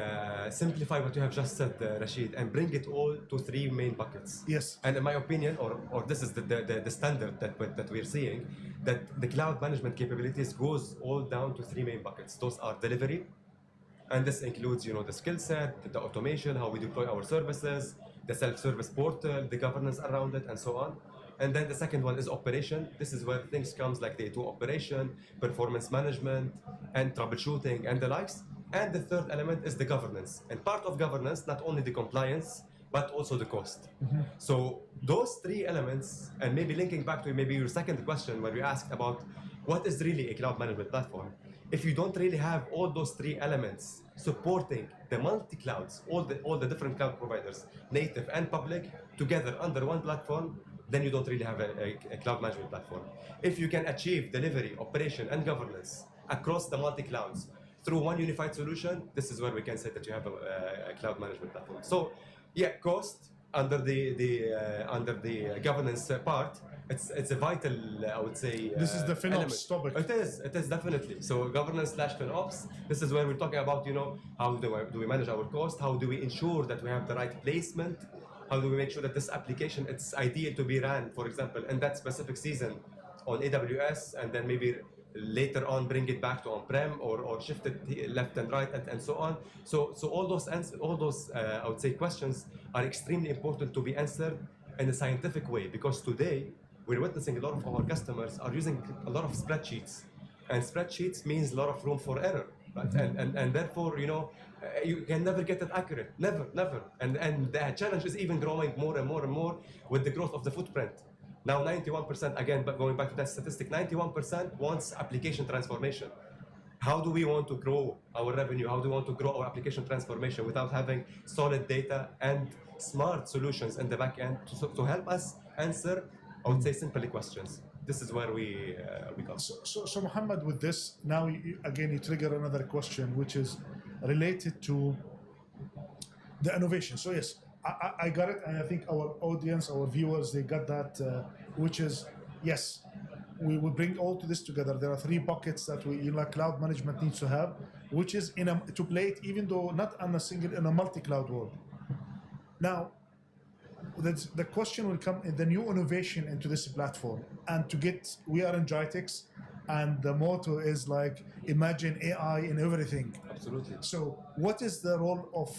simplify what you have just said, Rashid, and bring it all to 3 main buckets. Yes. And in my opinion, or this is the standard that we're seeing, that the cloud management capabilities goes all down to 3 main buckets. Those are delivery, and this includes, the skill set, the automation, how we deploy our services, the self-service portal, the governance around it, and so on. And then the second one is operation. This is where things comes like the operation, performance management, and troubleshooting, and the likes. And the third element is the governance. And part of governance, not only the compliance, but also the cost. So those 3 elements, and maybe linking back to maybe your second question where you asked about what is really a cloud management platform. If you don't really have all those 3 elements supporting the multi-clouds, all the different cloud providers, native and public, together under one platform, then you don't really have a cloud management platform. If you can achieve delivery, operation, and governance across the multi-clouds through one unified solution, this is where we can say that you have a cloud management platform. So, yeah, cost under the governance part, it's a vital, I would say. This is the FinOps topic. It is definitely. So governance / FinOps. This is where we're talking about, how do we manage our cost? How do we ensure that we have the right placement? How do we make sure that this application, it's ideal to be ran, for example, in that specific season on AWS, and then maybe later on bring it back to on-prem or shift it left and right and so on. So all those I would say questions are extremely important to be answered in a scientific way, because today we're witnessing a lot of our customers are using a lot of spreadsheets, and spreadsheets means a lot of room for error, right? And therefore, you can never get it accurate, never. And the challenge is even growing more and more and more with the growth of the footprint. Now 91%, again, but going back to that statistic, 91% wants application transformation. How do we want to grow our revenue? How do we want to grow our application transformation without having solid data and smart solutions in the back end to help us answer, I would say, simple questions? This is where we come. So Muhammad, with this, now again you trigger another question, which is related to the innovation. So yes, I got it, and I think our audience, our viewers, they got that, which is, yes, we will bring all to this together. There are 3 buckets that cloud management needs to have, which is to play it, even though not on in a multi-cloud world. Now, the question will come in the new innovation into this platform, and we are in GITEX, and the motto is like, imagine AI in everything. Absolutely. So what is the role of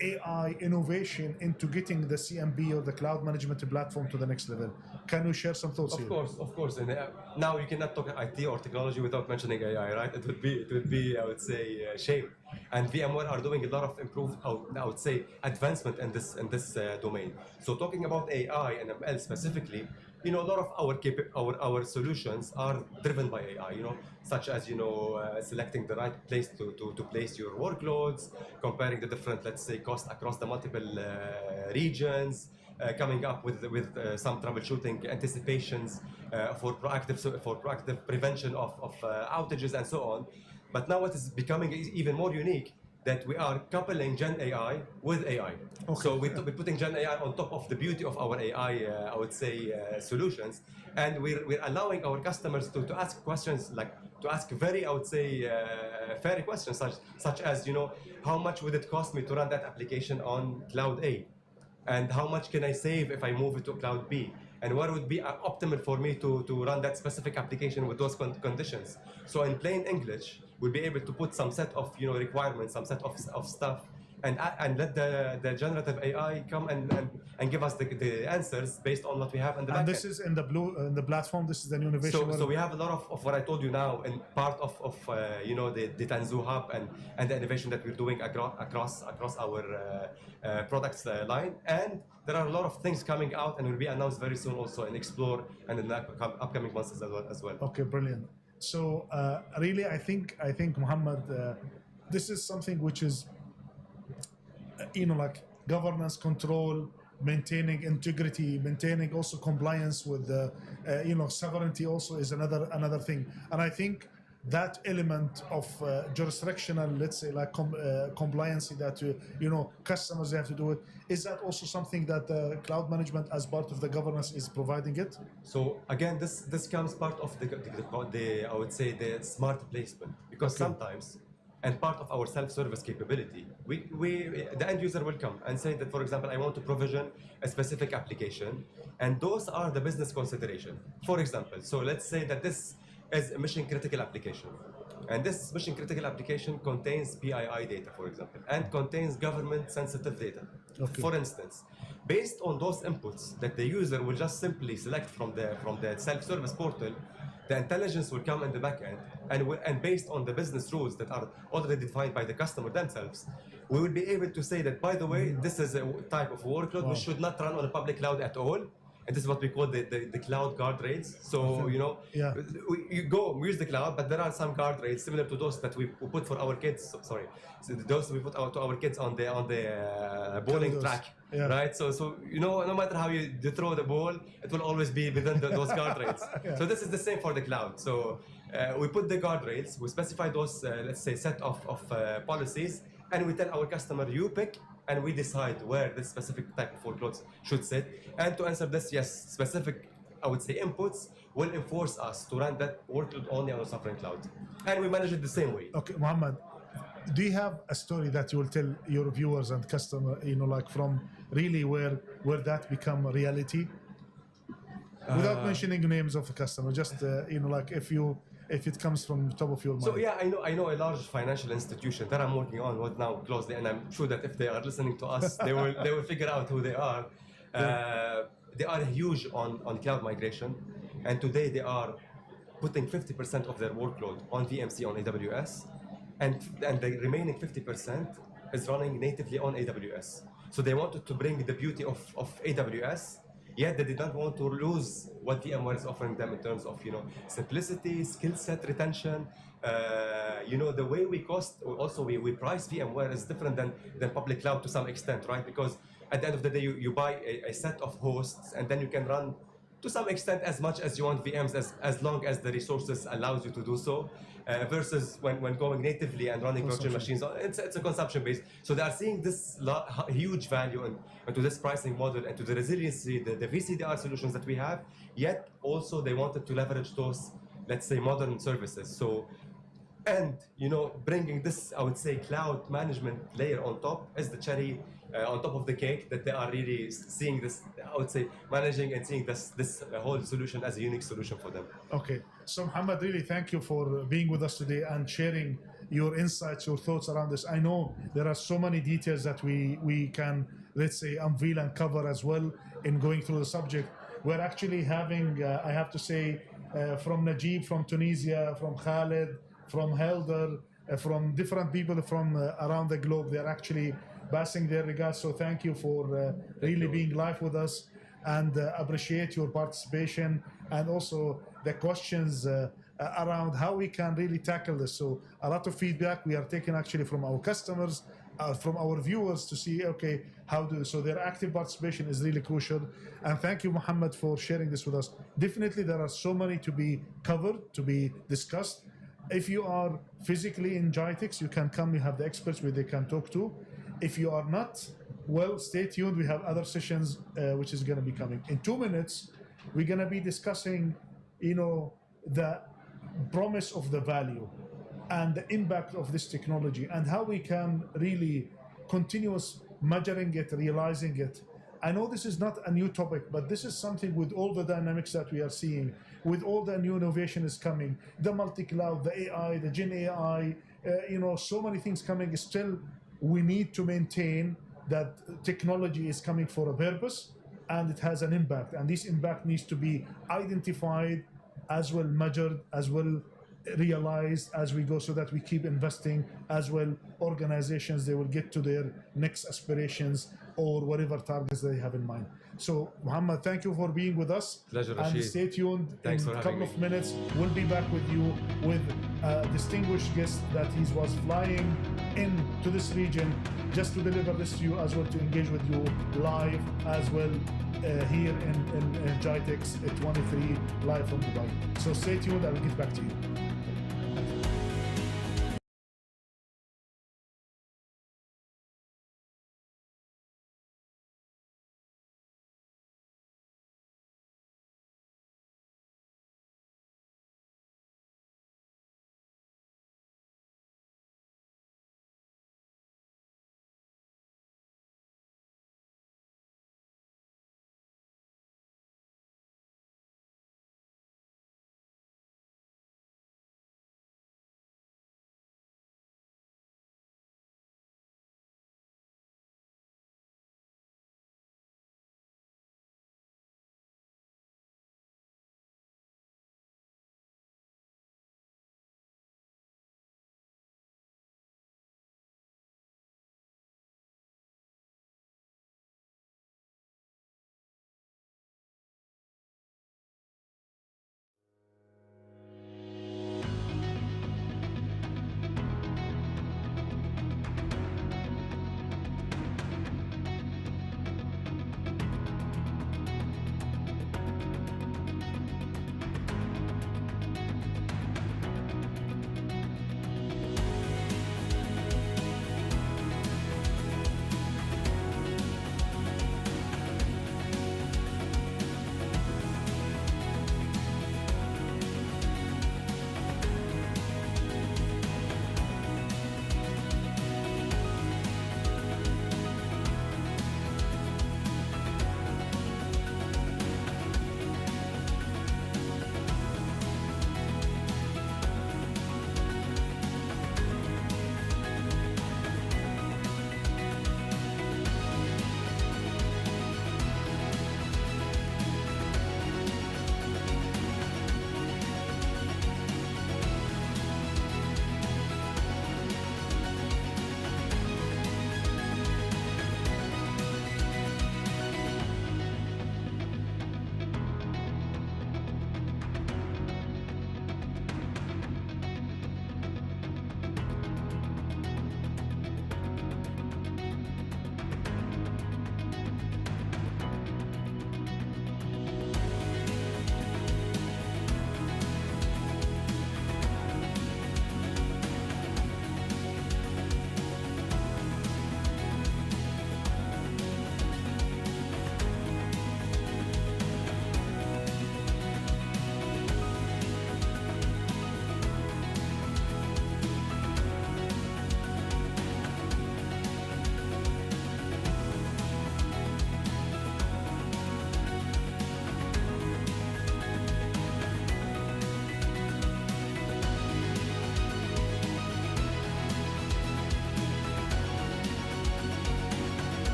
AI innovation into getting the CMB or the cloud management platform to the next level? Can you share some thoughts here? Of course. And now you cannot talk IT or technology without mentioning AI, right? It would be I would say, shame. And VMware are doing a lot of I would say, advancement in this domain. So talking about AI and ML specifically, a lot of our solutions are driven by AI, such as, selecting the right place to place your workloads, comparing the different, let's say, costs across the multiple regions, coming up with some troubleshooting anticipations for proactive prevention of outages and so on. But now what is becoming even more unique, that we are coupling Gen AI with AI. Okay. So we're putting Gen AI on top of the beauty of our AI, I would say, solutions. And we're allowing our customers to ask questions, like to ask very, I would say, fair questions, such as, you know, how much would it cost me to run that application on Cloud A? And how much can I save if I move it to Cloud B? And what would be optimal for me to run that specific application with those conditions? So in plain English, we'll be able to put some set of, you know, requirements, some set of stuff, and let the generative AI come and give us the answers based on what we have in the backend. And this is in the platform. This is the new innovation. So we have a lot of what I told you now, and part of you know, the Tanzu Hub and the innovation that we're doing across our products line. And there are a lot of things coming out and will be announced very soon also in Explore and in the upcoming months as well. Okay, brilliant. So really, I think Muhammad, this is something which is, you know, like governance, control, maintaining integrity, maintaining also compliance with you know, sovereignty also is another thing. And I think that element of jurisdictional, let's say, like compliance that you know, customers have to do it, is that also something that cloud management as part of the governance is providing it? So again, this comes part of the I would say the smart placement, because sometimes, and part of our self-service capability, the end user will come and say that, for example, I want to provision a specific application, and those are the business consideration. For example, so let's say that this is a mission critical application, and this mission critical application contains PII data, for example, and contains government sensitive data. Okay. For instance, based on those inputs that the user will just simply select from the self-service portal, the intelligence will come in the back end, and based on the business rules that are already defined by the customer themselves, we will be able to say that, by the way, this is a type of workload which should not run on a public cloud at all. And this is what we call the cloud guardrails. So, you know, we use the cloud, but there are some guardrails similar to those that we put for our kids. So those we put out to our kids on the bowling track. Yeah. Right, so you know, no matter how you throw the ball, it will always be within those guardrails. So this is the same for the cloud. So we put the guardrails, we specify those, let's say, set of policies, and we tell our customer, you pick, and we decide where this specific type of workloads should sit. And to answer this, yes, specific, I would say, inputs will enforce us to run that workload only on a sovereign cloud, and we manage it the same way. Okay, Mohammed, do you have a story that you will tell your viewers and customer, you know, like from really where that become a reality, without mentioning names of the customer, just you know, like if it comes from the top of your mind? So yeah, I know a large financial institution that I'm working on with now closely, and I'm sure that if they are listening to us, they will figure out who they are. They are huge on cloud migration, and today they are putting 50% of their workload on VMC on AWS, and the remaining 50% is running natively on AWS. So they wanted to bring the beauty of AWS, yet they did not want to lose what VMware is offering them in terms of, you know, simplicity, skill set retention. You know, the way we cost, also we price VMware is different than public cloud to some extent, right? Because at the end of the day, you buy a set of hosts, and then you can run to some extent as much as you want VMs as long as the resources allows you to do so, versus when going natively and running virtual machines, it's a consumption based. So they are seeing this huge value into this pricing model and to the resiliency, the VCDR solutions that we have, yet also they wanted to leverage those, let's say, modern services. So, and, you know, bringing this, I would say, cloud management layer on top is the cherry on top of the cake, that they are really seeing this, I would say, managing and seeing this whole solution as a unique solution for them. Okay, so Mohammed, really thank you for being with us today and sharing your insights, your thoughts around this. I know there are so many details that we can, let's say, unveil and cover as well in going through the subject. We're actually having, I have to say, from Najib, from Tunisia, from Khaled, from Helder, from different people from around the globe. They're actually passing their regards. So thank you for really being live with us, and appreciate your participation and also the questions around how we can really tackle this. So a lot of feedback we are taking actually from our customers, from our viewers, to see, okay, so their active participation is really crucial. And thank you, Mohammed, for sharing this with us. Definitely there are so many to be covered, to be discussed. If you are physically in GITEX, you can come, you have the experts where they can talk to. If you are not, well, stay tuned. We have other sessions which is going to be coming. In 2 minutes, we're going to be discussing, the promise of the value and the impact of this technology and how we can really continuous measuring it, realizing it. I know this is not a new topic, but this is something with all the dynamics that we are seeing, with all the new innovation is coming, the multi-cloud, the AI, the Gen AI, so many things coming. Still, we need to maintain that technology is coming for a purpose and it has an impact. And this impact needs to be identified, as well measured, as well realized as we go, so that we keep investing as well. Organizations, they will get to their next aspirations or whatever targets they have in mind. So Muhammad, thank you for being with us. Pleasure, and Rashid. stay tuned. Thanks in for a having couple me. of minutes we'll be back with you with a distinguished guest that he was flying into this region just to deliver this to you, as well to engage with you live as well here in GITEX 23 live from Dubai. So stay tuned, I will get back to you.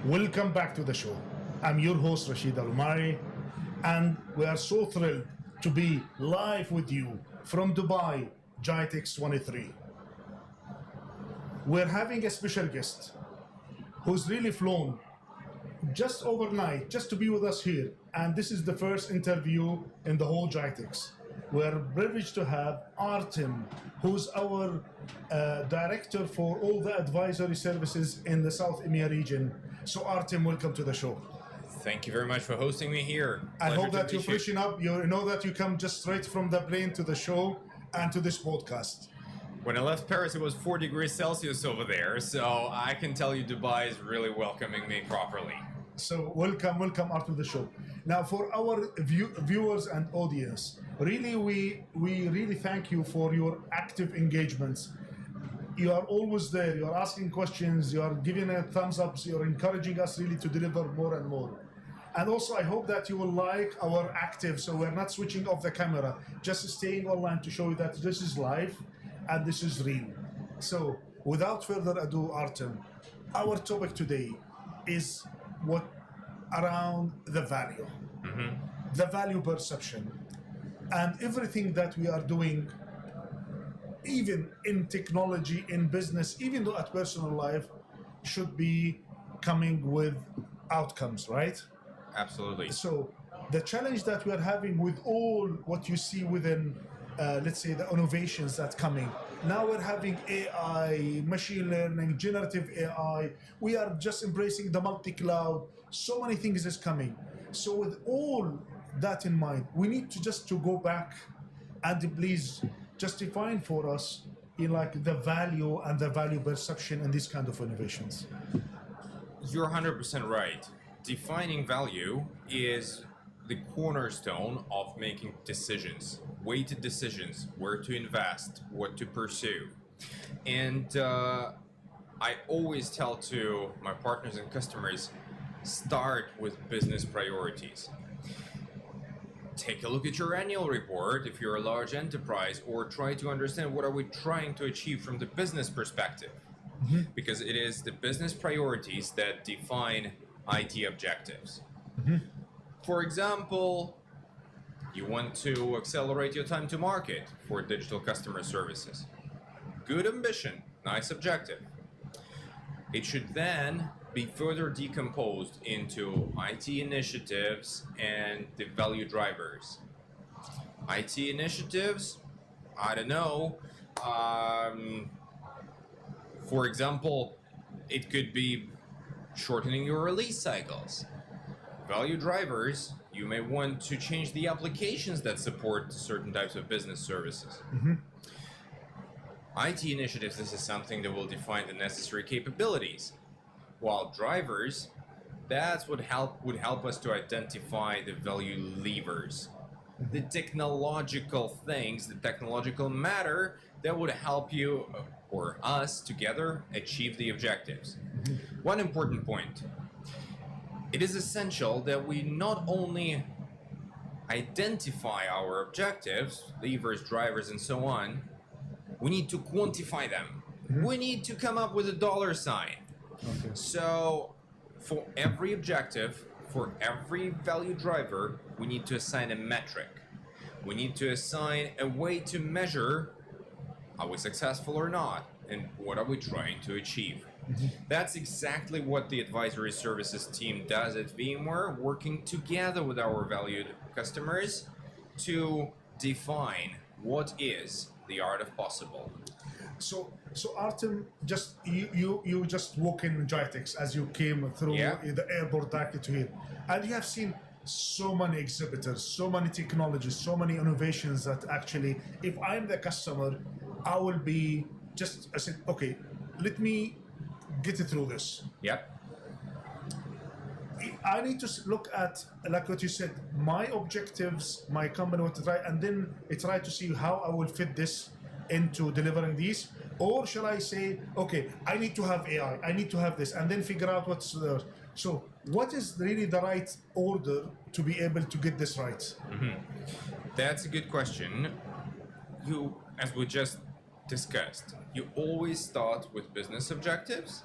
Welcome back to the show. I'm your host, Rashid Al-Umari, and we are so thrilled to be live with you from Dubai, GITEX 23. We're having a special guest who's really flown just overnight, just to be with us here. And this is the first interview in the whole GITEX. We're privileged to have Artem, who's our director for all the advisory services in the South EMEA region. So Artem, welcome to the show. Thank you very much for hosting me here. I Pleasure hope to that be you here. freshen up. You know that you come just straight from the plane to the show and to this podcast. When I left Paris, it was 4 degrees Celsius over there, so I can tell you Dubai is really welcoming me properly. So welcome Artem to the show. Now for our viewers and audience, really we really thank you for your active engagements. You are always there, you are asking questions, you are giving a thumbs up, you're encouraging us really to deliver more and more. And also I hope that you will like our active, so we're not switching off the camera, just staying online to show you that this is live and this is real. So without further ado, Artem, our topic today is what around the value, the value perception, and everything that we are doing, even in technology, in business, even though at personal life, should be coming with outcomes, right? Absolutely. So the challenge that we are having with all what you see within, let's say, the innovations that's coming. Now we're having AI, machine learning, generative AI. We are just embracing the multi-cloud. So many things is coming. So with all that in mind, we need to go back and please just define for us like the value and the value perception in these kind of innovations. You're 100% right. Defining value is the cornerstone of making decisions, weighted decisions, where to invest, what to pursue. And I always tell to my partners and customers, start with business priorities. Take a look at your annual report if you're a large enterprise, or try to understand what are we trying to achieve from the business perspective. Because it is the business priorities that define IT objectives. For example, you want to accelerate your time to market for digital customer services. Good ambition, nice objective. It should then be further decomposed into IT initiatives and the value drivers. IT initiatives, I don't know. For example, it could be shortening your release cycles. Value drivers, you may want to change the applications that support certain types of business services. IT initiatives, this is something that will define the necessary capabilities. While drivers, that's what would help us to identify the value levers. The technological things, the technological matter that would help you or us together achieve the objectives. One important point. It is essential that we not only identify our objectives, levers, drivers, and so on, we need to quantify them. We need to come up with a dollar sign. Okay. So for every objective, for every value driver, we need to assign a metric. We need to assign a way to measure are we successful or not, and what are we trying to achieve. That's exactly what the advisory services team does at VMware, working together with our valued customers to define what is the art of possible. So Artem, just you just walk in GITEX as you came through the airport directly to here, and you have seen so many exhibitors, so many technologies, so many innovations that actually, if I'm the customer, I will be I said, okay, let me get through this. Yep. I need to look at, like what you said, my objectives, my company, what to try, and then I try to see how I will fit this into delivering these. Or shall I say, okay, I need to have AI, I need to have this, and then figure out what's there. So what is really the right order to be able to get this right? That's a good question. You, as we just discussed, you always start with business objectives.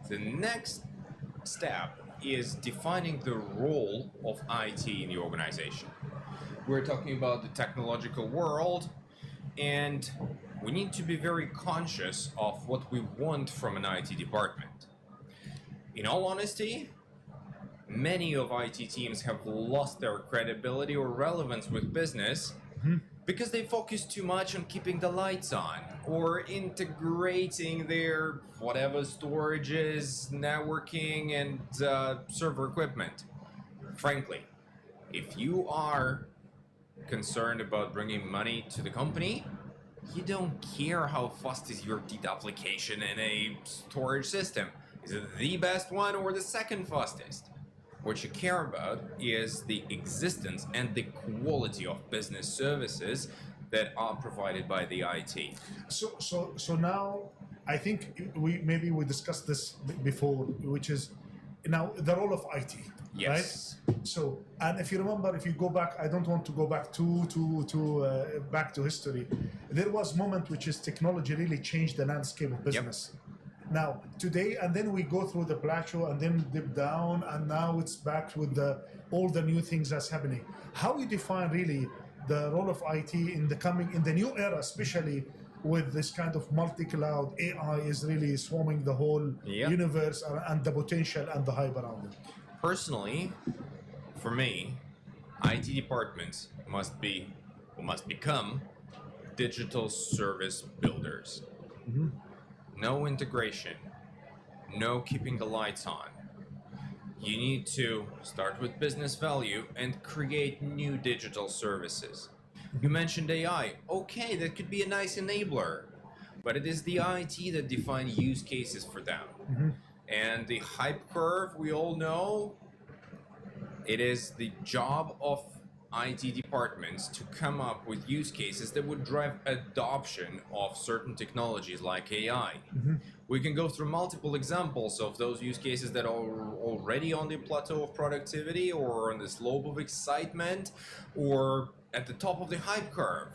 The next step is defining the role of IT in the organization. We're talking about the technological world, and we need to be very conscious of what we want from an IT department. In all honesty, many of IT teams have lost their credibility or relevance with business because they focus too much on keeping the lights on or integrating their whatever storages, networking, and server equipment. Frankly, if you are concerned about bringing money to the company, you don't care how fast is your DIT application in a storage system. Is it the best one or the second fastest? What you care about is the existence and the quality of business services that are provided by the IT. So now I think we discussed this before, which is now the role of IT. Yes. Right? So, and if you remember, if you go back, I don't want to go back back to history. There was a moment which is technology really changed the landscape of business. Now today, and then we go through the plateau and then dip down, and now it's back with all the new things that's happening. How you define really the role of IT in the new era, especially with this kind of multi-cloud AI is really swarming the whole universe and the potential and the hype around it. Personally, for me, IT departments must become digital service builders. No integration, no keeping the lights on. You need to start with business value and create new digital services. You mentioned AI. Okay, that could be a nice enabler, but it is the IT that define use cases for them. And the hype curve, we all know, it is the job of IT departments to come up with use cases that would drive adoption of certain technologies like AI. We can go through multiple examples of those use cases that are already on the plateau of productivity or on the slope of excitement or at the top of the hype curve.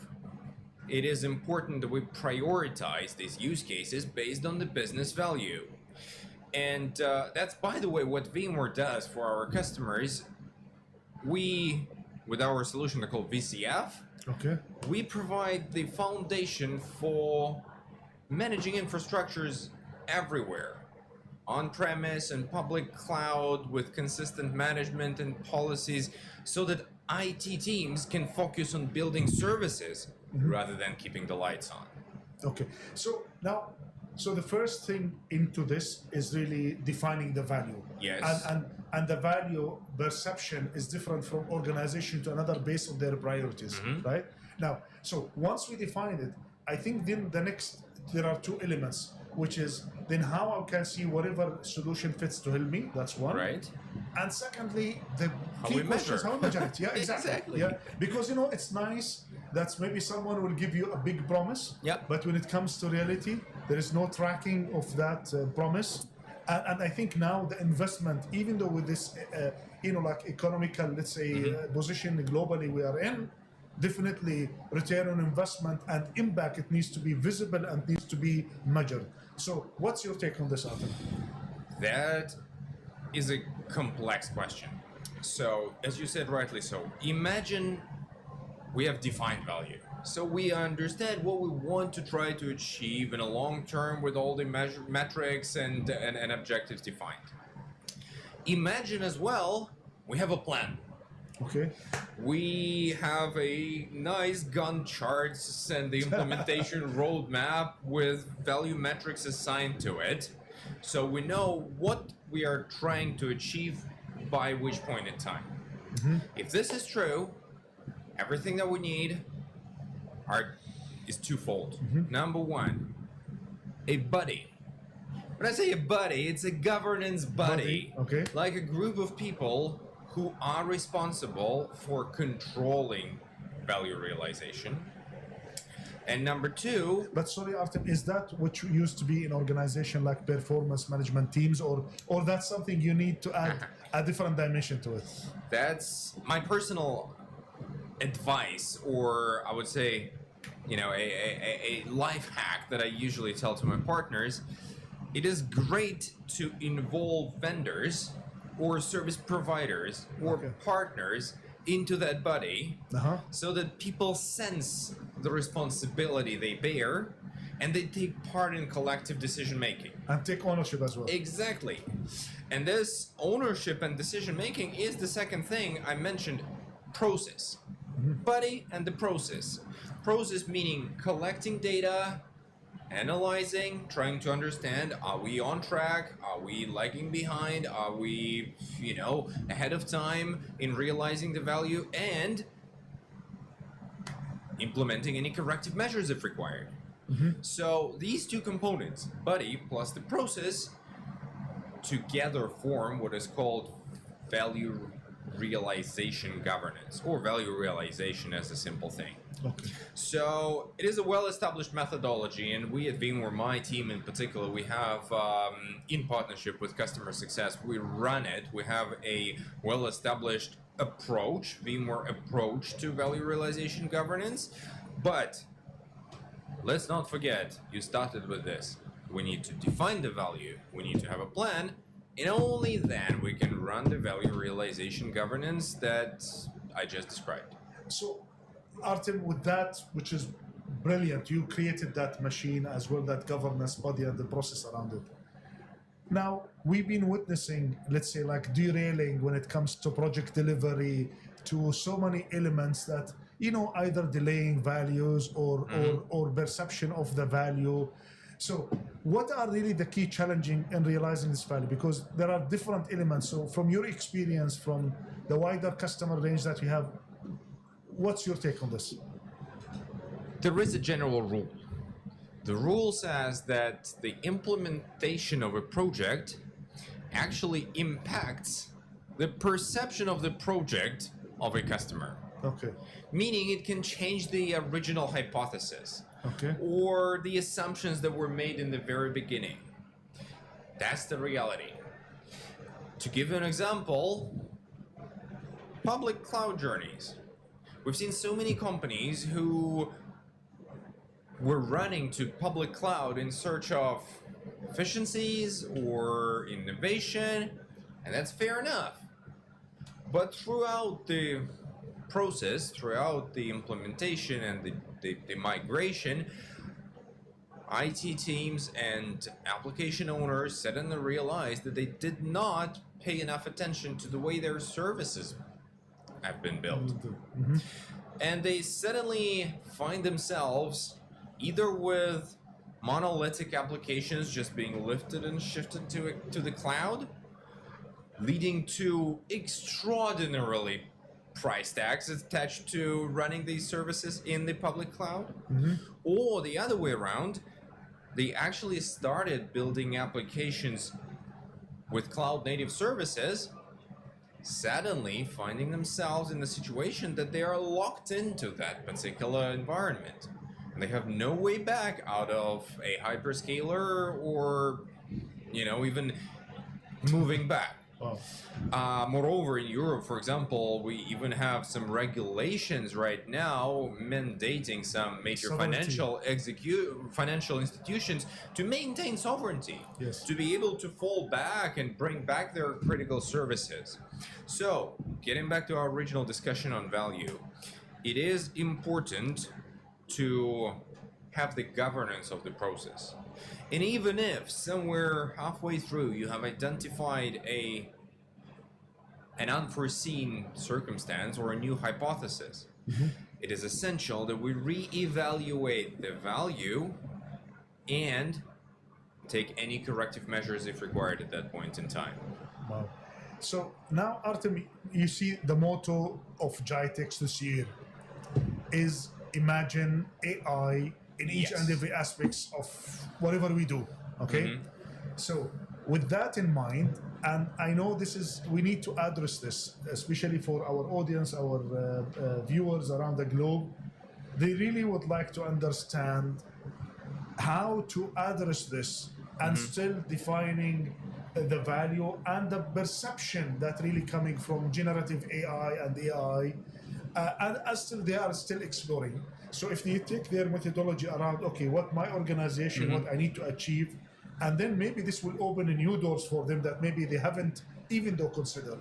It is important that we prioritize these use cases based on the business value. And that's, by the way, what VMware does for our customers. We, with our solution called VCF, we provide the foundation for managing infrastructures everywhere, on-premise and public cloud, with consistent management and policies, so that IT teams can focus on building services rather than keeping the lights on. Okay, so now, the first thing into this is really defining the value. Yes. And the value perception is different from organization to another based on their priorities, right? Now, so once we define it, I think then there are two elements, which is then how I can see whatever solution fits to help me. That's one. Right. And secondly, the How key we question is measure. how we measure it. Yeah, exactly. Yeah, because it's nice that maybe someone will give you a big promise. But when it comes to reality, there is no tracking of that promise. And I think now the investment, even though with this, like economical, let's say, position globally we are in, definitely return on investment and impact, it needs to be visible and needs to be measured. So what's your take on this, Atem? That is a complex question. So, as you said rightly so, imagine we have defined value. So we understand what we want to try to achieve in a long term with all the metrics and objectives defined. Imagine as well, we have a plan. Okay. We have a nice Gantt charts and the implementation roadmap with value metrics assigned to it. So we know what we are trying to achieve by which point in time. If this is true, everything that we need is twofold. Number one, a buddy. When I say a buddy, it's a governance buddy. Okay. Like a group of people who are responsible for controlling value realization. And number two... But sorry, Artem, is that what used to be in organization like performance management teams, or that's something you need to add a different dimension to it? That's my personal advice, or I would say, a life hack that I usually tell to my partners. it is great to involve vendors or service providers or partners into that body so that people sense the responsibility they bear and they take part in collective decision making. And take ownership as well. Exactly. And this ownership and decision making is the second thing I mentioned, process. Buddy and the process. Process meaning collecting data, analyzing, trying to understand, are we on track? Are we lagging behind? Are we, ahead of time in realizing the value, and implementing any corrective measures if required. So these two components, buddy plus the process, together form what is called value realization governance, or value realization as a simple thing. Okay. So it is a well-established methodology, and we at VMware, my team in particular, we have, in partnership with customer success, we run it. We have a well-established approach, VMware approach to value realization governance. But let's not forget, you started with this. We need to define the value. We need to have a plan. And only then we can run the value realization governance that I just described. So, Artem, with that, which is brilliant, you created that machine as well, that governance body and the process around it. Now, we've been witnessing, let's say, like derailing when it comes to project delivery, to so many elements that, either delaying values or perception of the value. So what are really the key challenging in realizing this value? Because there are different elements. So from your experience, from the wider customer range that you have, what's your take on this? There is a general rule. The rule says that the implementation of a project actually impacts the perception of the project of a customer. Okay. Meaning it can change the original hypothesis. Okay. Or the assumptions that were made in the very beginning. That's the reality. To give you an example, public cloud journeys. We've seen so many companies who were running to public cloud in search of efficiencies or innovation, and that's fair enough. But throughout the process, throughout the implementation and the migration, IT teams and application owners suddenly realized that they did not pay enough attention to the way their services have been built. And they suddenly find themselves either with monolithic applications just being lifted and shifted to the cloud, leading to extraordinarily price tags attached to running these services in the public cloud, or the other way around, they actually started building applications with cloud native services, suddenly finding themselves in the situation that they are locked into that particular environment. And they have no way back out of a hyperscaler or, even moving back. Moreover, in Europe, for example, we even have some regulations right now mandating some major financial institutions to maintain sovereignty, to be able to fall back and bring back their critical services. So, getting back to our original discussion on value, it is important to have the governance of the process. And even if somewhere halfway through you have identified an unforeseen circumstance or a new hypothesis, it is essential that we re-evaluate the value and take any corrective measures if required at that point in time. Wow. So now, Artem, you see the motto of GITEX this year is imagine AI in each and every aspects of whatever we do, okay? So with that in mind, and I know we need to address this, especially for our audience, our viewers around the globe. They really would like to understand how to address this and still defining the value and the perception that really coming from generative AI and AI, and as still they are still exploring. So if they take their methodology around, okay, what my organization, what I need to achieve, and then maybe this will open new doors for them that maybe they haven't even though considered.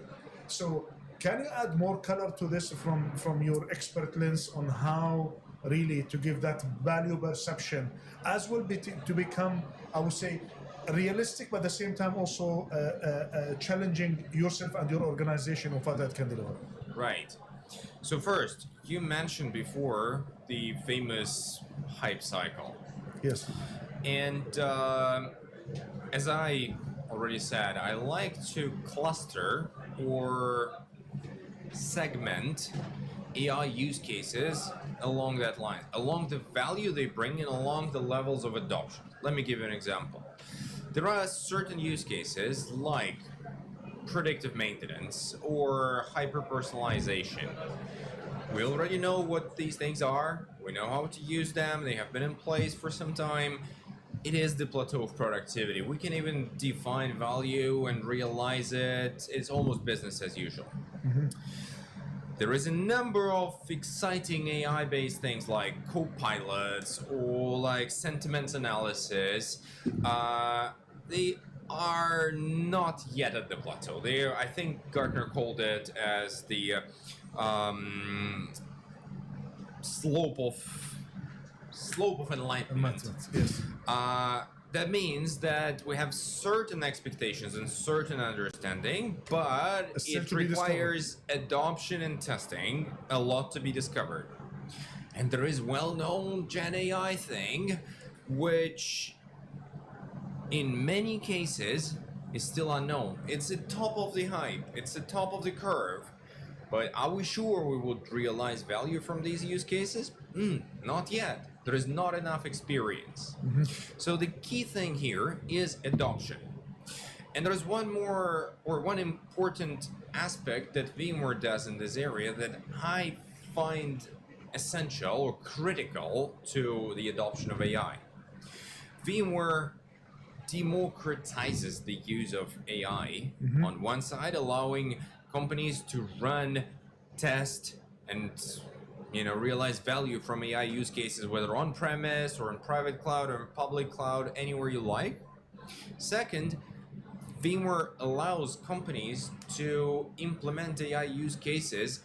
So can you add more color to this from your expert lens on how really to give that value perception as well to become, I would say, realistic, but at the same time also challenging yourself and your organization of what that can deliver? Right. So first, you mentioned before the famous hype cycle. Yes. And as I already said, I like to cluster or segment AI use cases along that line, along the value they bring and along the levels of adoption. Let me give you an example. There are certain use cases like predictive maintenance or hyper-personalization. We already know what these things are. We know how to use them. They have been in place for some time. It is the plateau of productivity. We can even define value and realize it. It's almost business as usual. There is a number of exciting AI-based things like co-pilots or like sentiment analysis. They are not yet at the plateau. I think Gartner called it as the slope of enlightenment. Yes. That means that we have certain expectations and certain understanding, but it requires adoption and testing, a lot to be discovered. And there is well-known Gen AI thing, which in many cases is still unknown. It's the top of the hype, it's the top of the curve. But are we sure we would realize value from these use cases? Not yet. There is not enough experience. So the key thing here is adoption. And there's one important aspect that VMware does in this area that I find essential or critical to the adoption of AI. VMware democratizes the use of AI on one side, allowing companies to run, test, and realize value from AI use cases, whether on-premise or in private cloud or in public cloud, anywhere you like. Second, VMware allows companies to implement AI use cases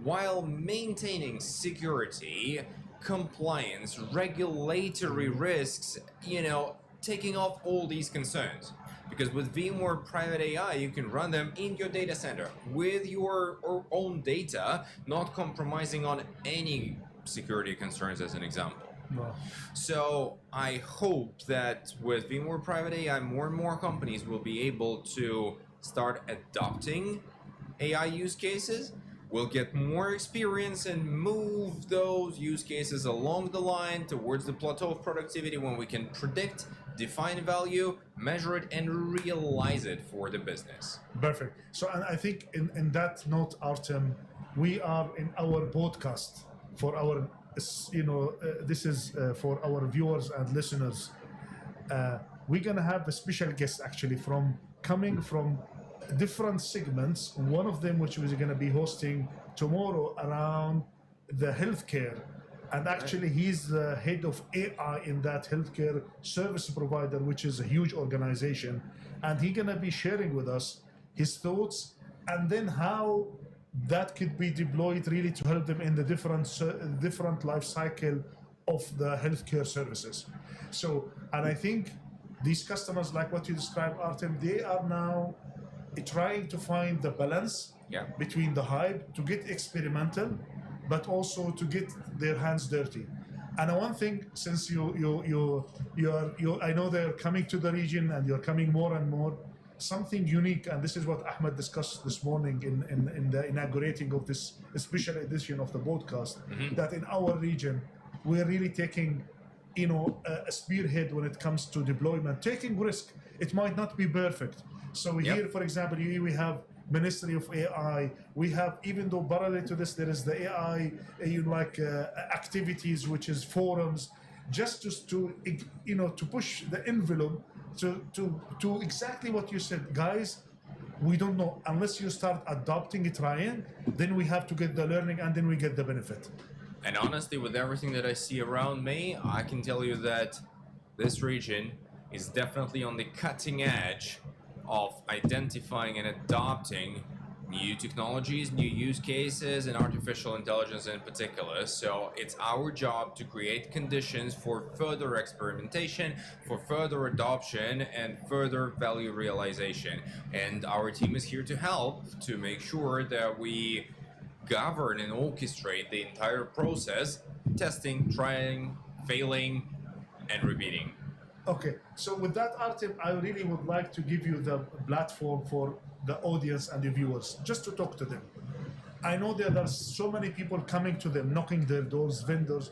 while maintaining security, compliance, regulatory risks, taking off all these concerns. Because with VMware Private AI, you can run them in your data center with your own data, not compromising on any security concerns, as an example. Wow. So I hope that with VMware Private AI, more and more companies will be able to start adopting AI use cases, will get more experience and move those use cases along the line towards the plateau of productivity when we can predict, define value, measure it, and realize it for the business. Perfect. So, and I think in that note, Artem, we are in our podcast for our, this is for our viewers and listeners. We're gonna have a special guest actually coming from different segments. One of them, which we're gonna be hosting tomorrow around the healthcare. And actually, he's the head of AI in that healthcare service provider, which is a huge organization. And he's gonna be sharing with us his thoughts and then how that could be deployed really to help them in the different life cycle of the healthcare services. So, and I think these customers, like what you described, Artem, they are now trying to find the balance between the hype to get experimental, but also to get their hands dirty. And one thing, since you I know they're coming to the region and you're coming more and more, something unique, and this is what Ahmed discussed this morning in the inaugurating of this special edition of the podcast, that in our region, we're really taking, a spearhead when it comes to deployment, taking risk. It might not be perfect. So here, for example, we have Ministry of AI. We have, even though parallel to this, there is the AI, activities, which is forums, just to push the envelope to exactly what you said, guys. We don't know unless you start adopting it, Ryan. Then we have to get the learning, and then we get the benefit. And honestly, with everything that I see around me, I can tell you that this region is definitely on the cutting edge of identifying and adopting new technologies, new use cases, and artificial intelligence in particular. So it's our job to create conditions for further experimentation, for further adoption, and further value realization. And our team is here to help to make sure that we govern and orchestrate the entire process, testing, trying, failing, and repeating. Okay, so with that, Artem, I really would like to give you the platform for the audience and the viewers, just to talk to them. I know that there's so many people coming to them, knocking their doors, vendors,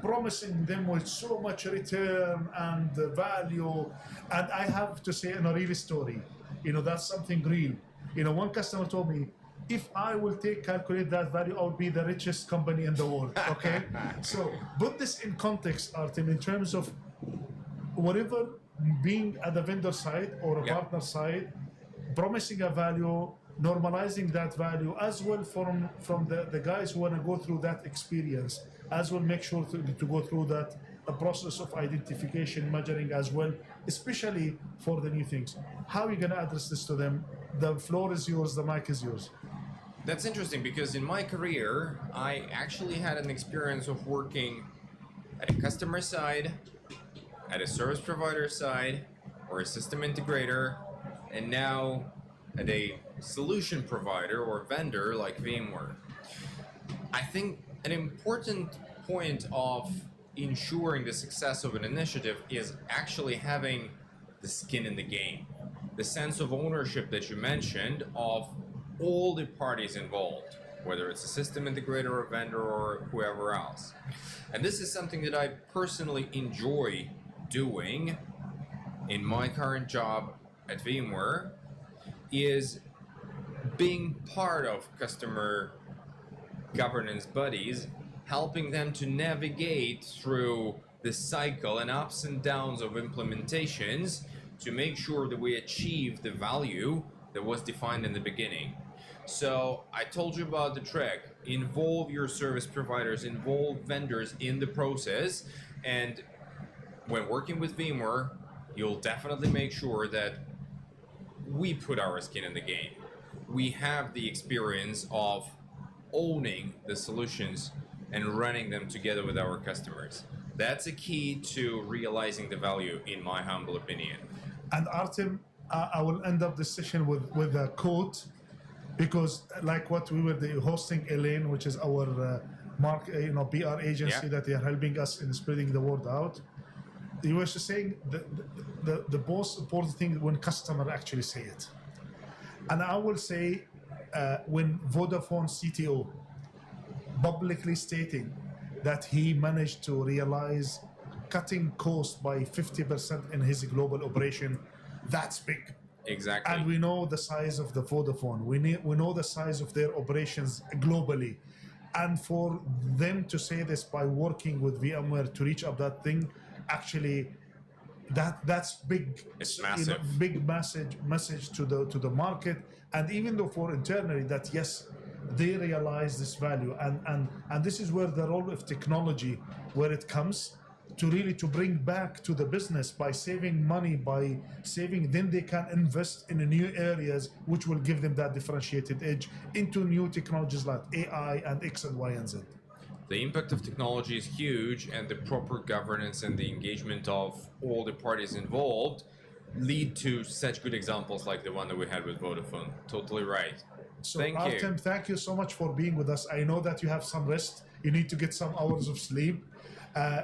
promising them with so much return and value. And I have to say, in a real story, that's something real. One customer told me, if I will calculate that value, I'll be the richest company in the world. Okay, so put this in context, Artem, in terms of whatever, being at the vendor side or a partner side, promising a value, normalizing that value as well from the guys who want to go through that experience, as well make sure to go through that a process of identification, measuring as well, especially for the new things. How are you going to address this to them? The floor is yours, the mic is yours. That's interesting because in my career, I actually had an experience of working at a customer side, at a service provider side, or a system integrator, and now at a solution provider or vendor like VMware. I think an important point of ensuring the success of an initiative is actually having the skin in the game, the sense of ownership that you mentioned of all the parties involved, whether it's a system integrator or vendor or whoever else. And this is something that I personally enjoy doing in my current job at VMware, is being part of customer governance buddies, helping them to navigate through the cycle and ups and downs of implementations to make sure that we achieve the value that was defined in the beginning. So I told you about the trick. Involve your service providers, involve vendors in the process, and when working with VMware, you'll definitely make sure that we put our skin in the game. We have the experience of owning the solutions and running them together with our customers. That's a key to realizing the value, in my humble opinion. And Artem, I will end up this session with a quote, because like what we were hosting Elaine, which is our PR agency that they are helping us in spreading the word out. You were just saying the most important thing when customer actually say it. And I will say when Vodafone CTO publicly stating that he managed to realize cutting cost by 50% in his global operation, that's big. Exactly. And we know the size of the Vodafone. We know the size of their operations globally. And for them to say this by working with VMware to reach up that thing, actually, that's big. It's massive. Big message to the market, and even though for internally that yes, they realize this value, and this is where the role of technology, where it comes to really to bring back to the business by saving money, then they can invest in new areas which will give them that differentiated edge into new technologies like AI and X and Y and Z. The impact of technology is huge, and the proper governance and the engagement of all the parties involved lead to such good examples like the one that we had with Vodafone. Totally right. So Thank Artem, you. thank you so much for being with us. I know that you have some rest. You need to get some hours of sleep.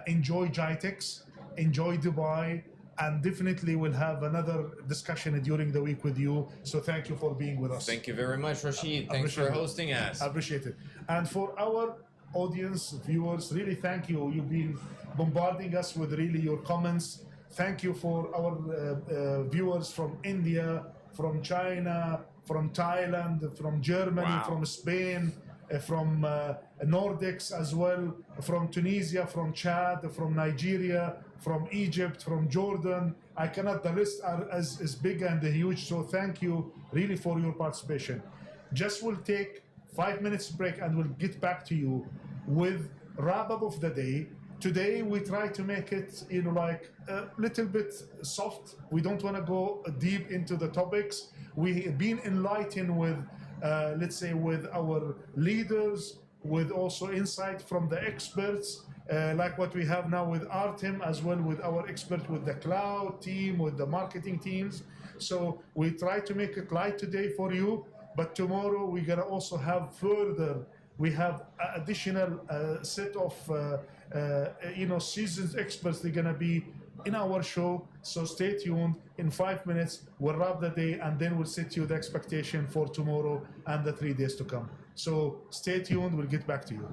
Enjoy GITEX, enjoy Dubai, and definitely we'll have another discussion during the week with you. So thank you for being with us. Thank you very much, Rashid. Thanks for hosting us. I appreciate it. And for our audience, viewers, really thank you. You've been bombarding us with really your comments. Thank you for our viewers from India, from China, from Thailand, from Germany, from Spain, from Nordics as well, from Tunisia, from Chad, from Nigeria, from Egypt, from Jordan. The list is big and huge, so thank you really for your participation. Just will take 5 minutes break and we'll get back to you with wrap up of the day Today we try to make it, like a little bit soft. We don't want to go deep into the topics. We've been enlightened with, let's say, with our leaders, with also insight from the experts, like what we have now with Artem, as well with our expert with the cloud team, with the marketing teams. So we try to make it light today for you, but tomorrow we're gonna also have further. We have additional set of seasoned experts. They're gonna be in our show. So stay tuned. In 5 minutes, we'll wrap the day, and then we'll set you the expectation for tomorrow and the 3 days to come. So stay tuned. We'll get back to you.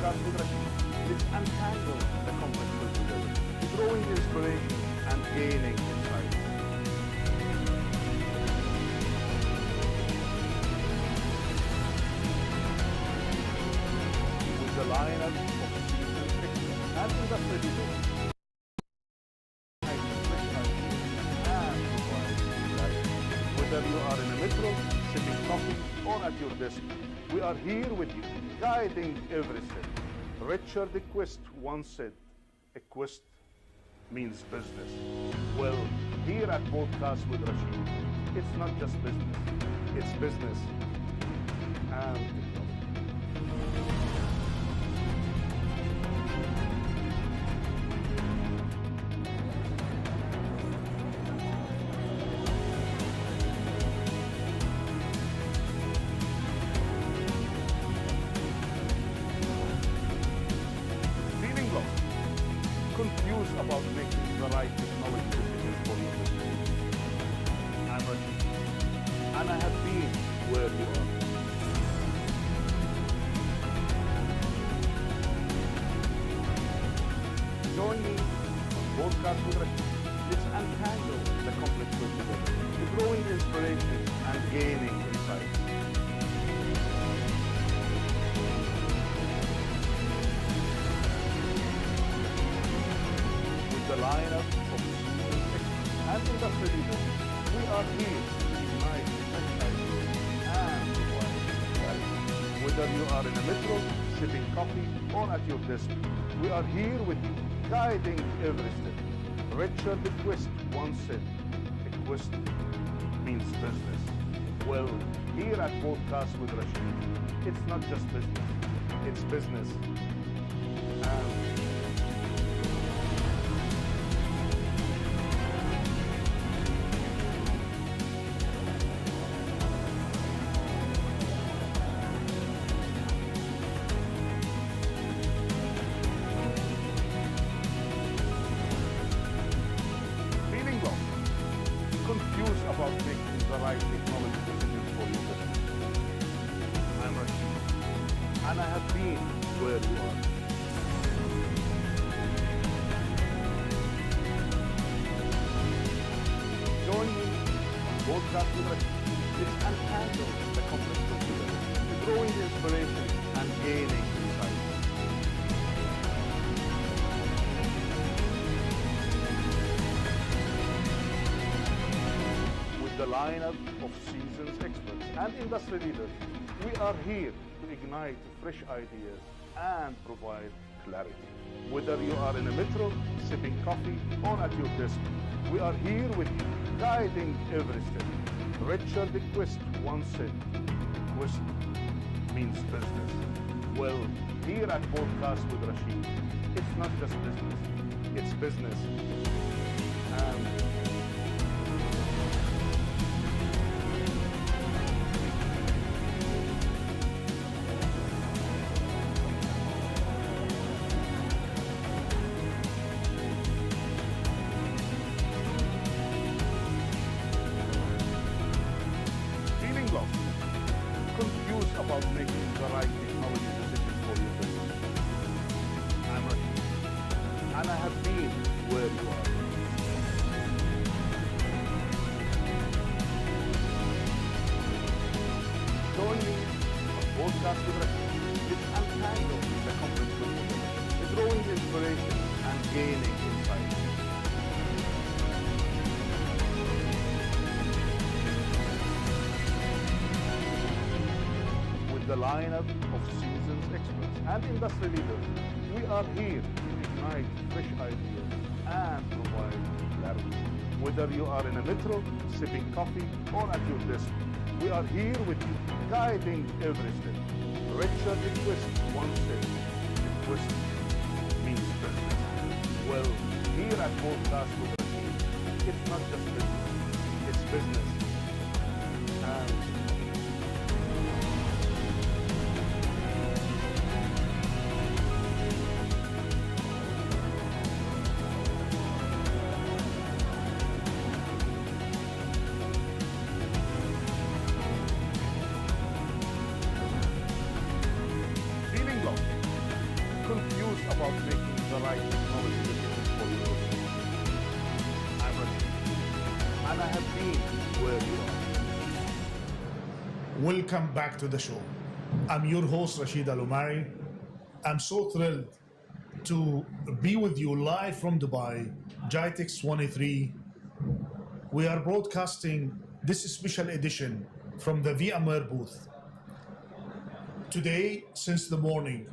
podcast with Rashid. Let's untangle the complex together, growing inspiration and gaining insights. With the lineup of seasoned experts and industry leaders, whether you are in a metro, sipping coffee, or at your desk, we are here with you, guiding every step. Richard the Quest once said, a quest means business. Well, here at Podcast with Rashid, it's not just business, it's business and technology. Feeling lost, confused about making the right technology decisions for your business. I'm Rashid, and I have been where you are. Join me on Podcast with Rashid. Let's untangle the complex together, growing inspiration and gaining insights. With the lineup of seasoned experts and industry leaders, we are here to ignite fresh ideas and provide clarity. Whether you are in a metro, sipping coffee, or at your desk, we are here with you, guiding every step. Richard the Quest once said, a quest means business. Well, here at Podcast with Rashid, it's not just business, it's business and feeling lost, confused about making the right technology decisions for your business. I'm Rashid, and I have been where you are. Join me on Podcast with Rashid. Let's untangle the complex together, growing inspiration and gaining insights. With the lineup of seasoned experts and industry leaders, we are here to ignite fresh ideas and provide clarity. Whether you are in a metro, sipping coffee, or at your desk, we are here with you, guiding every step. Richard the Quest once said, quest means business. Well, here at Podcast with Rashid, it's not just business, it's business and feeling lost, confused about making the right technology decisions for your business. I'm Rashid, and I have been where you are. Join me on Podcast with Rashid. Let's untangle the complex together, growing inspiration and gaining insights. With the lineup of seasoned experts and industry leaders, we are here to ignite fresh ideas and provide clarity. Whether you are in a metro, sipping coffee, or at your desk, we are here with you, guiding every step. Richard the Quest once said, the quest means business. Well, here at Podcast with Rashid, it's not just business, it's business and and I have been where you are. Welcome back to the show. I'm your host, Rashid Al-Umari. I'm so thrilled to be with you live from Dubai, GITEX 23. We are broadcasting this special edition from the VMware booth. Today, since the morning,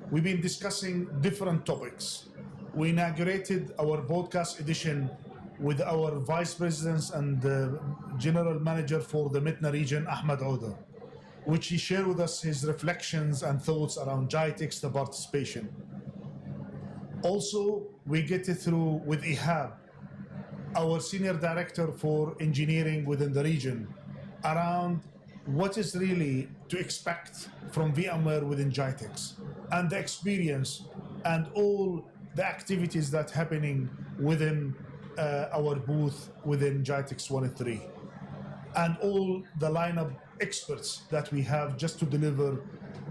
we've been discussing different topics. We inaugurated our broadcast edition with our Vice President and General Manager for the METNA region, Ahmed Ouda, which he shared with us his reflections and thoughts around GITEX, the participation. Also, we get it through with Ihab, our Senior Director for Engineering within the region, around what is really to expect from VMware within GITEX and the experience and all the activities that happening within our booth within GITEX 23 and all the lineup experts that we have just to deliver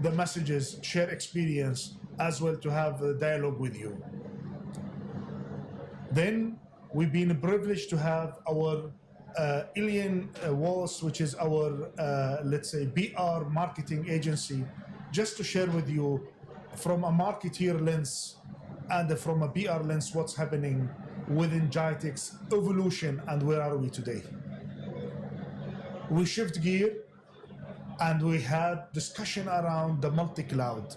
the messages, share experience, as well to have a dialogue with you. Then we've been privileged to have our Ilian Wallace, which is our, let's say, PR marketing agency, just to share with you from a marketeer lens and from a PR lens what's happening within GITEX evolution and where are we today. We shift gear and we had discussion around the multi-cloud,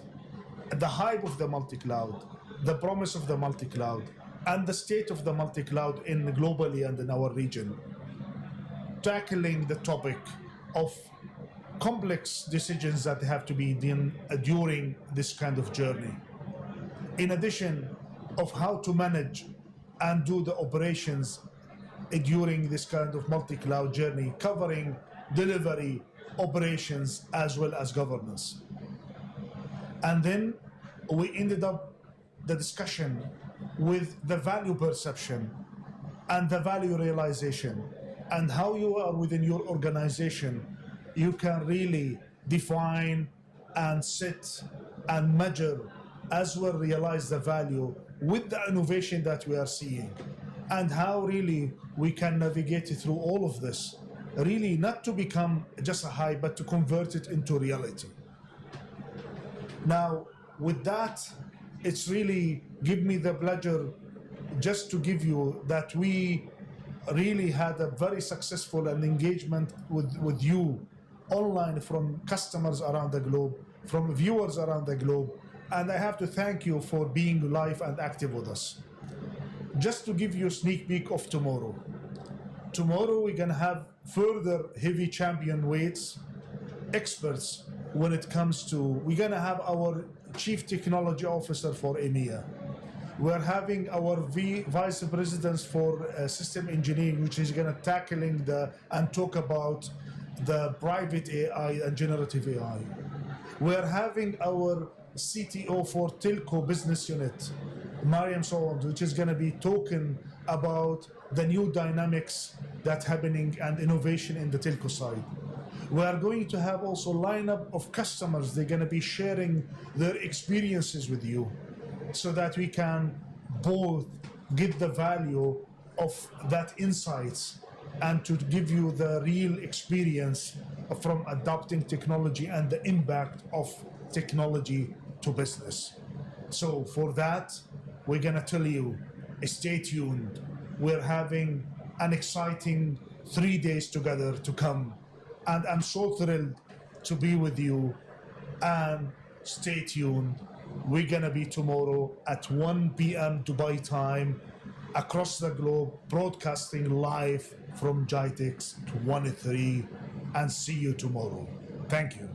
the hype of the multi-cloud, the promise of the multi-cloud, and the state of the multi-cloud in globally and in our region. Tackling the topic of complex decisions that have to be done during this kind of journey. In addition of how to manage and do the operations during this kind of multi-cloud journey, covering delivery, operations, as well as governance. And then we ended up the discussion with the value perception and the value realization and how you are within your organization, you can really define and set and measure as well realize the value with the innovation that we are seeing and how really we can navigate through all of this, really not to become just a hype, but to convert it into reality. Now, with that, it's really give me the pleasure just to give you that we really had a very successful and engagement with you online from customers around the globe, from viewers around the globe, and I have to thank you for being live and active with us. Just to give you a sneak peek of tomorrow. Tomorrow we're gonna have further heavy champion weights, experts when it comes to, we're gonna have our Chief Technology Officer for EMEA. We're having our Vice Presidents for System Engineering, which is gonna tackling and talk about the private AI and generative AI. We're having our CTO for Telco Business Unit, Mariam Sawad, which is gonna be talking about the new dynamics that's happening and innovation in the telco side. We are going to have also lineup of customers. They're going to be sharing their experiences with you so that we can both get the value of that insights and to give you the real experience from adopting technology and the impact of technology to business. So for that, we're going to tell you, stay tuned. We're having an exciting 3 days together to come. And I'm so thrilled to be with you, and stay tuned. We're gonna be tomorrow at 1 p.m. Dubai time across the globe, broadcasting live from GITEX 23, and see you tomorrow. Thank you.